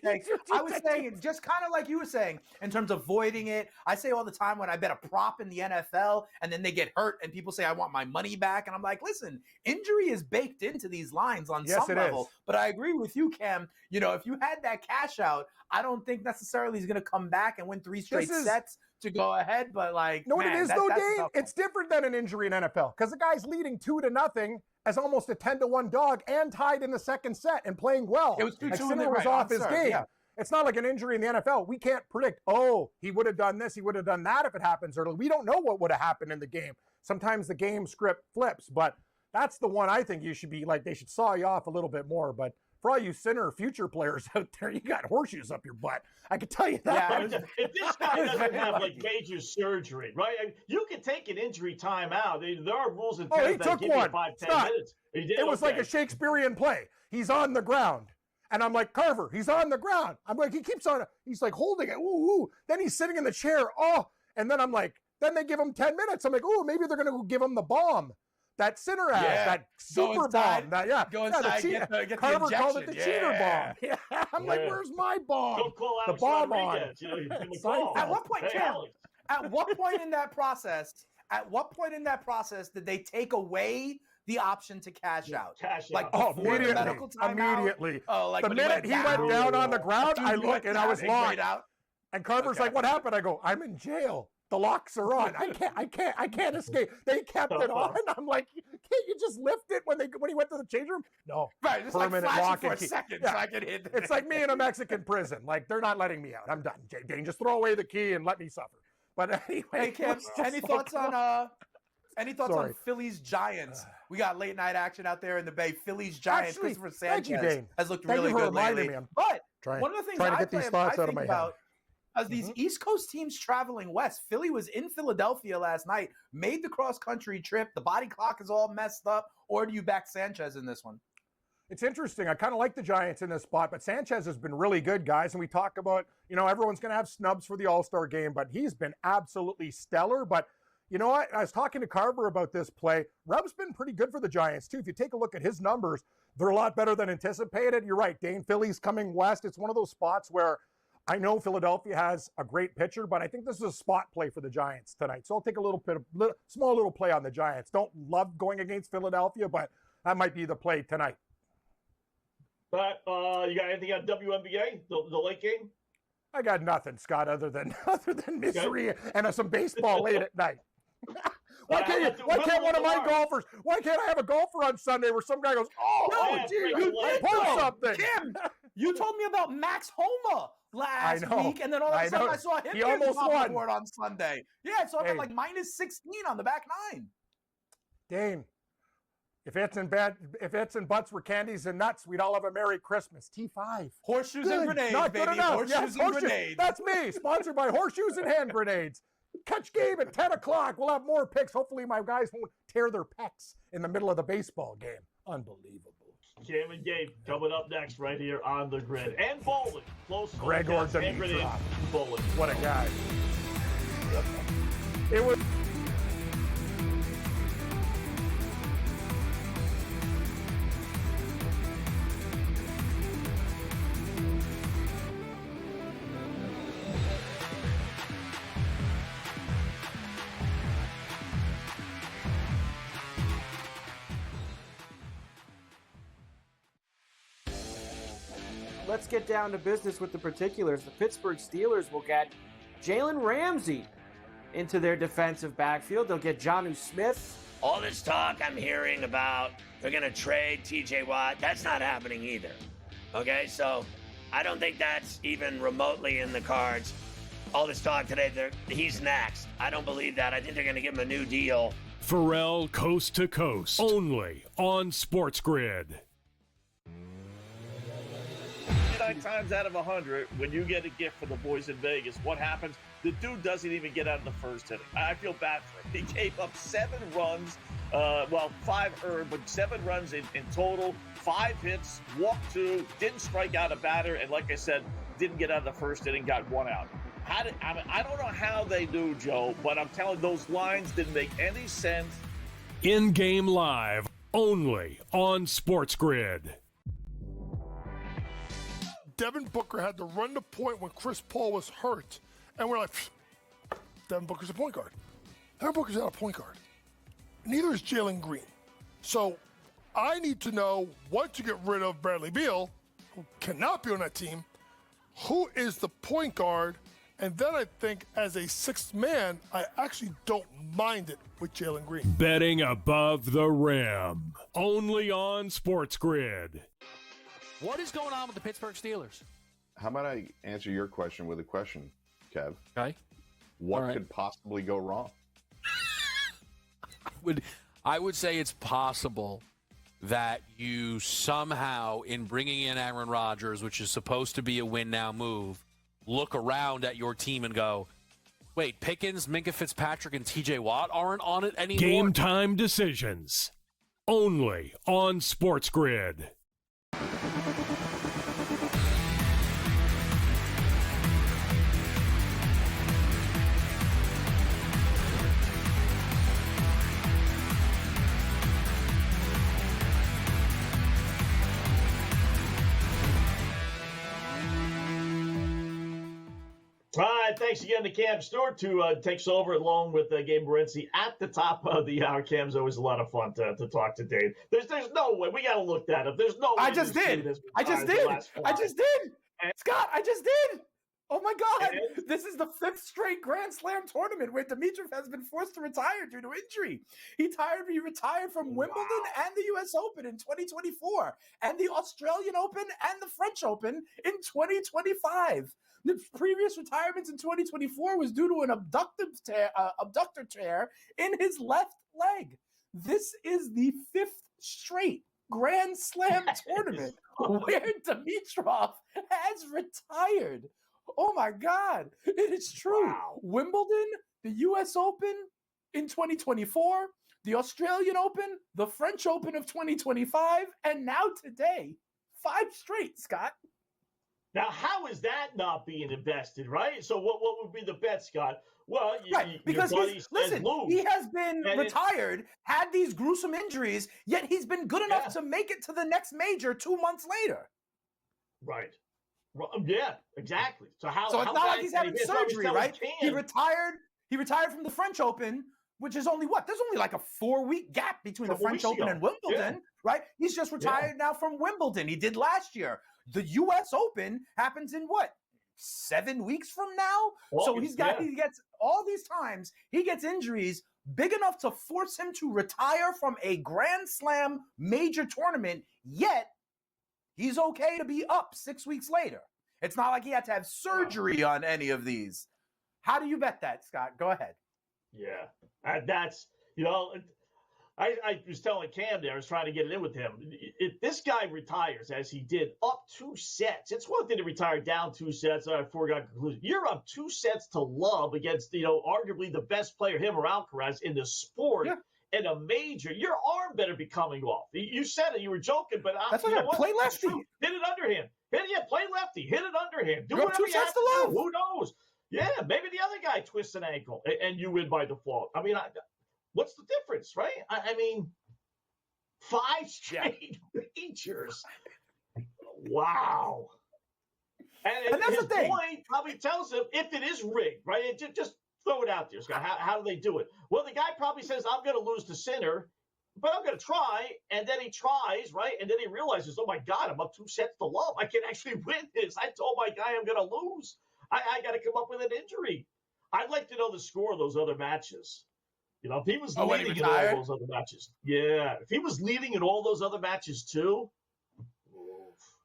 saying, just kind of like you were saying, in terms of voiding it. I say all the time when I bet a prop in the NFL and then they get hurt and people say, I want my money back. And I'm like, listen, injury is baked into these lines on some level. But I agree with you, Cam. If you had that cash out, I don't think necessarily he's going to come back and win 3 straight sets to go ahead, but Dane. It's different than an injury in NFL because the guy's leading 2-0 as almost a 10-1 dog and tied in the second set and playing well. It was 2-2 Sinner was off his game. Yeah. It's not like an injury in the NFL. We can't predict, he would have done this, he would have done that if it happens early. We don't know what would have happened in the game. Sometimes the game script flips, but that's the one I think you should be they should saw you off a little bit more. But for all you Sinner future players out there, you got horseshoes up your butt. I can tell you that. Yeah, if this guy doesn't have major surgery, right? You can take an injury time out. There are rules in tennis that give you 5-10 minutes. It was like a Shakespearean play. He's on the ground. And I'm like, Carver, he's on the ground. I'm like, he keeps on, he's like holding it. Ooh. Then he's sitting in the chair. And then I'm like, then they give him 10 minutes. I'm like, maybe they're going to give him the bomb. that center ass, that super bomb. Go inside, get the Carver injection. called it the cheater bomb. Yeah. I'm like, where's my bomb? Don't call the Alex bomb Rodriguez. on. At what point, Hey, Cam? Alex. At what point in that process? At what point in that process did they take away the option to cash out? Like before the medical timeout? Immediately. Oh, like the when minute he went down on the ground, I Dude, look and I was locked. out. And Carver's like, "What happened?" I go, "I'm in jail. The locks are on. I can't escape." They kept it on. I'm like, "Can't you just lift it when he went to the change room?" No, right. Just like flashing for a key. second Yeah. so I can hit. It's like me in a Mexican prison. Like they're not letting me out. I'm done. Dane, just throw away the key and let me suffer. But anyway, Hey, Cam, any thoughts on Sorry. Phillies Giants? We got late night action out there in the Bay. Phillies Giants. Actually, Christopher thank you, Sanchez Dane. has looked Thank really you for good reminding lately. me. But Trying one of the things to I get these thoughts out of my head. as these East Coast teams traveling west, Philly was in Philadelphia last night, made the cross-country trip. The body clock is all messed up. Or do you back Sanchez in this one? It's interesting. I kind of like the Giants in this spot, but Sanchez has been really good, guys. And we talk about, everyone's going to have snubs for the All-Star game, but he's been absolutely stellar. But you know what? I was talking to Carver about this play. Reb's been pretty good for the Giants, too. If you take a look at his numbers, they're a lot better than anticipated. You're right, Dane. Philly's coming west. It's one of those spots where I know Philadelphia has a great pitcher, but I think this is a spot play for the Giants tonight. So I'll take a small little play on the Giants. Don't love going against Philadelphia, but that might be the play tonight. But you got anything on WNBA, the late game? I got nothing, Scott, other than misery and some baseball late at night. Why can't one of my golfers? Why can't I have a golfer on Sunday where some guy goes, you pull something? Kim, you told me about Max Homa last week, and then all of a sudden I saw him he almost won board on Sunday. Yeah, so I'm like minus 16 on the back nine. Dane, if it's in butts were candies and nuts, we'd all have a Merry Christmas. T5. Horseshoes and grenades, Not baby. good enough. Horseshoes and grenades. That's me. Sponsored by Horseshoes and Hand Grenades. Catch Gabe at 10 o'clock. We'll have more picks. Hopefully my guys won't tear their pecs in the middle of the baseball game. Unbelievable. Cam and Gabe coming up next right here on the grid. And bowling. Close. Gregor Dimitrov. Bowling. What a guy. It was... Let's get down to business with the particulars. The Pittsburgh Steelers will get Jalen Ramsey into their defensive backfield. They'll get Jonnu Smith. All this talk I'm hearing about they're going to trade TJ Watt, that's not happening either. Okay, so I don't think that's even remotely in the cards. All this talk today, he's next. I don't believe that. I think they're going to give him a new deal. Pharrell Coast to Coast, only on SportsGrid. 9 times out of 100, when you get a gift for the boys in Vegas, what happens? The dude doesn't even get out of the first inning. I feel bad for him. He gave up 7 runs, 5 earned, but 7 runs in total, 5 hits, walked 2, didn't strike out a batter, and like I said, didn't get out of the first inning, got 1 out. I don't know how they do, Joe, but I'm telling you, those lines didn't make any sense. In-game live, only on SportsGrid. Devin Booker had to run the point when Chris Paul was hurt. And we're like, Devin Booker's a point guard. Devin Booker's not a point guard. Neither is Jalen Green. So I need to know, once you get rid of Bradley Beal, who cannot be on that team, who is the point guard? And then I think as a 6th man, I actually don't mind it with Jalen Green. Betting above the rim, only on SportsGrid. What is going on with the Pittsburgh Steelers? How about I answer your question with a question, Kev? Okay. What could possibly go wrong? I would say it's possible that you somehow, in bringing in Aaron Rodgers, which is supposed to be a win-now move, look around at your team and go, wait, Pickens, Minka Fitzpatrick, and TJ Watt aren't on it anymore? Game time decisions, only on SportsGrid. thanks again to Cam Stewart, who takes over along with Gabe Morency at the top of the hour. Cam's always a lot of fun to talk to Dane. There's no way. We got to look that up. There's no way. I just did. Scott, I just did. Oh my God! This is the 5th straight Grand Slam tournament where Dimitrov has been forced to retire due to injury. He retired from Wimbledon and the U.S. Open in 2024, and the Australian Open and the French Open in 2025. The previous retirements in 2024 was due to an abductor tear in his left leg. This is the 5th straight Grand Slam tournament where Dimitrov has retired. Oh my God, it is true. Wow. Wimbledon, the U.S. Open in 2024, the Australian Open, the French Open of 2025, and now today, 5 straight, Scott. Now, how is that not being invested, right? So what would be the bet, Scott? Well, because he has been retired, had these gruesome injuries, yet he's been good enough to make it to the next major 2 months later. Right. Well, yeah, exactly. So it's not like he's having surgery, right? He retired from the French Open, which is only There's only like a 4-week gap between the French Open and Wimbledon, right? He's just retired now from Wimbledon. He did last year. The U.S. Open happens in 7 weeks from now? So he gets all these times, he gets injuries big enough to force him to retire from a Grand Slam major tournament, yet he's okay to be up 6 weeks later. It's not like he had to have surgery on any of these. How do you bet that, Scott? Go ahead. Yeah, that's, I was telling Cam there, I was trying to get it in with him. If this guy retires, as he did, up 2 sets, it's one thing to retire down 2 sets. I foregone conclusion. You're up 2 sets to love against, arguably the best player, him or Alcaraz, in the sport. Yeah. In a major, your arm better be coming off. You said it. You were joking, but that's what play lefty. Hit it underhand. Play lefty. Hit it underhand. Do whatever you have to do. Who knows? Yeah, maybe the other guy twists an ankle and you win by default. I mean, what's the difference, right? I mean, 5 straight majors. Wow. And that's his the thing. Point probably tells him if it is rigged, right? Just throw it out there, Scott. How do they do it? Well, the guy probably says, I'm going to lose to Sinner, but I'm going to try. And then he tries, right? And then he realizes, oh, my God, I'm up 2 sets to love. I can actually win this. I told my guy I'm going to lose. I got to come up with an injury. I'd like to know the score of those other matches. If he was leading in all those other matches. Yeah. If he was leading in all those other matches, too.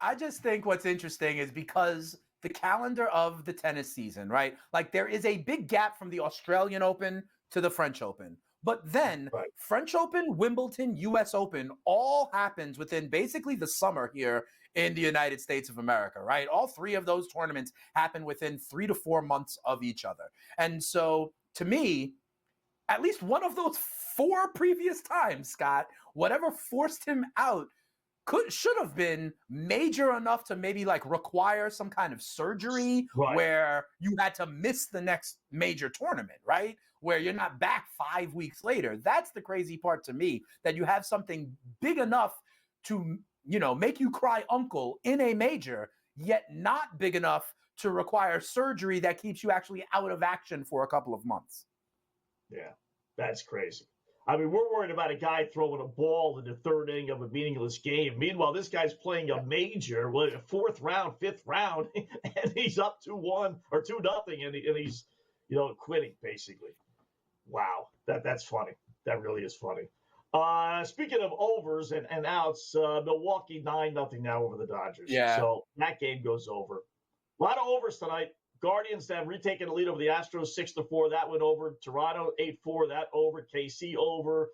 I just think what's interesting is because the calendar of the tennis season, right? Like there is a big gap from the Australian Open to the French Open. But then French Open, Wimbledon, U.S. Open all happens within basically the summer here in the United States of America, right? All 3 of those tournaments happen within 3 to 4 months of each other. And so to me, at least one of those 4 previous times, Scott, whatever forced him out should have been major enough to maybe require some kind of surgery where you had to miss the next major tournament, right? Where you're not back 5 weeks later. That's the crazy part to me, that you have something big enough to, make you cry uncle in a major, yet not big enough to require surgery that keeps you actually out of action for a couple of months. Yeah, that's crazy. I mean, we're worried about a guy throwing a ball in the 3rd inning of a meaningless game. Meanwhile, this guy's playing a major, 4th round, 5th round, and he's up 2-1 or 2-0, and he's, quitting basically. Wow, that's funny. That really is funny. Speaking of overs and outs, Milwaukee 9-0 now over the Dodgers. Yeah. So that game goes over. A lot of overs tonight. Guardians have retaken the lead over the Astros 6-4. That went over. Toronto 8-4. That over. KC over.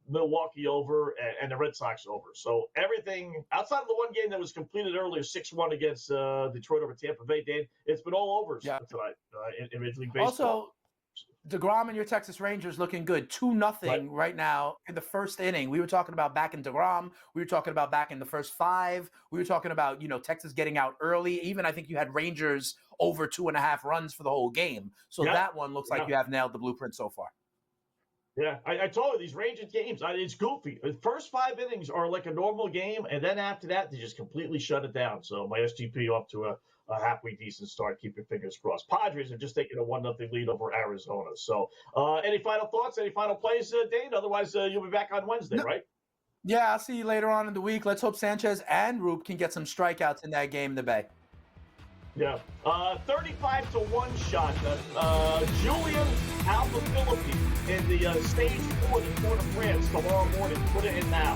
Milwaukee over. And the Red Sox over. So everything outside of the one game that was completed earlier, 6-1 against Detroit over Tampa Bay, Dane, it's been all overs tonight in Major League Baseball. Also, DeGrom and your Texas Rangers looking good. 2-0 right now in the 1st inning. We were talking about back in DeGrom. We were talking about back in the first 5. We were talking about, Texas getting out early. Even I think you had Rangers over 2.5 runs for the whole game. So that one looks like you have nailed the blueprint so far. Yeah, I told you, these Rangers games, it's goofy. The first 5 innings are like a normal game, and then after that, they just completely shut it down. So my SGP off to a halfway decent start. Keep your fingers crossed. Padres are just taking a 1-0 lead over Arizona. So, any final thoughts? Any final plays, Dane? Otherwise, you'll be back on Wednesday, right? Yeah, I'll see you later on in the week. Let's hope Sanchez and Roop can get some strikeouts in that game in the Bay. Yeah. 35-1 shot. Julian Alaphilippe in the stage 4 of the Tour de France tomorrow morning. Put it in now.